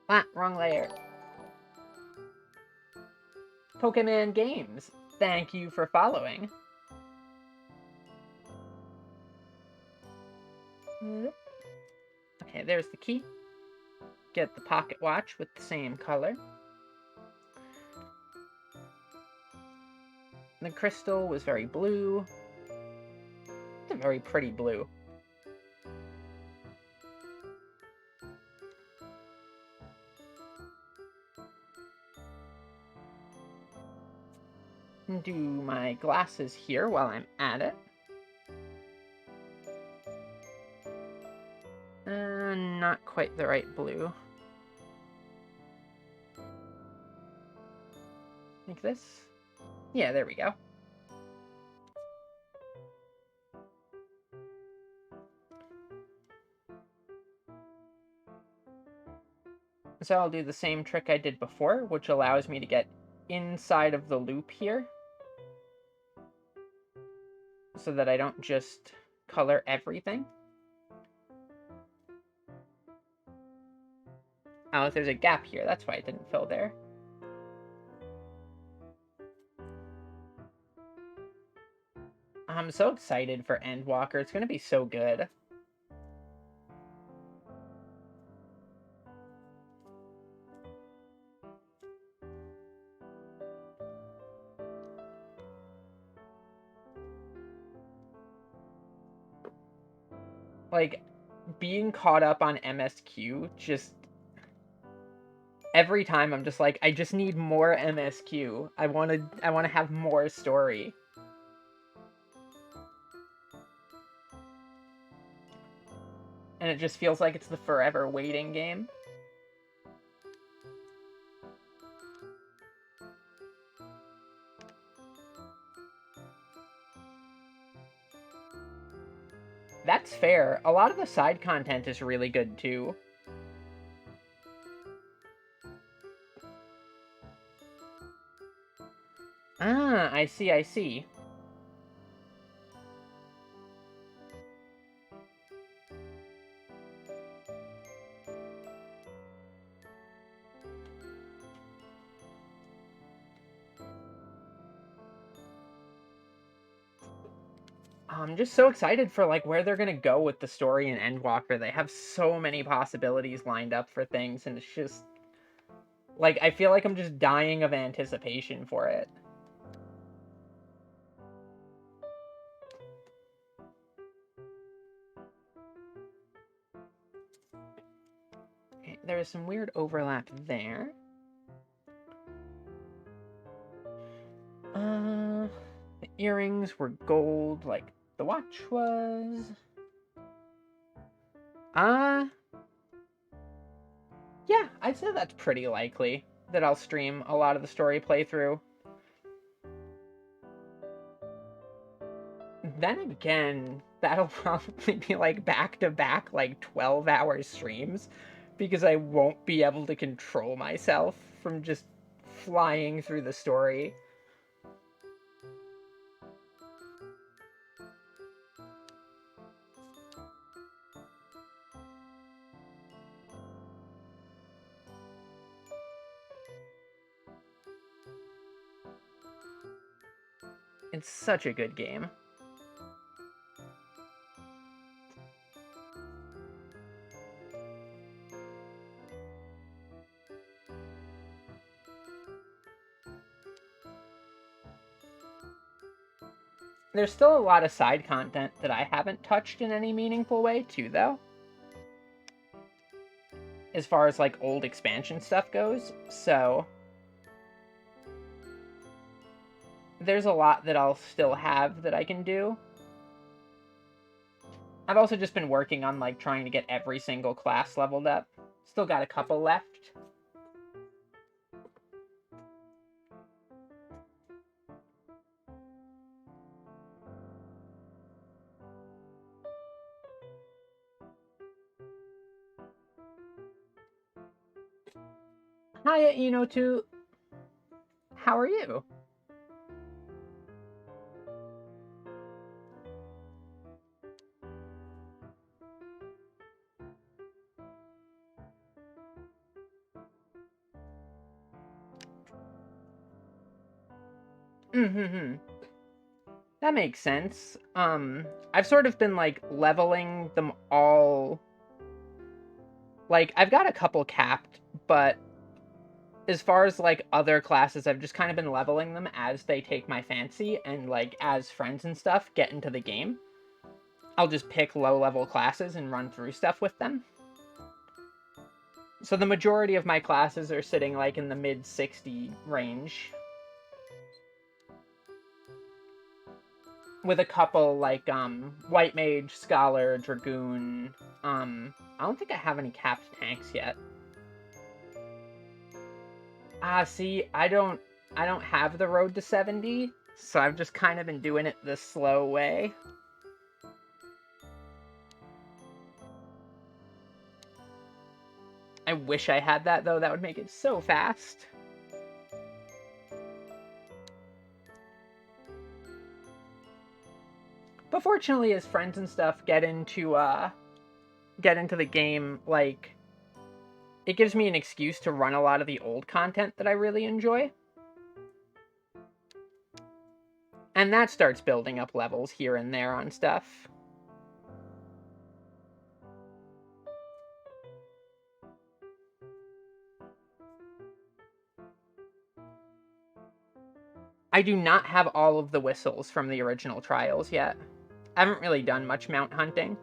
Speaker 1: Ah, wrong layer. Pokemon Games, thank you for following. Okay, there's the key. Get the pocket watch with the same color. The crystal was very blue. It's a very pretty blue. do my glasses here while I'm at it. Not quite the right blue. Like this? Yeah, there we go. So I'll do the same trick I did before, which allows me to get inside of the loop here, so that I don't just color everything. Oh, there's a gap here. That's why it didn't fill there. I'm so excited for Endwalker. It's going to be so good. Like, being caught up on MSQ, just... every time I'm just like, I just need more MSQ. I want to have more story. And it just feels like it's the forever waiting game. That's fair. A lot of the side content is really good, too. Ah, I see, I see. I'm just so excited for, like, where they're gonna go with the story in Endwalker. They have so many possibilities lined up for things, and it's just... like, I feel like I'm just dying of anticipation for it. Okay, there is some weird overlap there. The earrings were gold, like the watch was. Yeah, I'd say that's pretty likely that I'll stream a lot of the story playthrough. Then again, that'll probably be like back-to-back, like 12-hour streams, because I won't be able to control myself from just flying through the story. It's such a good game. There's still a lot of side content that I haven't touched in any meaningful way, too, though. As far as, like, old expansion stuff goes, so... there's a lot that I'll still have that I can do. I've also just been working on, like, trying to get every single class leveled up. Still got a couple left. Hi, Inotu. How are you? That makes sense. I've sort of been, like, leveling them all... like, I've got a couple capped, but as far as, like, other classes, I've just kind of been leveling them as they take my fancy, and, like, as friends and stuff get into the game, I'll just pick low-level classes and run through stuff with them. So the majority of my classes are sitting, like, in the mid-60 range. with a couple like White Mage, Scholar, Dragoon. I don't think I have any capped tanks yet. See, I don't have the road to 70, so I've just kind of been doing it the slow way. I wish I had that, though. That would make it so fast. But fortunately, as friends and stuff get into the game, like, it gives me an excuse to run a lot of the old content that I really enjoy. And that starts building up levels here and there on stuff. I do not have all of the whistles from the original trials yet. I haven't really done much mount hunting.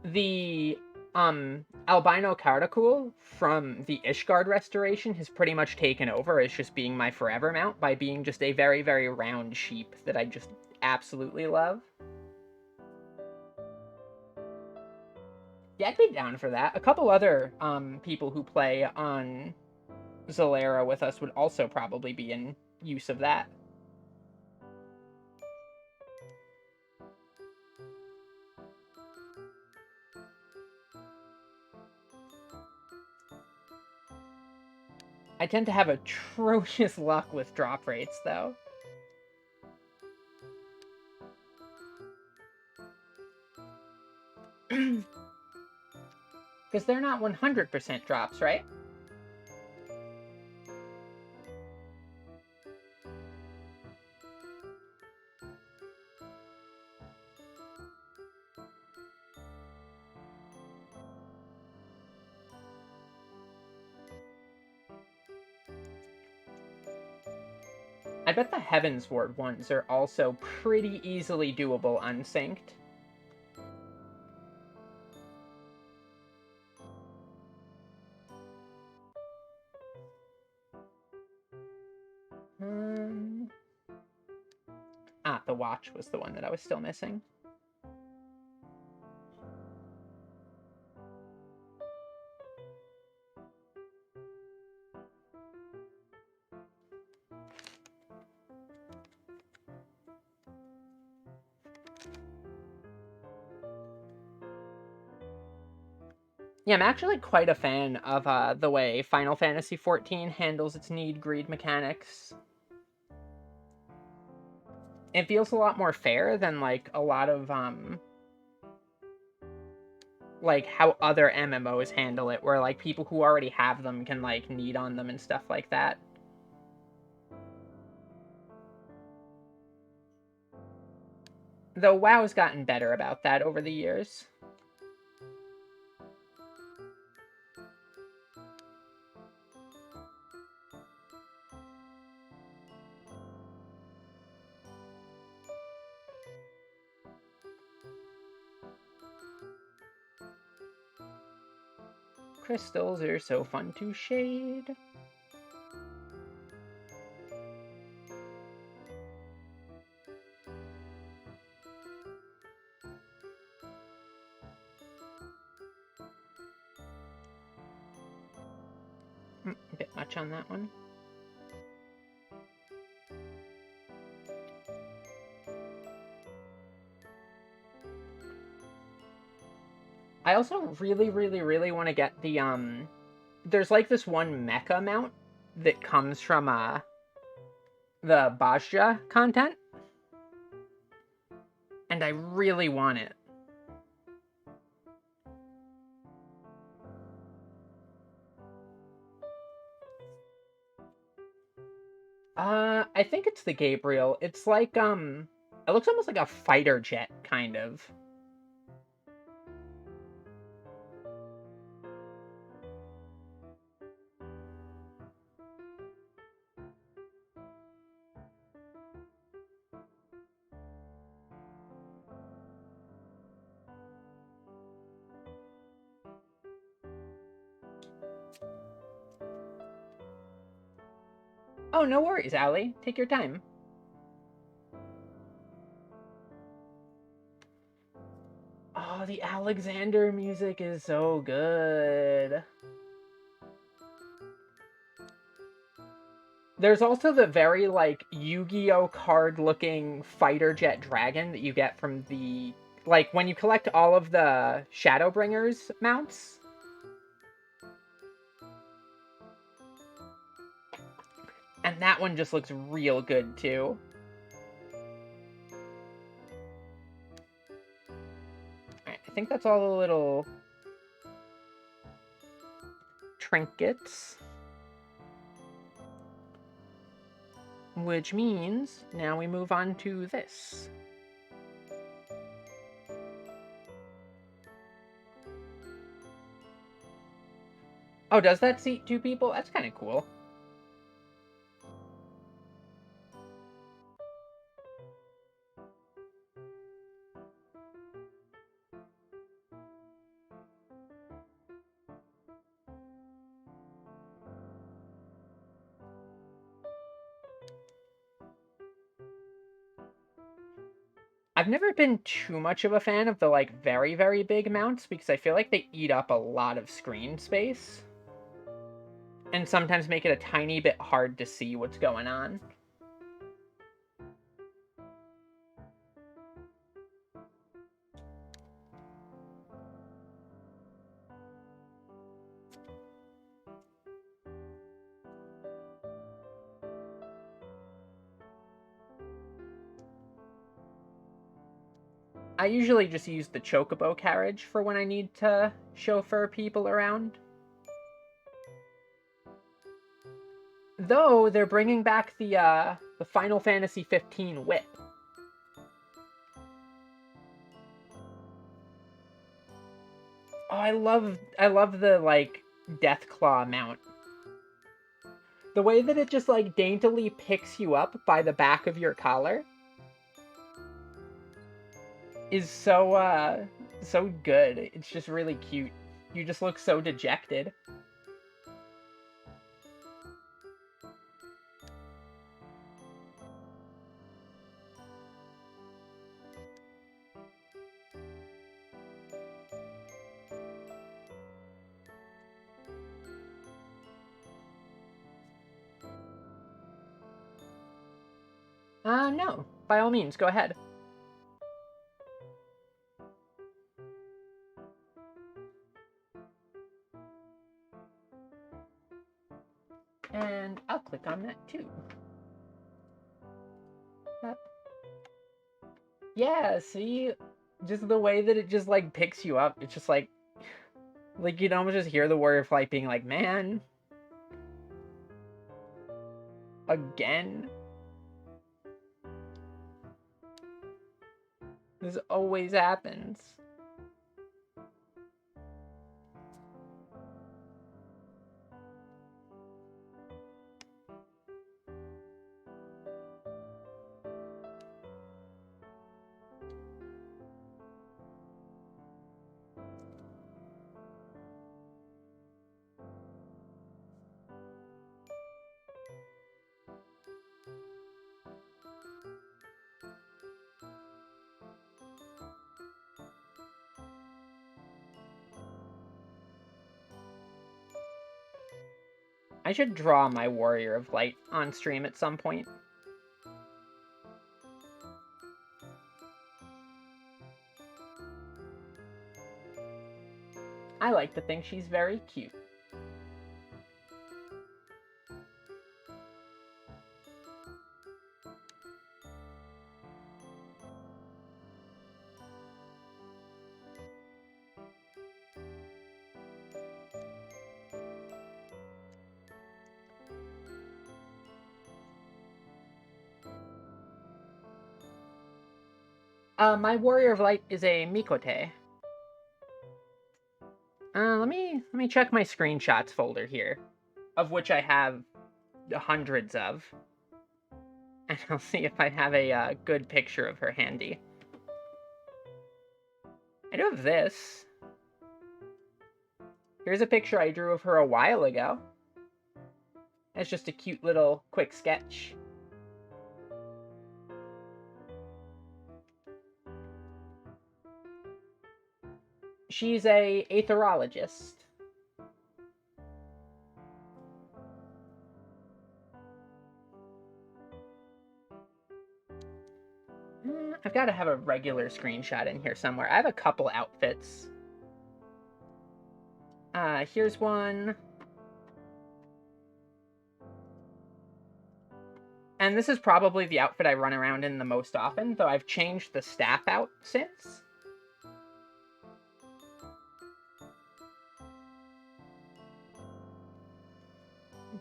Speaker 1: The albino Cardacool from the Ishgard restoration has pretty much taken over as just being my forever mount by being just a very, very round sheep that I just absolutely love. Yeah, I'd be down for that. A couple other people who play on Zalera with us would also probably be in use of that. I tend to have atrocious luck with drop rates, though. Because they're not 100% drops, right? I bet the Heavensward ones are also pretty easily doable unsynced. The watch was the one that I was still missing. Yeah, I'm actually quite a fan of the way Final Fantasy XIV handles its need-greed mechanics. It feels a lot more fair than, like, a lot of, like, how other MMOs handle it, where, like, people who already have them can, like, need on them and stuff like that. Though WoW's gotten better about that over the years. Crystals are so fun to shade. A bit much on that one. I also really, really, really want to get the, there's like this one mecha mount that comes from, the Bajja content. And I really want it. I think it's the Gabriel. It's like, it looks almost like a fighter jet, kind of. Oh, no worries, Allie. Take your time. Oh, the Alexander music is so good. There's also the very, like, Yu-Gi-Oh card-looking fighter jet dragon that you get from the... Like, when you collect all of the Shadowbringers mounts. And that one just looks real good, too. Alright, I think that's all the little... trinkets. Which means now we move on to this. Oh, does that seat 2 people? That's kind of cool. I've never been too much of a fan of the, like, very, very big mounts because I feel like they eat up a lot of screen space. And sometimes make it a tiny bit hard to see what's going on. I usually just use the Chocobo carriage for when I need to chauffeur people around. Though, they're bringing back the Final Fantasy 15 whip. Oh, I love the, like, Deathclaw mount. The way that it just, like, daintily picks you up by the back of your collar is so good. It's just really cute. You just look so dejected. No. By all means, go ahead. And I'll click on that too. Yeah, see? Just the way that it just, like, picks you up. It's just like you'd almost just hear the warrior flight being like, man. Again? This always happens. I should draw my Warrior of Light on stream at some point. I like to think she's very cute. My Warrior of Light is a Mikote. Let me check my screenshots folder here, of which I have hundreds of, and I'll see if I have a good picture of her handy. I do have this. Here's a picture I drew of her a while ago. It's just a cute little quick sketch. She's a aetherologist. I've got to have a regular screenshot in here somewhere. I have a couple outfits. Here's one. And this is probably the outfit I run around in the most often, though I've changed the staff out since.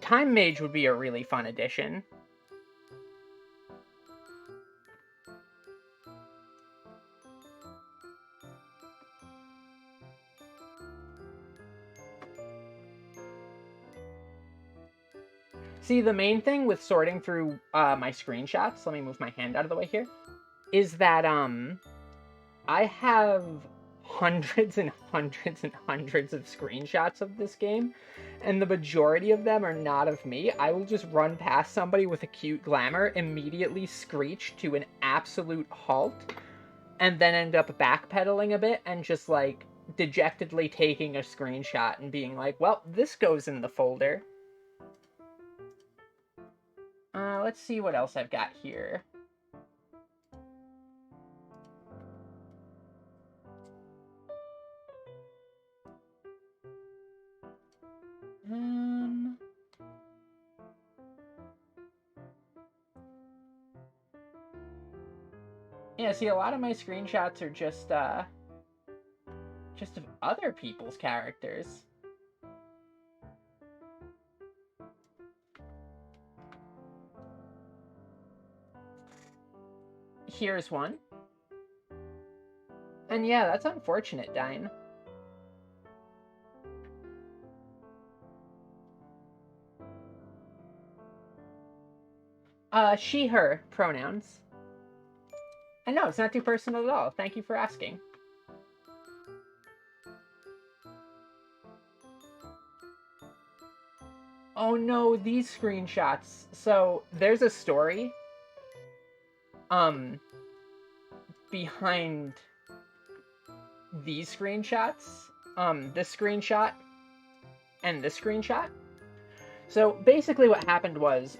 Speaker 1: Time Mage would be a really fun addition. See, the main thing with sorting through my screenshots, let me move my hand out of the way here, is that I have hundreds and hundreds and hundreds of screenshots of this game, and the majority of them are not of me. I will just run past somebody with a cute glamour, immediately screech to an absolute halt, and then end up backpedaling a bit and just like dejectedly taking a screenshot and being like, well, this goes in the folder. Let's see what else I've got here. Yeah, see, a lot of my screenshots are just of other people's characters. Here's one. And yeah, that's unfortunate, Dine. She, her pronouns. And no, it's not too personal at all. Thank you for asking. Oh no, these screenshots. So, there's a story behind these screenshots. This screenshot and this screenshot. So, basically what happened was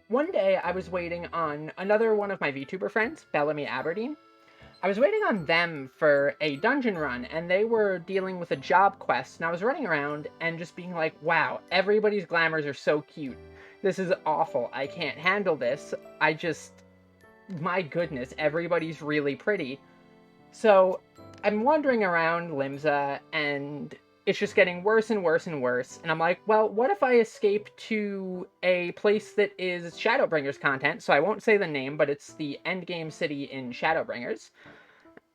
Speaker 1: one day I was waiting on another one of my VTuber friends, Bellamy Aberdeen. I was waiting on them for a dungeon run, and they were dealing with a job quest, and I was running around and just being like, wow, everybody's glamours are so cute. This is awful. I can't handle this. My goodness, everybody's really pretty. So I'm wandering around Limsa, and it's just getting worse and worse and worse. And I'm like, well, what if I escape to a place that is Shadowbringers content? So I won't say the name, but it's the endgame city in Shadowbringers.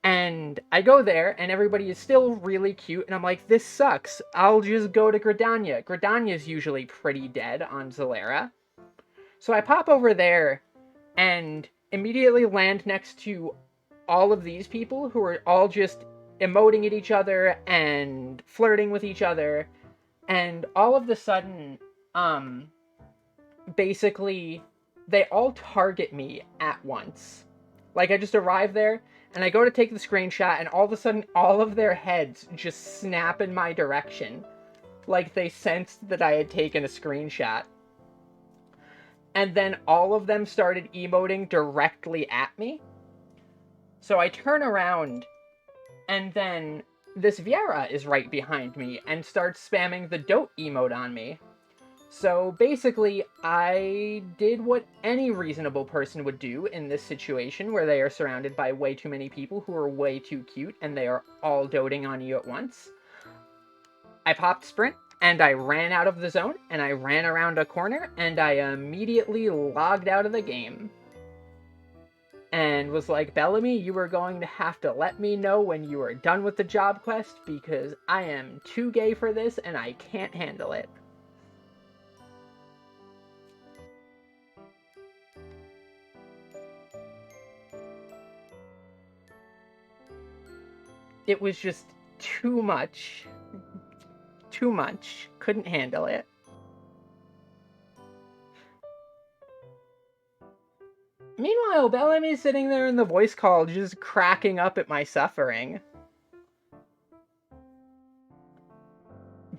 Speaker 1: And I go there, and everybody is still really cute, and I'm like, this sucks. I'll just go to Gridania. Gridania's usually pretty dead on Zalera. So I pop over there, and immediately land next to all of these people who are all just emoting at each other and flirting with each other, and all of a sudden, basically, they all target me at once. Like, I just arrive there, and I go to take the screenshot, and all of a sudden, all of their heads just snap in my direction. Like, they sensed that I had taken a screenshot. And then all of them started emoting directly at me. So I turn around, and then this Viera is right behind me and starts spamming the dote emote on me. So basically, I did what any reasonable person would do in this situation where they are surrounded by way too many people who are way too cute and they are all doting on you at once. I popped sprint, and I ran out of the zone, and I ran around a corner, and I immediately logged out of the game. And was like, Bellamy, you are going to have to let me know when you are done with the job quest, because I am too gay for this, and I can't handle it. It was just too much. Too much. Couldn't handle it. Meanwhile, Bellamy's sitting there in the voice call just cracking up at my suffering.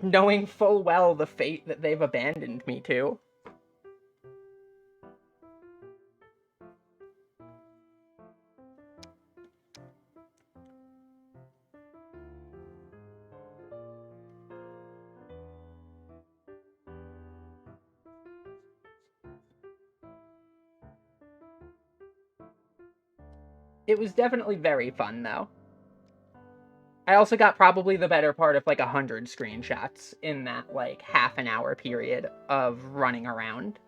Speaker 1: knowing full well the fate that they've abandoned me to. It was definitely very fun, though. I also got probably the better part of like 100 screenshots in that like half an hour period of running around.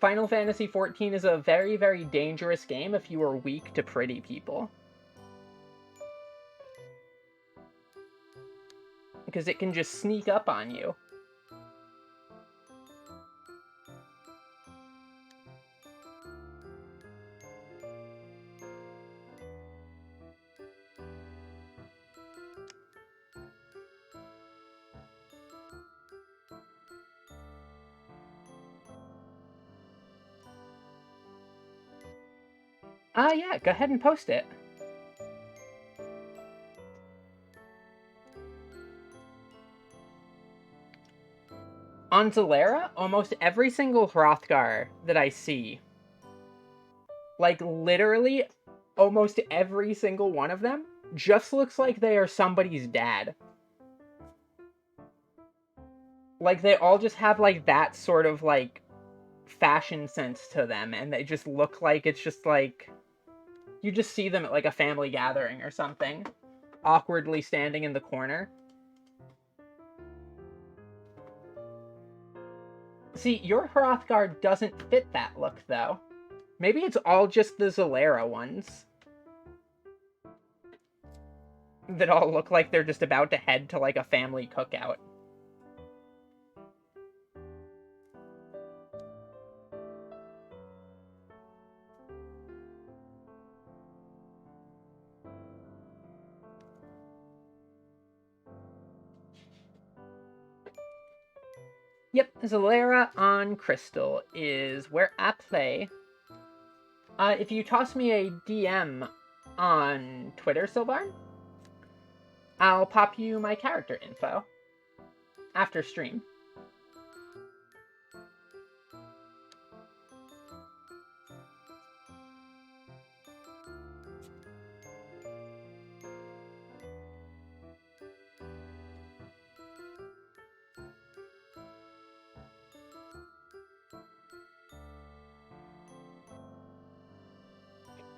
Speaker 1: Final Fantasy XIV is a very, very dangerous game if you are weak to pretty people. Because it can just sneak up on you. Yeah, go ahead and post it. On Zalera, almost every single Hrothgar that I see, like literally almost every single one of them, just looks like they are somebody's dad. Like, they all just have, like, that sort of, like, fashion sense to them, and they just look like it's just, like... You just see them at, like, a family gathering or something, awkwardly standing in the corner. See, your Hrothgar doesn't fit that look, though. Maybe it's all just the Zalera ones. That all look like they're just about to head to, like, a family cookout. Yep, Zalera on Crystal is where I play. If you toss me a DM on Twitter, Sylvarn, I'll pop you my character info after stream.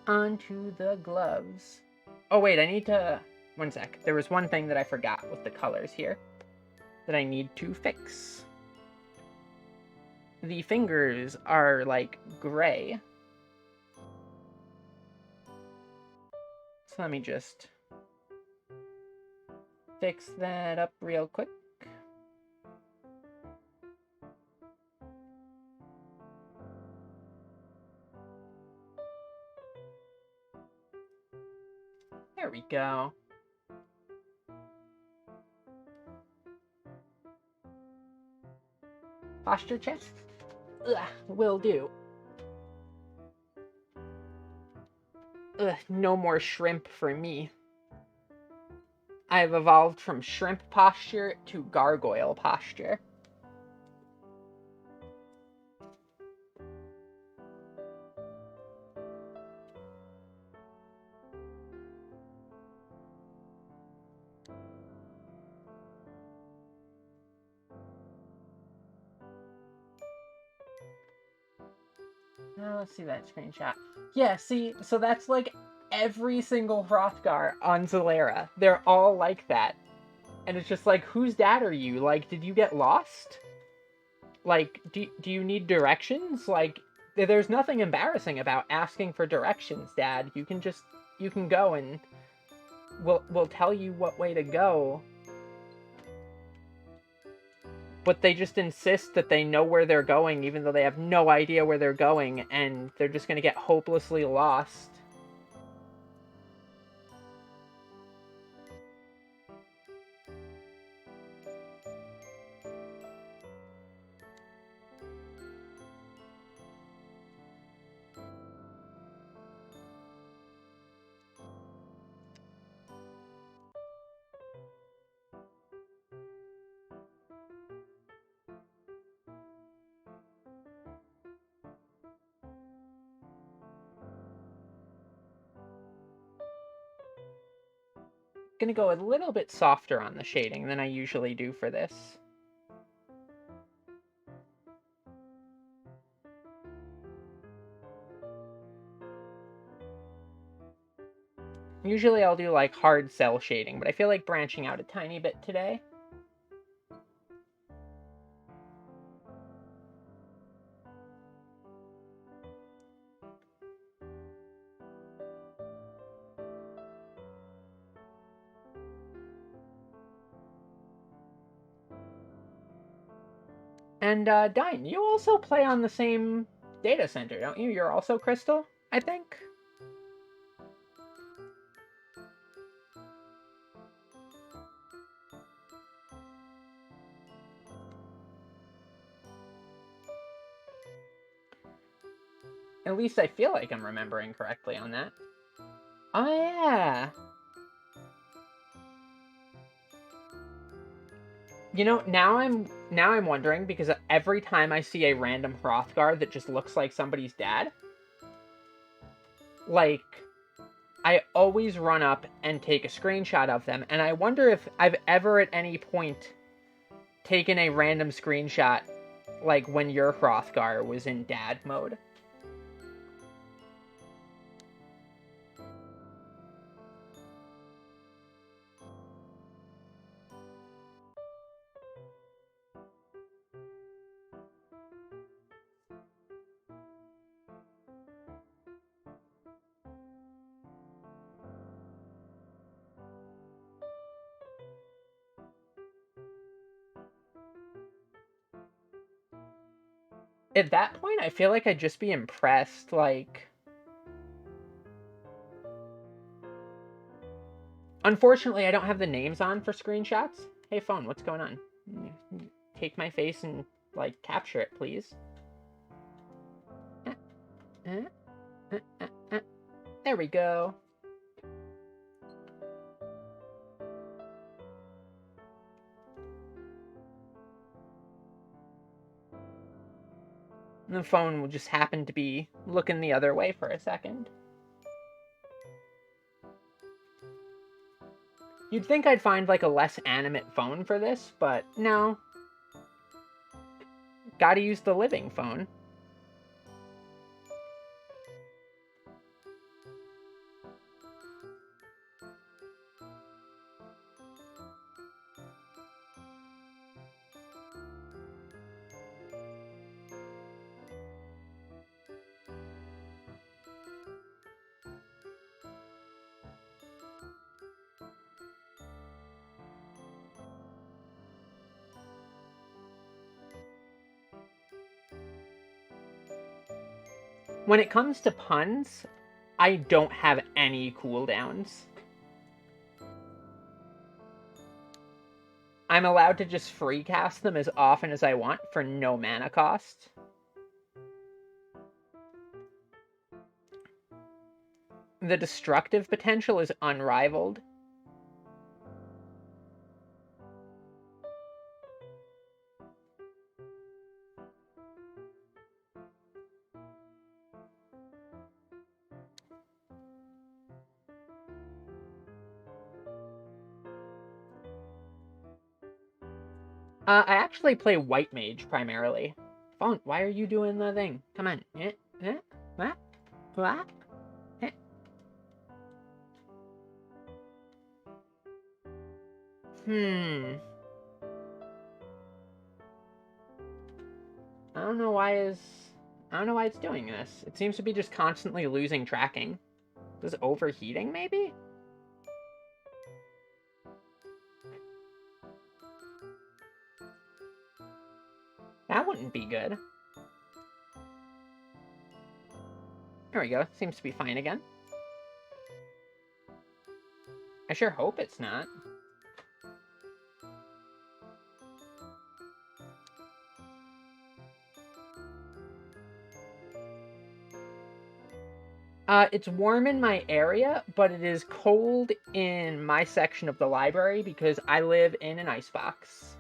Speaker 1: Onto the gloves. Oh wait, I need to... One sec. There was one thing that I forgot with the colors here that I need to fix. The fingers are, like, gray. So let me just fix that up real quick. There we go. Posture check? Ugh, will do. Ugh, no more shrimp for me. I've evolved from shrimp posture to gargoyle posture. Now let's see that screenshot. Yeah, see, so that's like every single Hrothgar on Zalera. They're all like that. And it's just like, whose dad are you? Like, did you get lost? Like, do you need directions? Like, there's nothing embarrassing about asking for directions, Dad. You can go and we'll tell you what way to go. But they just insist that they know where they're going, even though they have no idea where they're going, and they're just gonna get hopelessly lost. Gonna go a little bit softer on the shading than I usually do for this. Usually I'll do like hard cell shading, but I feel like branching out a tiny bit today. And Dine, you also play on the same data center, don't you? You're also Crystal, I think? At least I feel like I'm remembering correctly on that. Oh yeah. You know, now I'm wondering because every time I see a random Hrothgar that just looks like somebody's dad, like I always run up and take a screenshot of them, and I wonder if I've ever at any point taken a random screenshot like when your Hrothgar was in dad mode. At that point, I feel like I'd just be impressed, like... Unfortunately, I don't have the names on for screenshots. Hey, phone, what's going on? Take my face and, like, capture it, please. There we go. And the phone will just happen to be looking the other way for a second. You'd think I'd find, like, a less animate phone for this, but no. Gotta use the living phone. When it comes to puns, I don't have any cooldowns. I'm allowed to just free cast them as often as I want for no mana cost. The destructive potential is unrivaled. I actually play White Mage primarily. Phone, why are you doing the thing? Come on. What? What? I don't know why it's doing this. It seems to be just constantly losing tracking. Is this overheating, maybe? That wouldn't be good. There we go. Seems to be fine again. I sure hope it's not. It's warm in my area, but it is cold in my section of the library because I live in an icebox.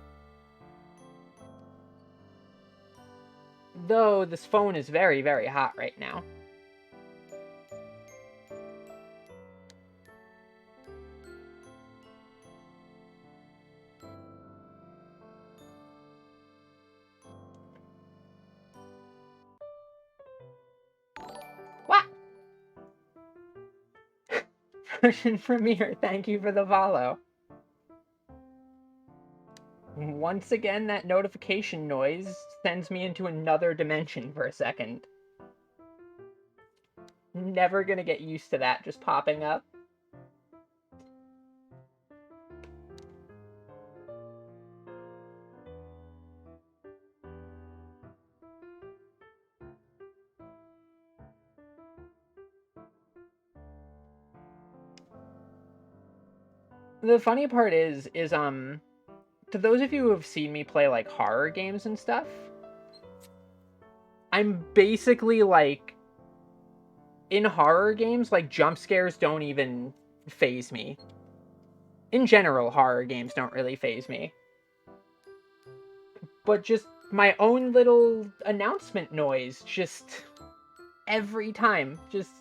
Speaker 1: Though this phone is very, very hot right now. Russian Premiere, thank you for the follow. Once again, that notification noise sends me into another dimension for a second. Never gonna get used to that just popping up. The funny part is to those of you who have seen me play like horror games and stuff, I'm basically like, in horror games, like jump scares don't even phase me. In general, horror games don't really phase me. But just my own little announcement noise, just every time, just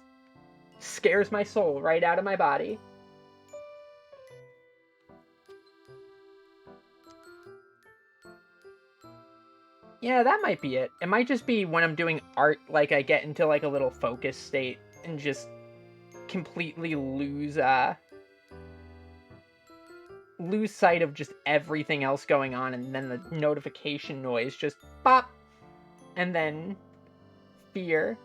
Speaker 1: scares my soul right out of my body. Yeah, that might be it. It might just be when I'm doing art, like I get into like a little focus state and just completely lose sight of just everything else going on, and then the notification noise just pop, and then fear.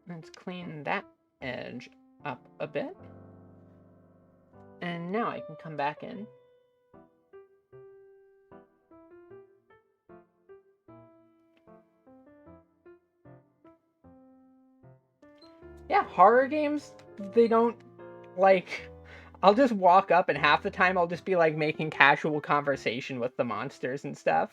Speaker 1: Let's clean that edge up a bit. And now I can come back in. Yeah, horror games, they don't, like, I'll just walk up and half the time I'll just be, like, making casual conversation with the monsters and stuff.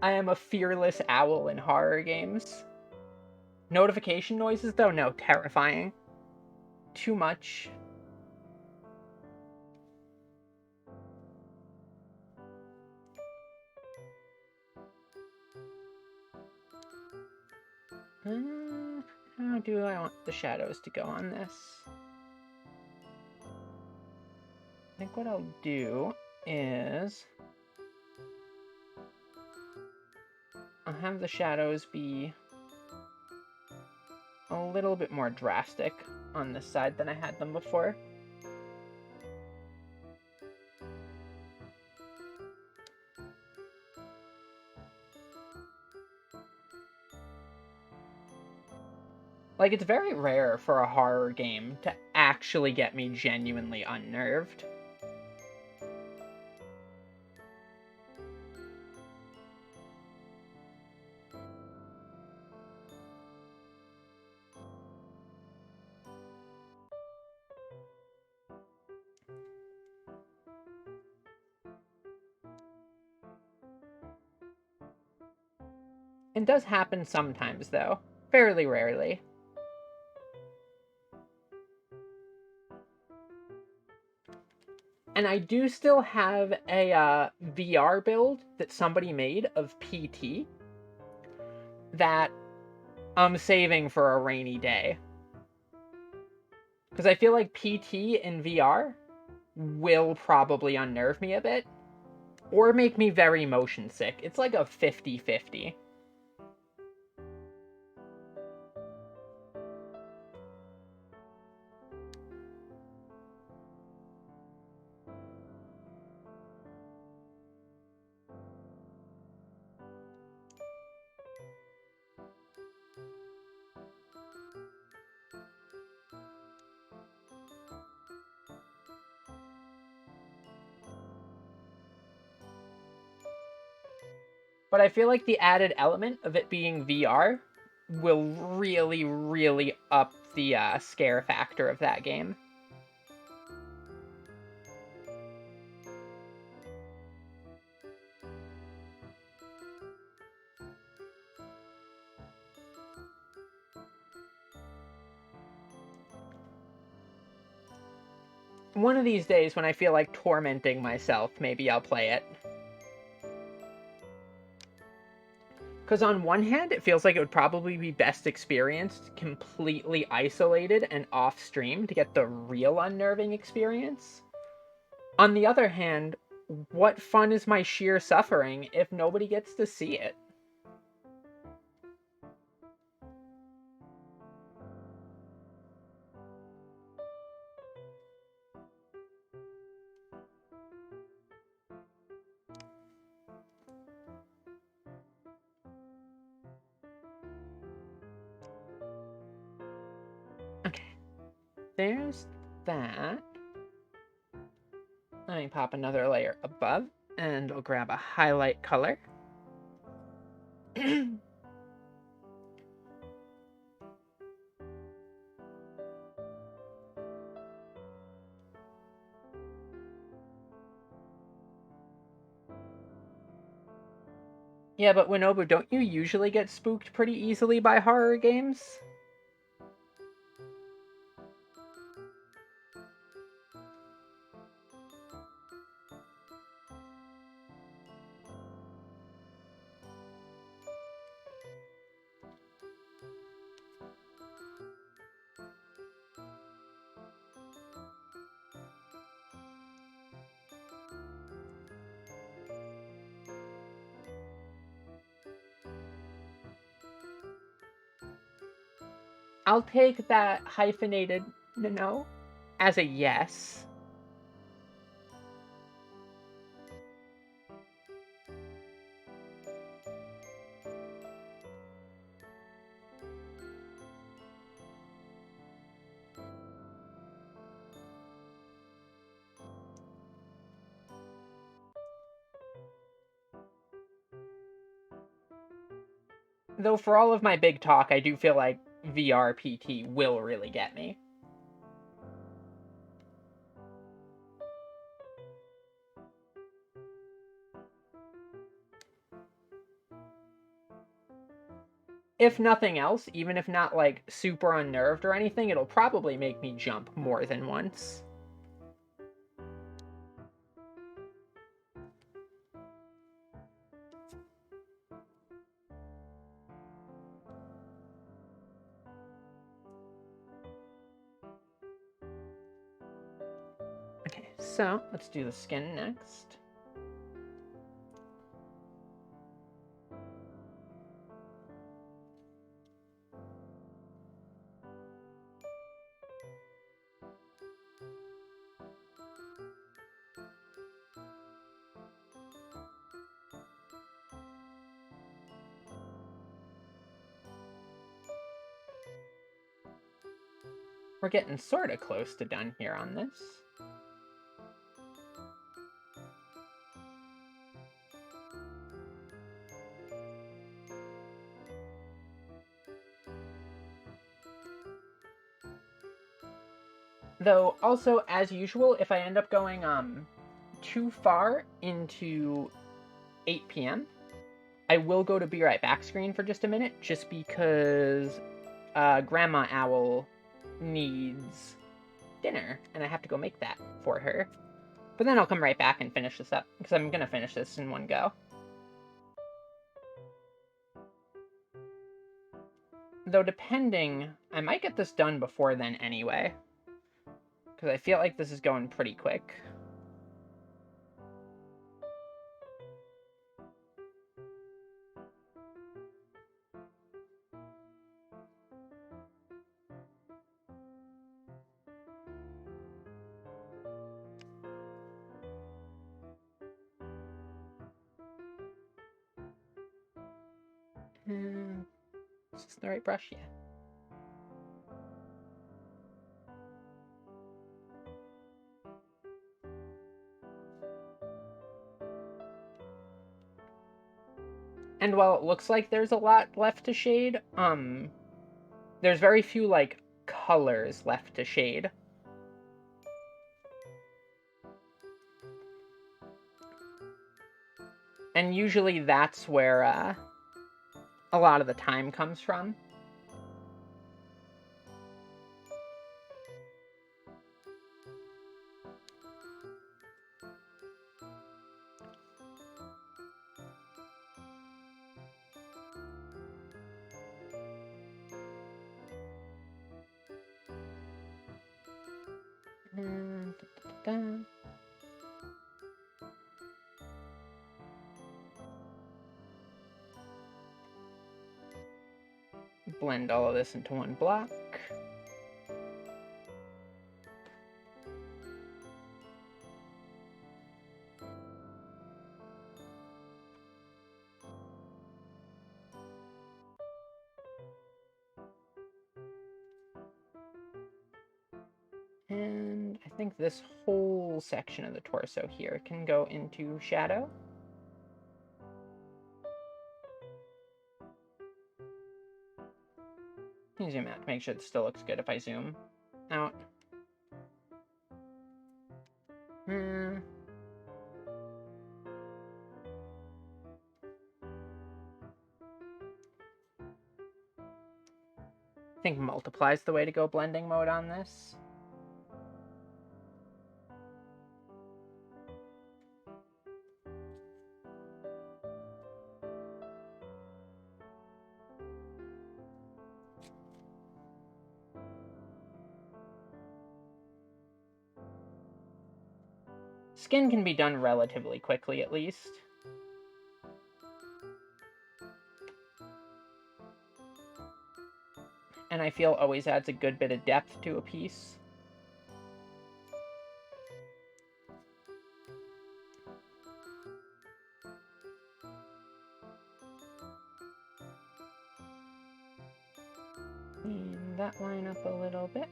Speaker 1: I am a fearless owl in horror games. Notification noises, though? No, terrifying. Too much. How do I want the shadows to go on this? I think what I'll do is I'll have the shadows be a little bit more drastic on this side than I had them before. Like, it's very rare for a horror game to actually get me genuinely unnerved. It does happen sometimes, though. Fairly rarely. And I do still have a VR build that somebody made of PT that I'm saving for a rainy day. Because I feel like PT in VR will probably unnerve me a bit, or make me very motion sick. It's like a 50-50. But I feel like the added element of it being VR will really, really up the scare factor of that game. One of these days when I feel like tormenting myself, maybe I'll play it. Because on one hand, it feels like it would probably be best experienced completely isolated and off stream to get the real unnerving experience. On the other hand, what fun is my sheer suffering if nobody gets to see it? Okay, there's that. Let me pop another layer above, and I'll grab a highlight color. Yeah, but Winobu, don't you usually get spooked pretty easily by horror games? I'll take that hyphenated no as a yes. Though for all of my big talk, I do feel like VRPT will really get me. If nothing else, even if not like super unnerved or anything, it'll probably make me jump more than once. Okay, so let's do the skin next. We're getting sort of close to done here on this. Though, also, as usual, if I end up going too far into 8 p.m., I will go to Be Right Back screen for just a minute, just because Grandma Owl needs dinner, and I have to go make that for her. But then I'll come right back and finish this up, because I'm going to finish this in one go. Though depending, I might get this done before then anyway, because I feel like this is going pretty quick. Is this the right brush? Yeah. And while it looks like there's a lot left to shade, there's very few, like, colors left to shade. And usually that's where, a lot of the time comes from. Blend all of this into one block. And I think this whole section of the torso here can go into shadow. Let me zoom out to make sure it still looks good if I zoom out. I think multiply is the way to go blending mode on this. Skin can be done relatively quickly, at least. And I feel always adds a good bit of depth to a piece. Clean that line up a little bit.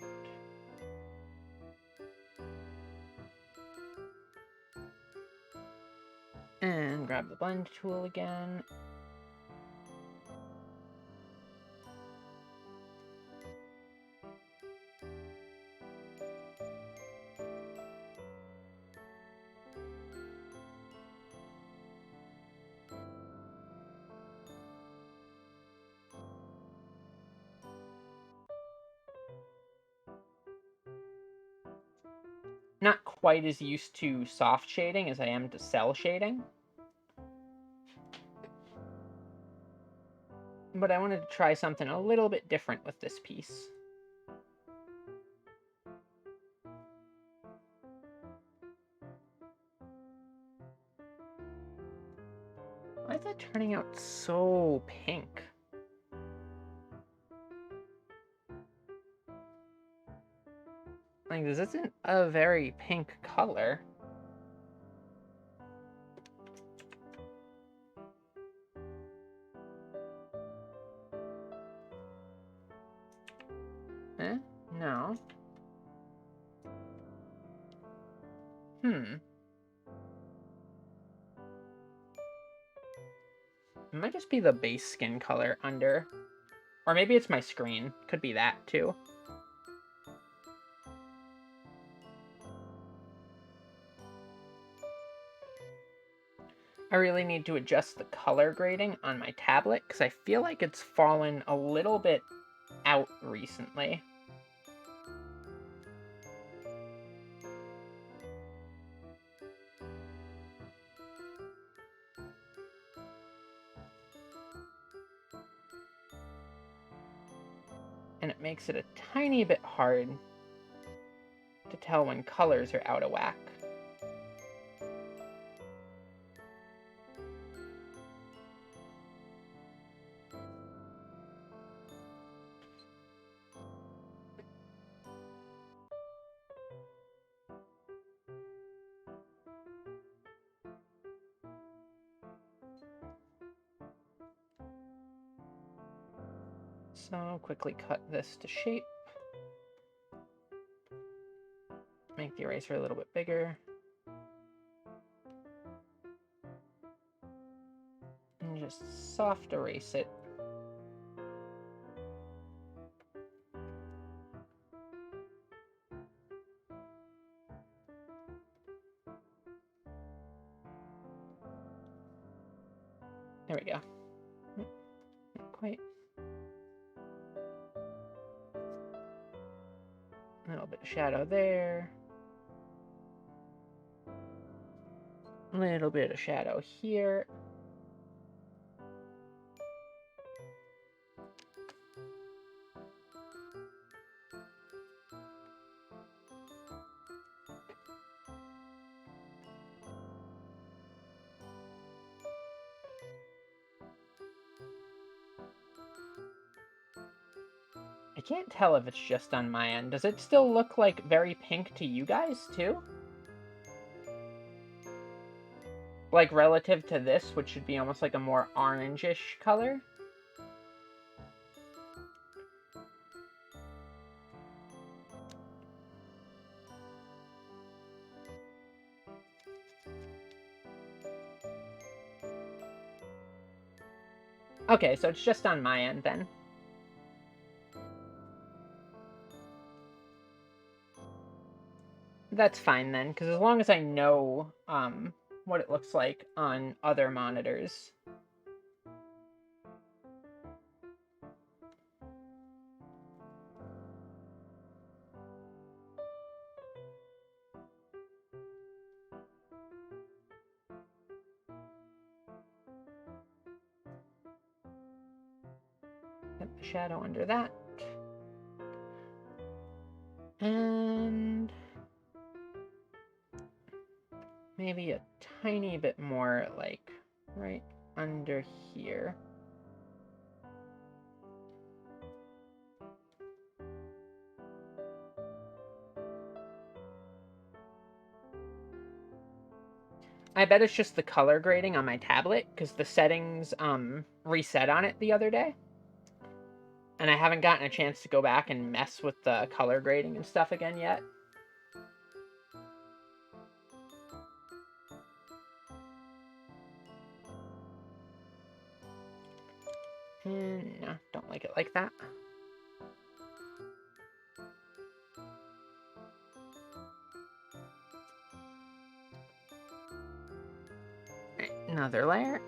Speaker 1: And grab the blend tool again. Not quite as used to soft shading as I am to cell shading. But I wanted to try something a little bit different with this piece. Why is that turning out so pink? Like, this isn't a very pink color. Eh? No. It might just be the base skin color under. Or maybe it's my screen. Could be that, too. I really need to adjust the color grading on my tablet, because I feel like it's fallen a little bit out recently. And it makes it a tiny bit hard to tell when colors are out of whack. So quickly cut this to shape. Make the eraser a little bit bigger. And just soft erase it. There we go. Not quite. A little bit of shadow there. A little bit of shadow here. I can't tell if it's just on my end. Does it still look like very pink to you guys, too? Like, relative to this, which should be almost like a more orangish color? Okay, so it's just on my end, then. That's fine, then, because as long as I know, what it looks like on other monitors. Get the shadow under that. And maybe a tiny bit more, like, right under here. I bet it's just the color grading on my tablet, because the settings reset on it the other day. And I haven't gotten a chance to go back and mess with the color grading and stuff again yet. No, don't like it like that. Right, another layer.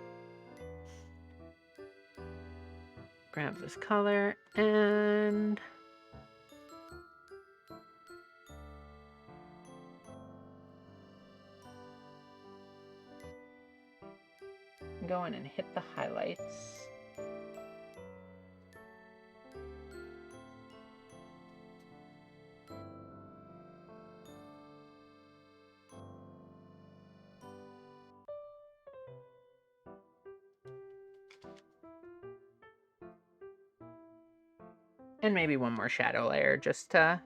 Speaker 1: Grab this color and go in and hit the highlights. And maybe one more shadow layer just to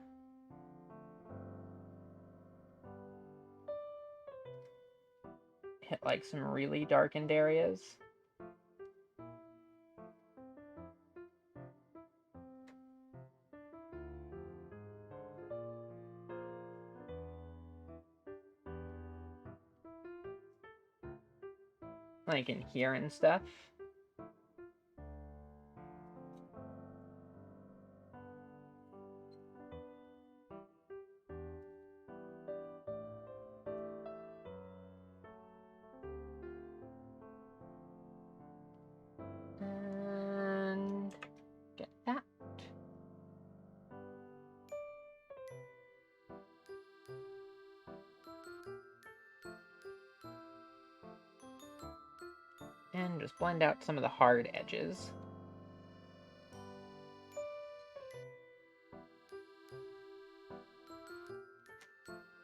Speaker 1: hit like some really darkened areas. Like in here and stuff. And get that. And just blend out some of the hard edges.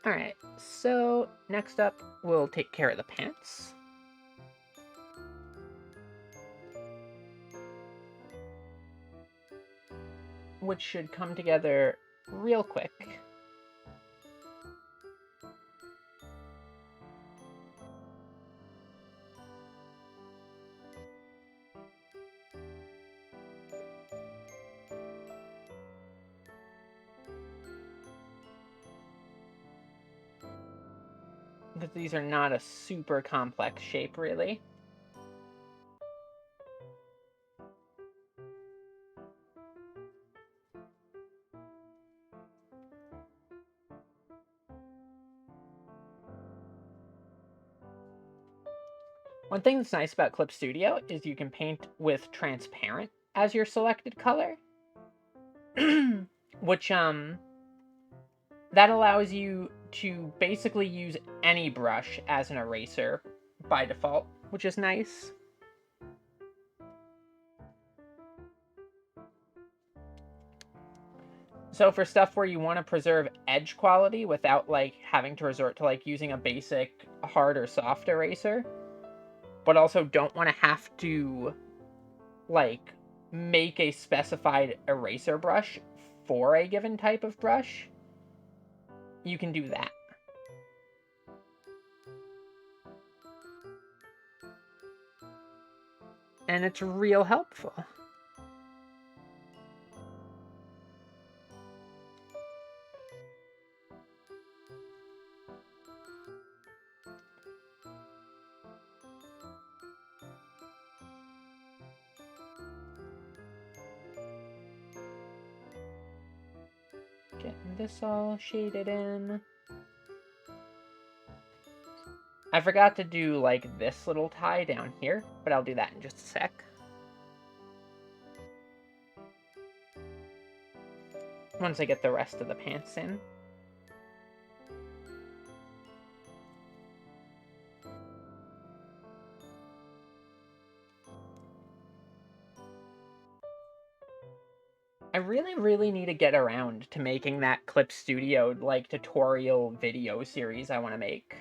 Speaker 1: Alright, so next up, we'll take care of the pants. Which should come together real quick. Because these are not a super complex shape, really. One thing that's nice about Clip Studio is you can paint with transparent as your selected color. Which, that allows you to basically use any brush as an eraser by default, which is nice. So for stuff where you want to preserve edge quality without, like, having to resort to, like, using a basic hard or soft eraser, but also don't want to have to, like, make a specified eraser brush for a given type of brush, you can do that. And it's real helpful. Getting this all shaded in. I forgot to do, like, this little tie down here, but I'll do that in just a sec. Once I get the rest of the pants in. I really need to get around to making that Clip Studio, like, tutorial video series I want to make.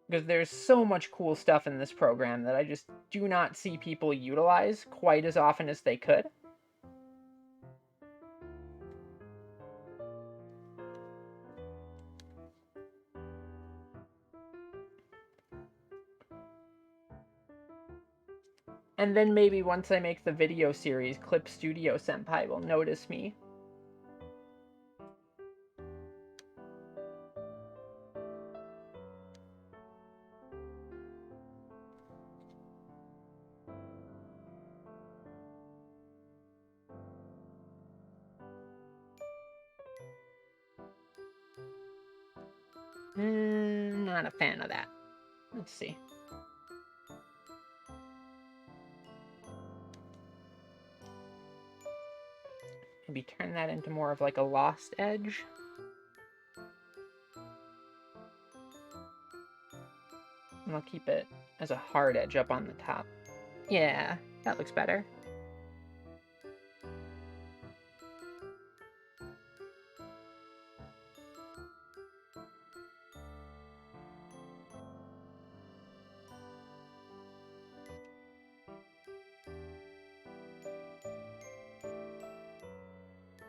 Speaker 1: Because there's so much cool stuff in this program that I just do not see people utilize quite as often as they could. And then maybe once I make the video series, Clip Studio Senpai will notice me. Not a fan of that. Let's see. Maybe turn that into more of like a lost edge. And I'll keep it as a hard edge up on the top. Yeah, that looks better.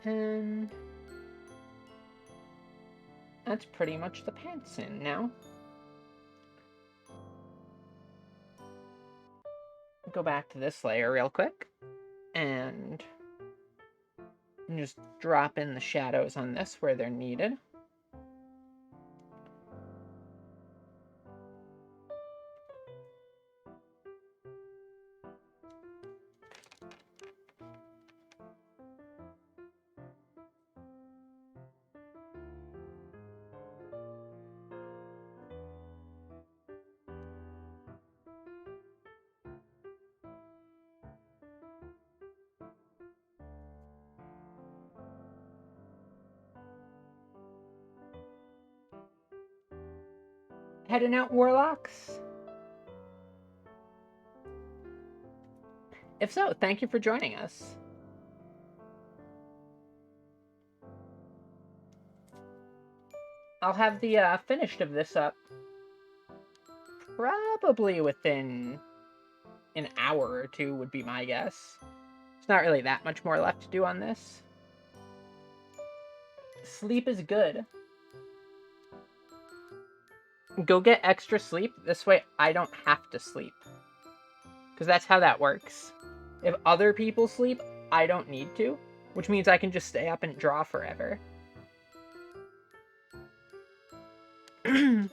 Speaker 1: And that's pretty much the pants in now. Go back to this layer real quick and just drop in the shadows on this where they're needed. Heading out, Warlocks? If so, thank you for joining us. I'll have the finished of this up probably within an hour or two would be my guess. There's not really that much more left to do on this. Sleep is good. Go get extra sleep. This way I don't have to sleep. Because that's how that works. If other people sleep, I don't need to. Which means I can just stay up and draw forever. Where's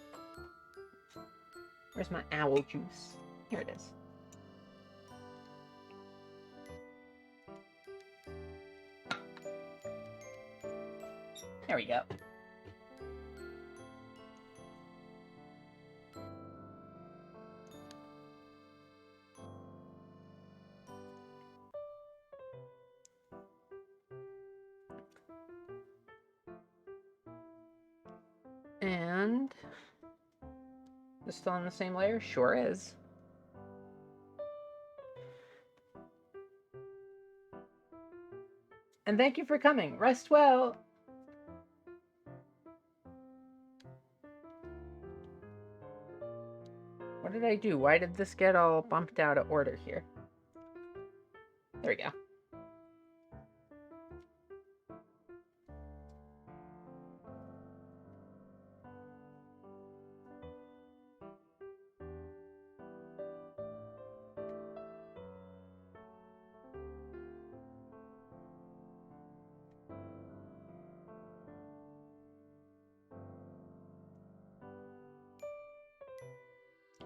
Speaker 1: my owl juice? Here it is. There we go. And is still on the same layer? Sure is. And thank you for coming. Rest well. What did I I do? Why did this get all bumped out of order here? There we go.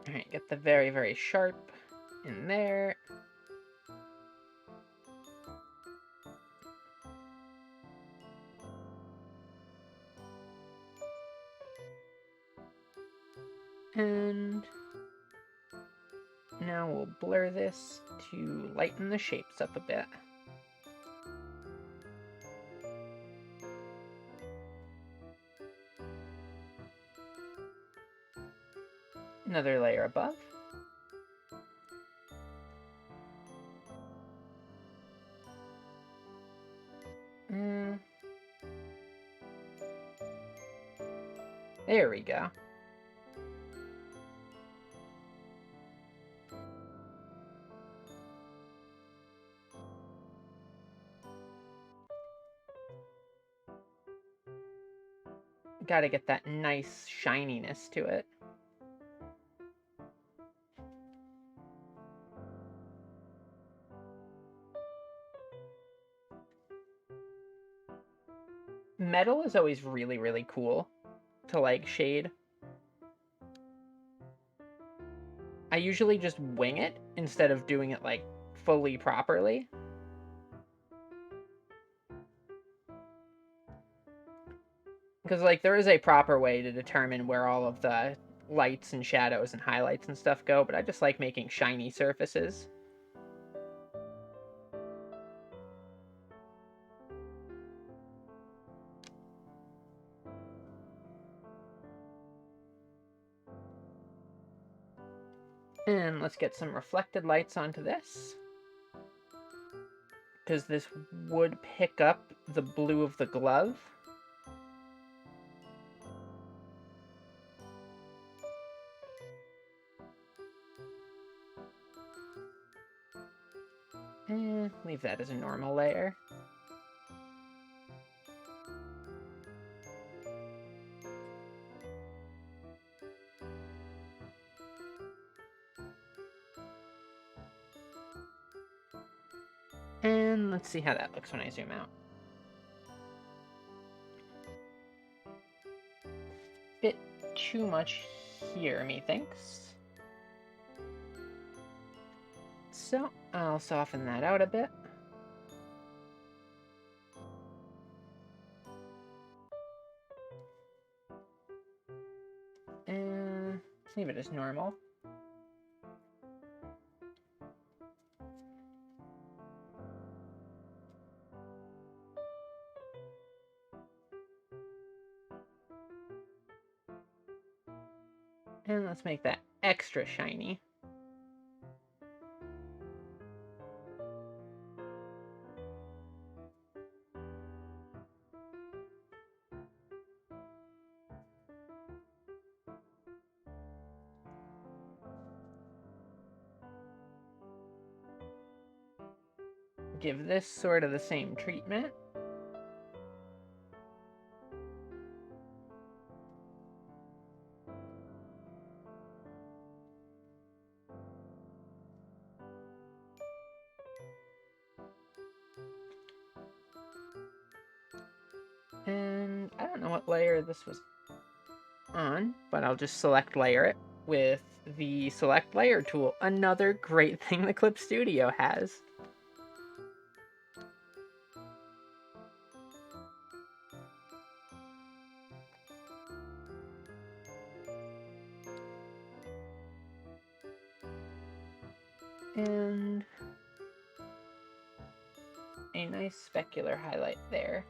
Speaker 1: Alright, get the very, very sharp in there. And now we'll blur this to lighten the shapes up a bit. Another layer above. There we go. Gotta get that nice shininess to it. Metal is always really, really cool to, like, shade. I usually just wing it instead of doing it, like, fully properly. Because, like, there is a proper way to determine where all of the lights and shadows and highlights and stuff go, but I just like making shiny surfaces. And let's get some reflected lights onto this. Because this would pick up the blue of the glove. And leave that as a normal layer. And let's see how that looks when I zoom out. Bit too much here, methinks. So I'll soften that out a bit. And leave it as normal. And let's make that extra shiny. Give this sort of the same treatment. And I don't know what layer this was on, but I'll just select layer it with the select layer tool. Another great thing the Clip Studio has. And a nice specular highlight there.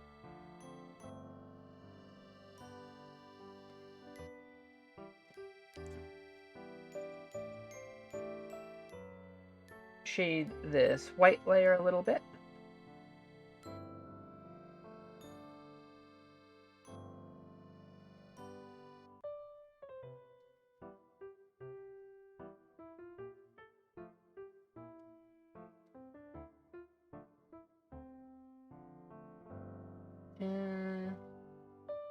Speaker 1: Shade this white layer a little bit.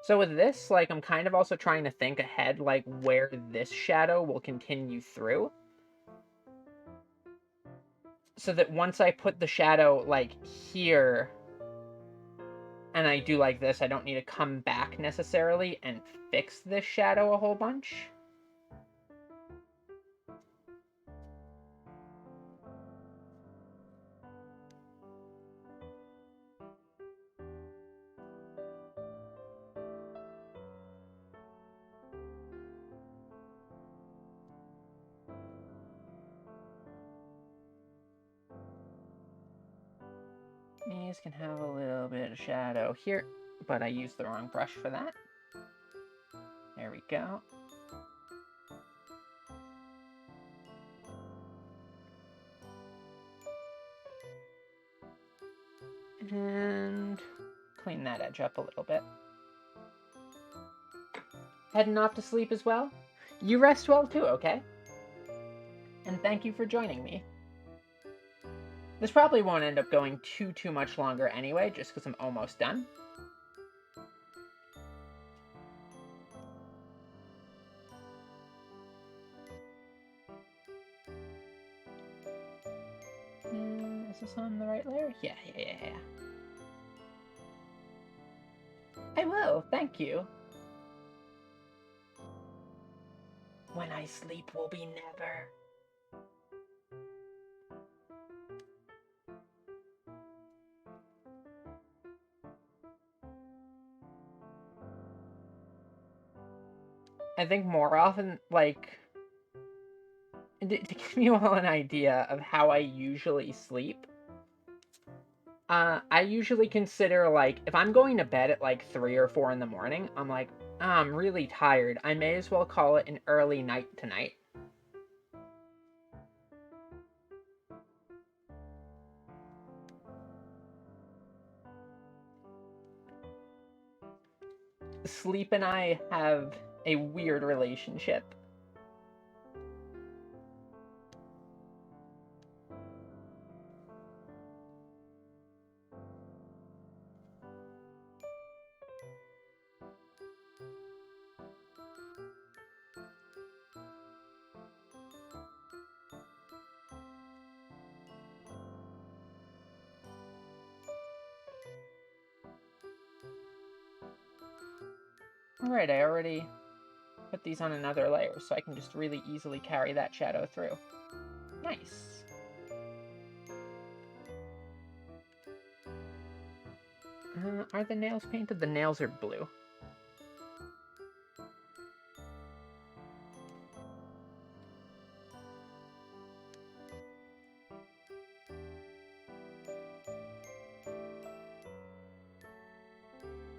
Speaker 1: So with this, like, I'm kind of also trying to think ahead, like, where this shadow will continue through. So that once I put the shadow, like, here, and I do like this, I don't need to come back necessarily and fix this shadow a whole bunch. These can have a little bit of shadow here, but I used the wrong brush for that. There we go. And clean that edge up a little bit. Heading off to sleep as well? You rest well too, okay? And thank you for joining me. This probably won't end up going too much longer anyway, just because I'm almost done. Is this on the right layer? Yeah. I will, thank you. When I sleep will be never. I think more often, like, to give you all an idea of how I usually sleep, I usually consider, like, if I'm going to bed at, like, 3 or 4 in the morning, I'm like, oh, I'm really tired. I may as well call it an early night tonight. Sleep and I have a weird relationship. Alright, I already put these on another layer, so I can just really easily carry that shadow through. Nice. Are the nails painted? The nails are blue.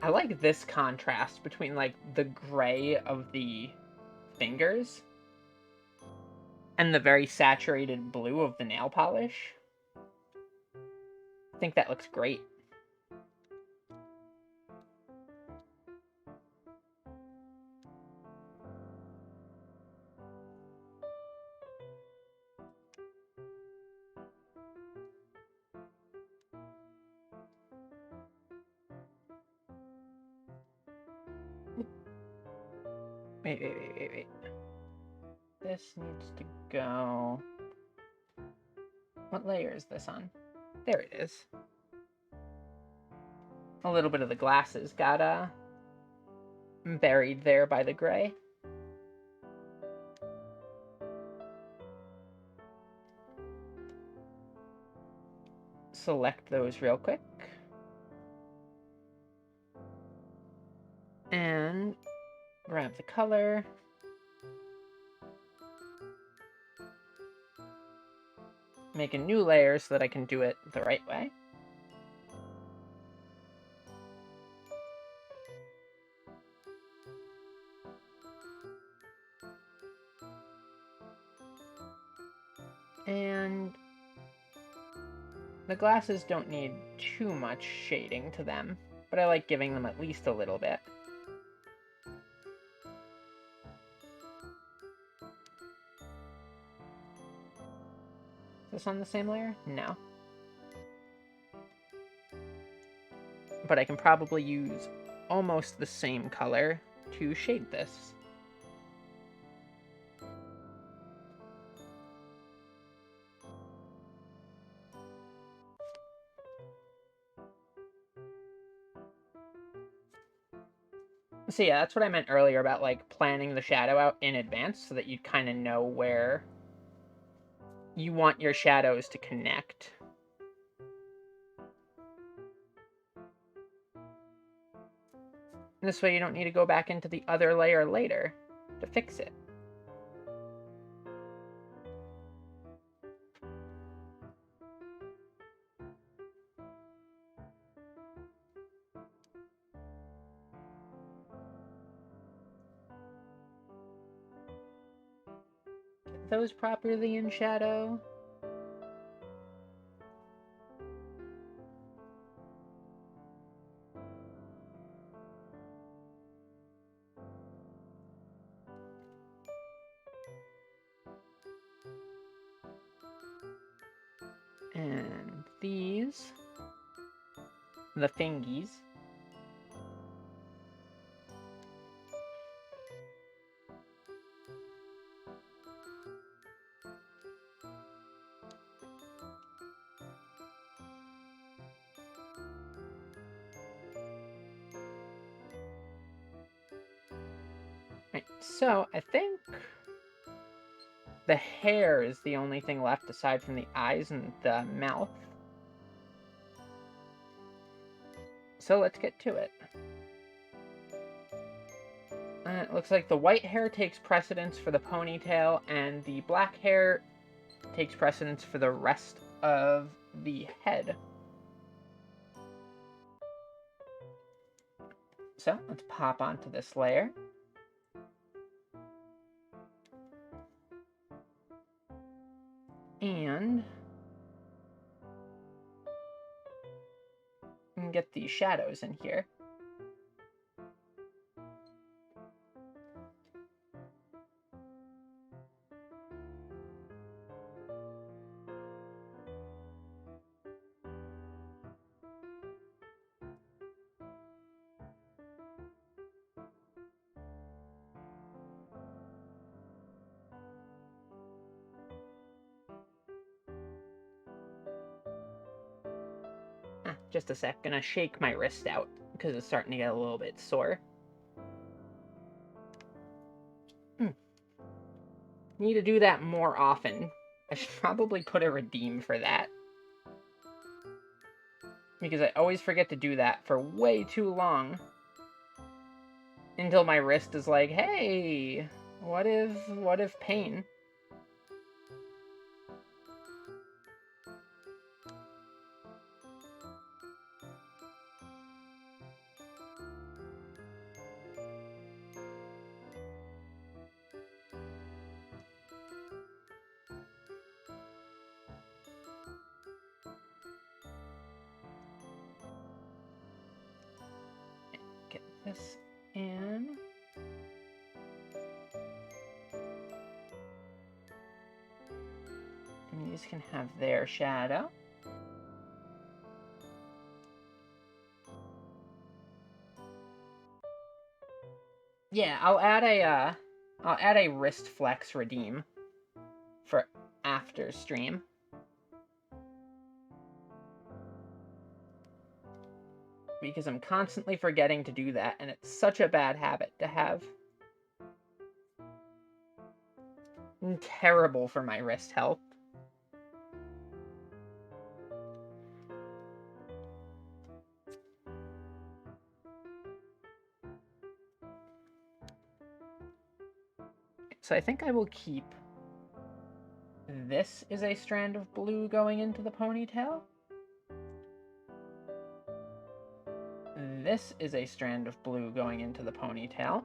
Speaker 1: I like this contrast between, like, the gray of the fingers and the very saturated blue of the nail polish. I think that looks great. Wait. This needs to go... What layer is this on? There it is. A little bit of the glasses got, buried there by the gray. Select those real quick. And grab the color. Make a new layer so that I can do it the right way. And the glasses don't need too much shading to them, but I like giving them at least a little bit. Is this on the same layer? No. But I can probably use almost the same color to shade this. So yeah, that's what I meant earlier about like planning the shadow out in advance so that you kind of know where you want your shadows to connect. And this way you don't need to go back into the other layer later to fix it. Get those properly in shadow. And these, the fingies. Right, so I think the hair is the only thing left aside from the eyes and the mouth. So let's get to it. It looks like the white hair takes precedence for the ponytail, and the black hair takes precedence for the rest of the head. So let's pop onto this layer. And get these shadows in here. Just a sec, gonna shake my wrist out because it's starting to get a little bit sore. Need to do that more often. I should probably put a redeem for that. Because I always forget to do that for way too long. Until my wrist is like, hey, what if pain? Get this in. And these can have their shadow. Yeah, I'll add a wrist flex redeem for after stream. Because I'm constantly forgetting to do that, and it's such a bad habit to have. And terrible for my wrist health. So I think I will keep this is a strand of blue going into the ponytail. This is a strand of blue going into the ponytail.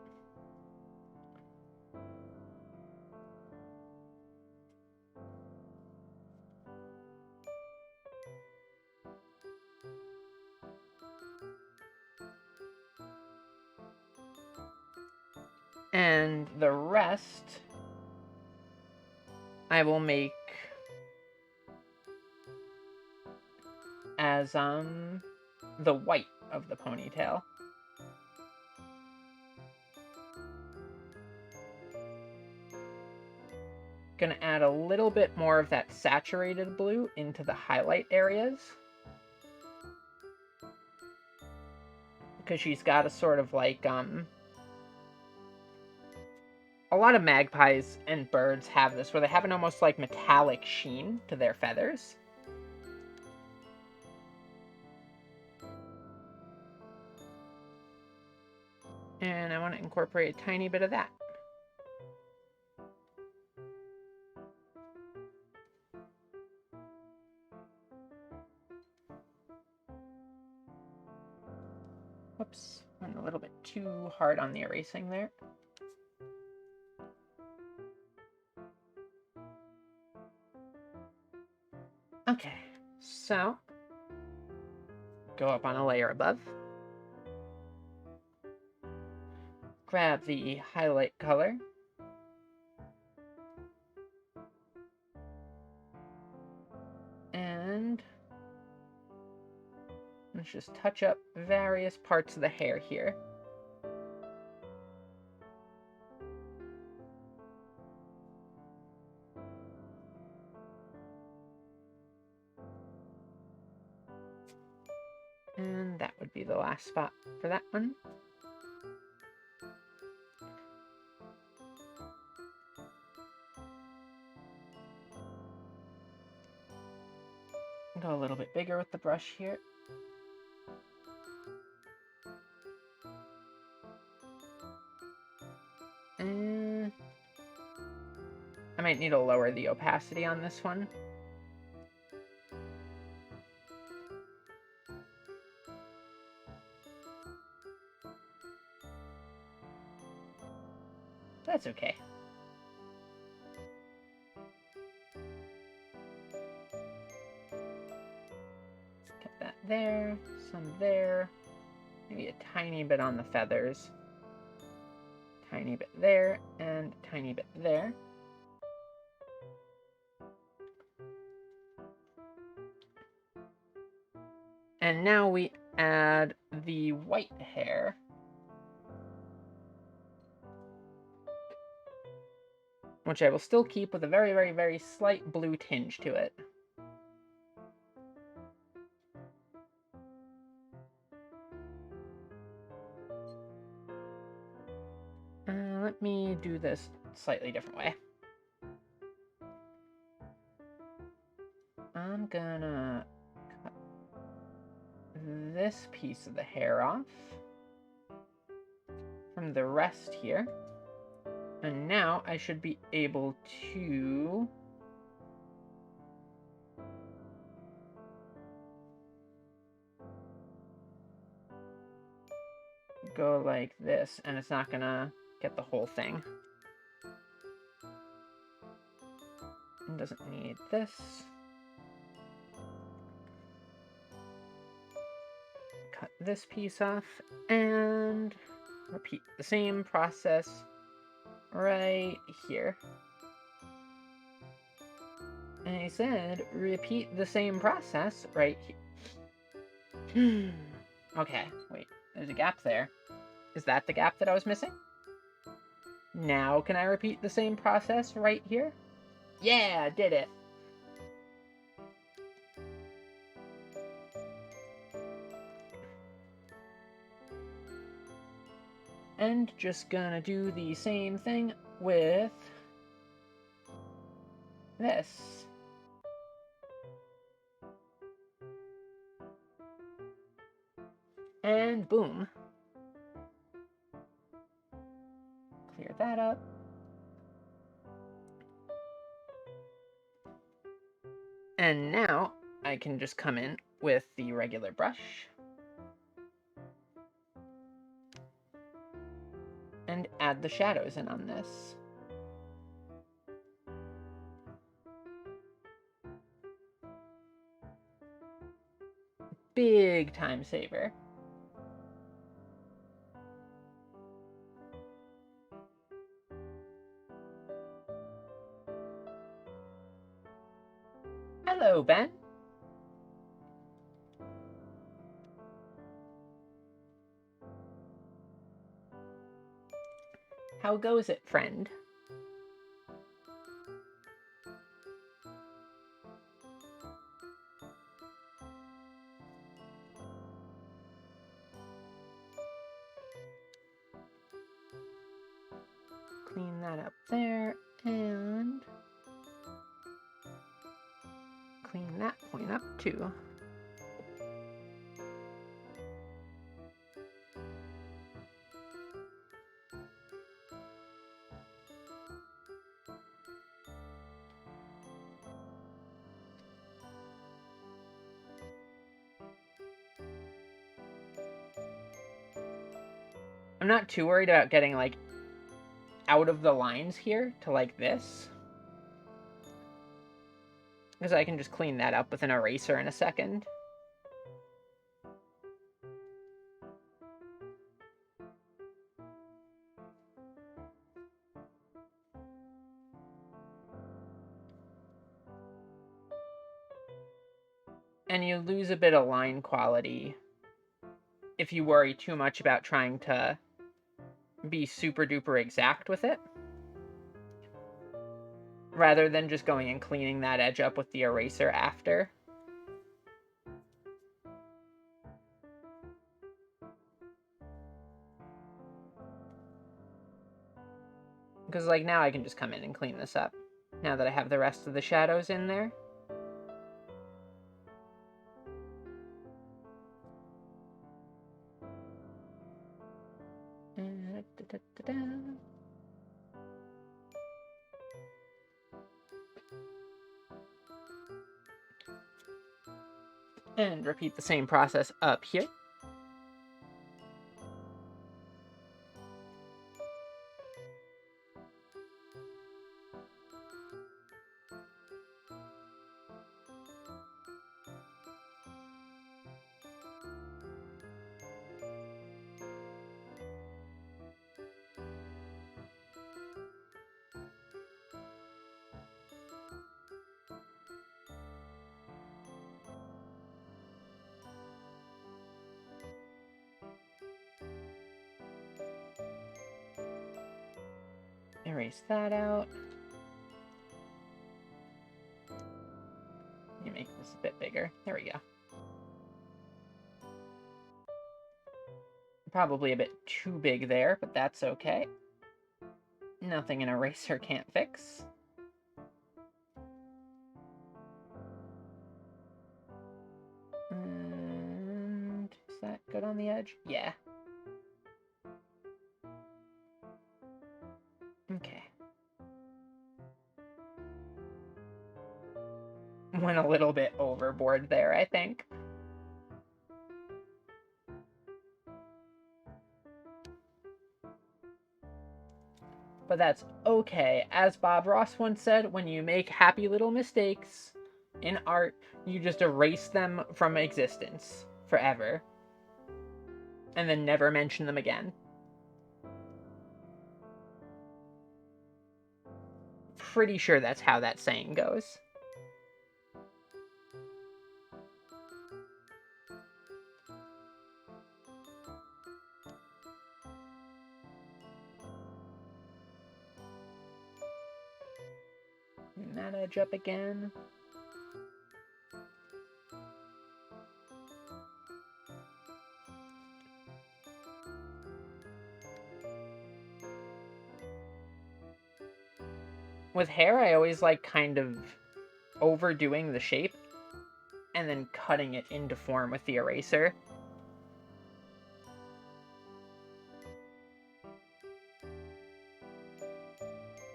Speaker 1: And the rest I will make as the white of the ponytail. Gonna add a little bit more of that saturated blue into the highlight areas. Because she's got a sort of like, a lot of magpies and birds have this, where they have an almost like metallic sheen to their feathers. And I want to incorporate a tiny bit of that. Whoops, went a little bit too hard on the erasing there. Okay, so go up on a layer above. Grab the highlight color. And let's just touch up various parts of the hair here. And that would be the last spot for that one. Go a little bit bigger with the brush here. And I might need to lower the opacity on this one. That's okay. Get that there, some there, maybe a tiny bit on the feathers, tiny bit there, and tiny bit there. And now we add the white hair. Which I will still keep with a very, very, very slight blue tinge to it. Let me do this slightly different way. I'm gonna cut this piece of the hair off from the rest here. And now I should be able to go like this, and it's not gonna get the whole thing. It doesn't need this. Cut this piece off and repeat the same process right here. And I said, repeat the same process right here. Okay, wait, there's a gap there. Is that the gap that I was missing? Now can I repeat the same process right here? Yeah, did it. And just gonna do the same thing with this. And boom. Clear that up. And now I can just come in with the regular brush and add the shadows in on this. Big time saver. Hello, Ben. How goes it, friend? that up there, and clean that point up too. I'm not too worried about getting, like, out of the lines here to, like, this. Because I can just clean that up with an eraser in a second. And you lose a bit of line quality if you worry too much about trying to be super duper exact with it, rather than just going and cleaning that edge up with the eraser after. Because, like, now I can just come in and clean this up, now that I have the rest of the shadows in there. And repeat the same process up here. Erase that out. Let me make this a bit bigger. There we go. Probably a bit too big there, but that's okay. Nothing an eraser can't fix. And is that good on the edge? Yeah. Okay. Went a little bit overboard there, I think. But that's okay. As Bob Ross once said, when you make happy little mistakes in art, you just erase them from existence forever. And then never mention them again. Pretty sure that's how that saying goes. And that edge up again. With hair, I always like kind of overdoing the shape and then cutting it into form with the eraser.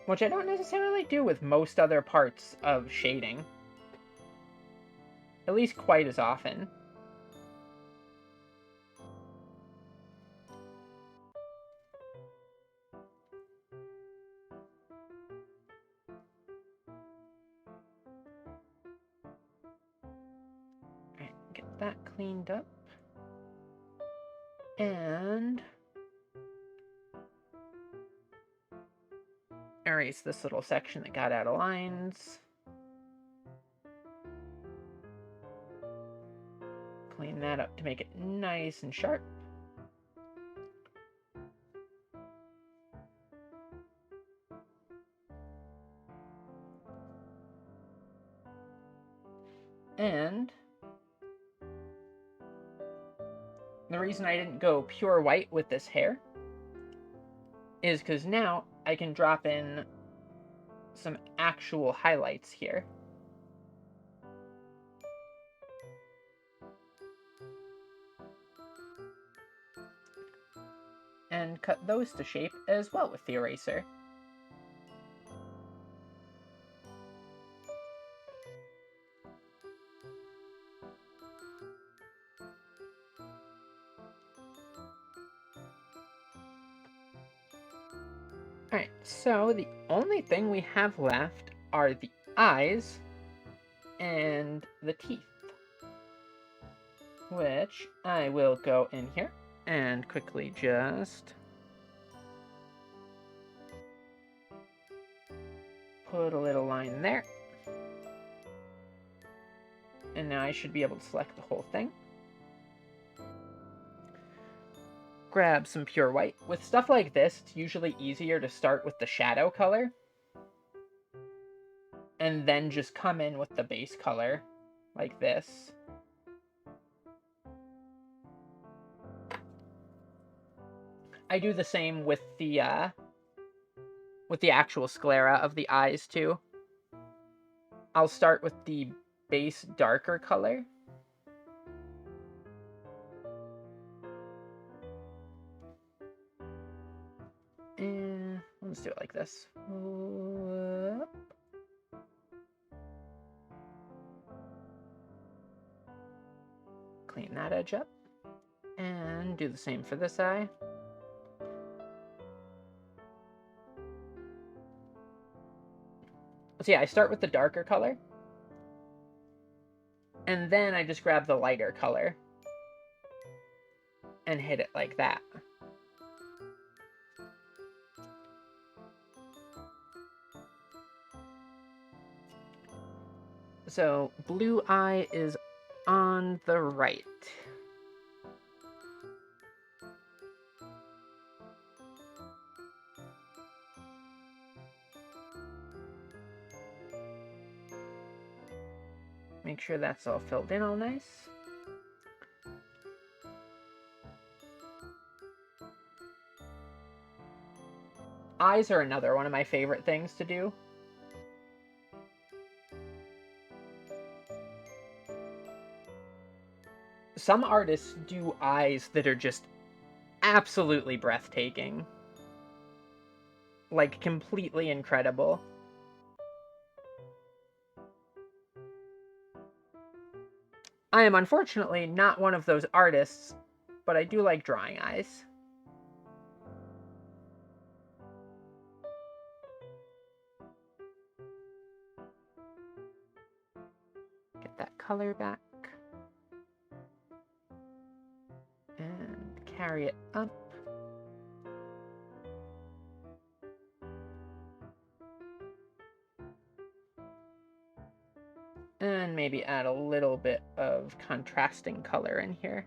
Speaker 1: Which I don't necessarily do with most other parts of shading. At least quite as often. Alright, get that cleaned up. And erase this little section that got out of lines. Clean that up to make it nice and sharp. And the reason I didn't go pure white with this hair is because now I can drop in some actual highlights here. And cut those to shape as well with the eraser. Alright, so the only thing we have left are the eyes and the teeth, which I will go in here and quickly just put a little line there. And now I should be able to select the whole thing. Grab some pure white. With stuff like this, it's usually easier to start with the shadow color and then just come in with the base color like this. I do the same with the actual sclera of the eyes too. I'll start with the base darker color. And let's do it like this. Clean that edge up. And do the same for this eye. So yeah, I start with the darker color. And then I just grab the lighter color. And hit it like that. So blue eye is on the right. Make sure that's all filled in all nice. Eyes are another one of my favorite things to do. Some artists do eyes that are just absolutely breathtaking. Like, completely incredible. I am unfortunately not one of those artists, but I do like drawing eyes. Get that color back. And carry it up. And maybe add a little bit of contrasting color in here.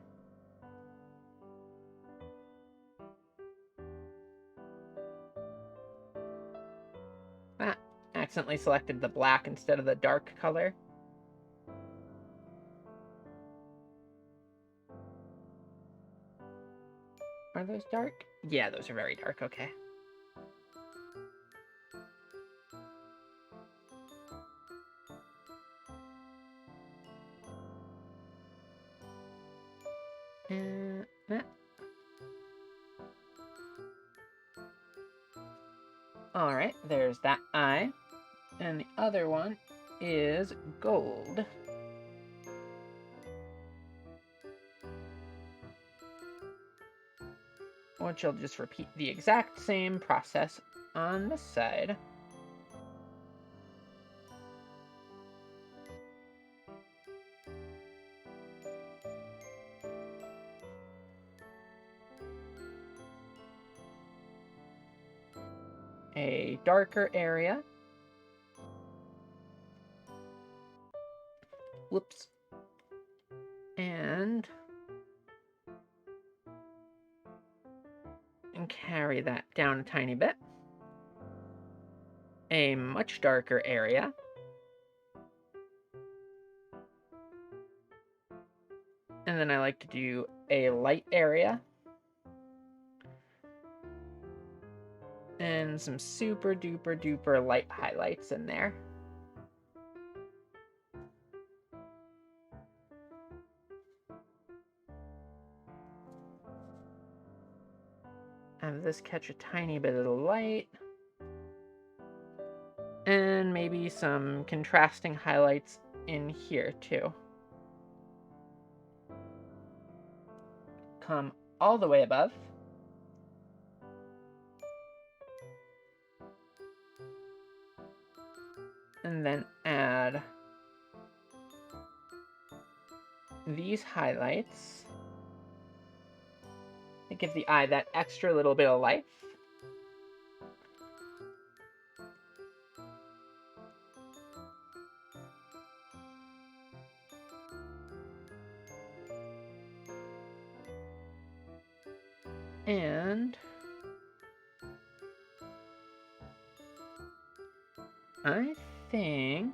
Speaker 1: Ah, accidentally selected the black instead of the dark color. Are those dark? Yeah, those are very dark, okay. And that. Alright, there's that eye. And the other one is gold. Which I'll just repeat the exact same process on this side. A darker area. Whoops. And carry that down a tiny bit. A much darker area. And then I like to do a light area. And some super duper duper light highlights in there. Have this catch a tiny bit of the light. And maybe some contrasting highlights in here too. Come all the way above. And then add these highlights to give the eye that extra little bit of life. And I think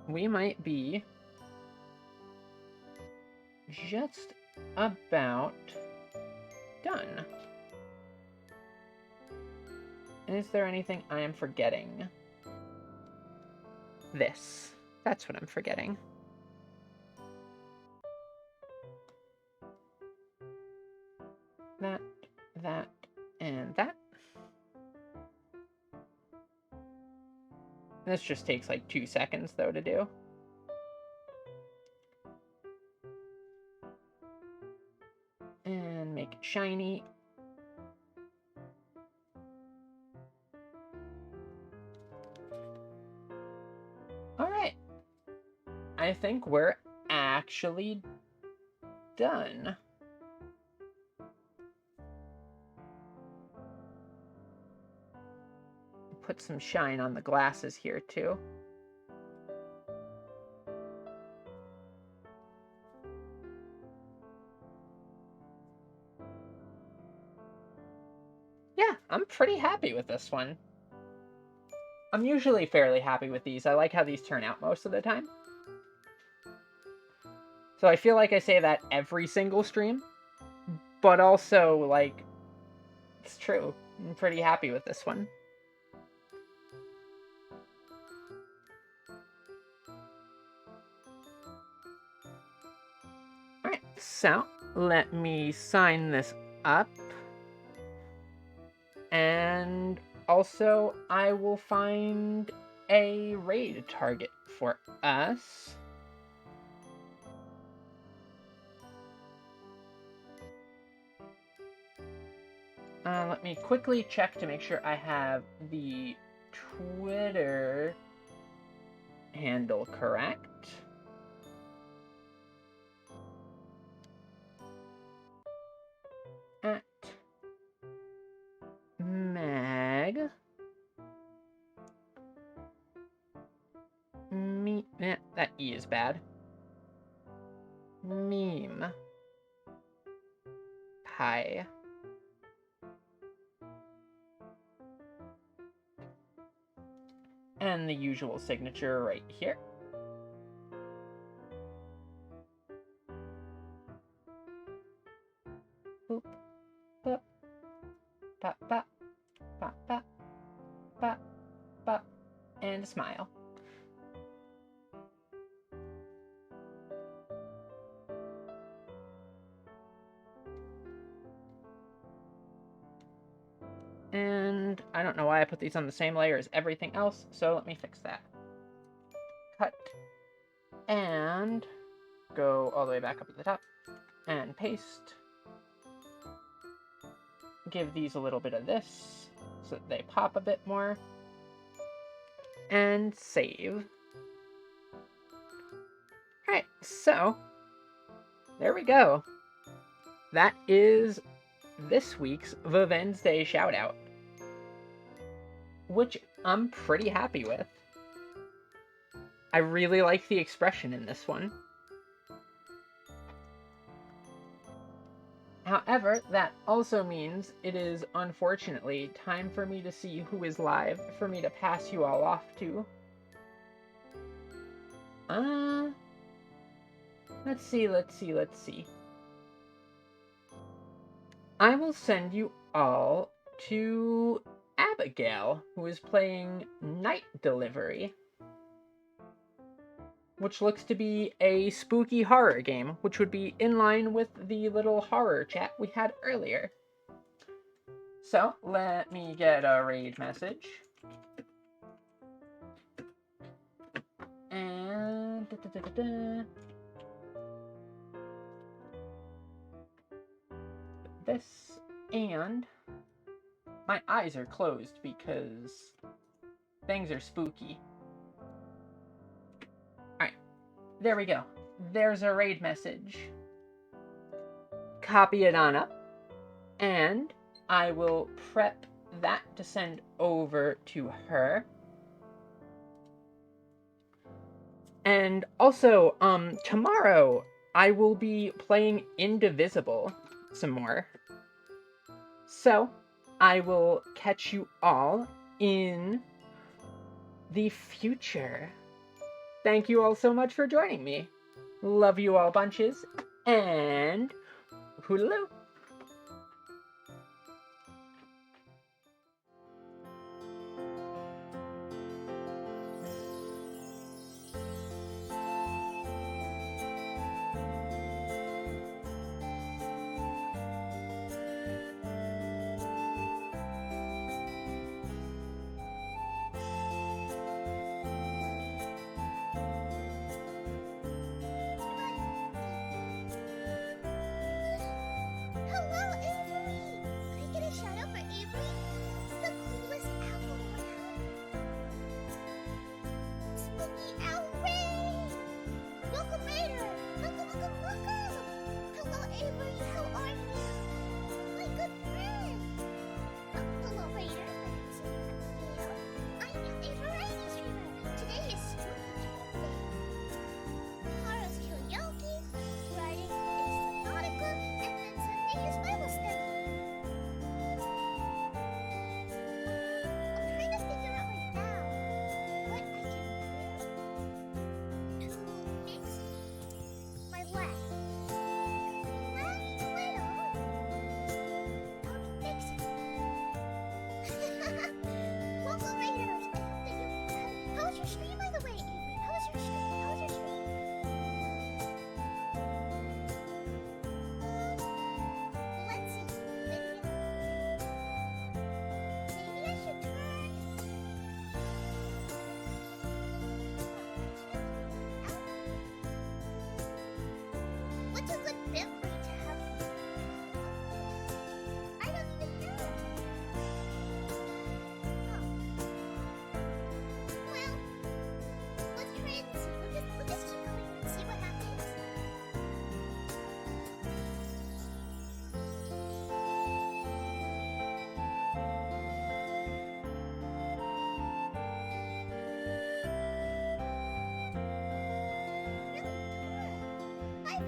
Speaker 1: we might be just about done. Is there anything I am forgetting? This. That's what I'm forgetting. That, and that. This just takes like 2 seconds, though, to do. And make it shiny. Alright. I think we're actually done. Put some shine on the glasses here, too. Yeah, I'm pretty happy with this one. I'm usually fairly happy with these. I like how these turn out most of the time. So I feel like I say that every single stream, but also, like, it's true. I'm pretty happy with this one. Alright, so let me sign this up. And also, I will find a raid target for us. Let me quickly check to make sure I have the Twitter handle correct. At Mag. That E is bad. Meme. Pie. And the usual signature right here. Boop. Boop. Bop, bop. Bop, bop. Bop. Bop. And a smile. And I don't know why I put these on the same layer as everything else, so let me fix that. Cut. And go all the way back up to the top. And paste. Give these a little bit of this, so that they pop a bit more. And save. Alright, so there we go. That is this week's VVednesday shoutout, which I'm pretty happy with. I really like the expression in this one. However, that also means it is, unfortunately, time for me to see who is live for me to pass you all off to. Let's see. I will send you all to Abigail, who is playing Night Delivery, which looks to be a spooky horror game, which would be in line with the little horror chat we had earlier. So, let me get a raid message. And... this, and... my eyes are closed because things are spooky. Alright, there we go. There's a raid message. Copy it on up, and I will prep that to send over to her. And also, tomorrow I will be playing Indivisible some more. So, I will catch you all in the future. Thank you all so much for joining me. Love you all bunches, and hoolaloo.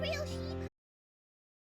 Speaker 2: Real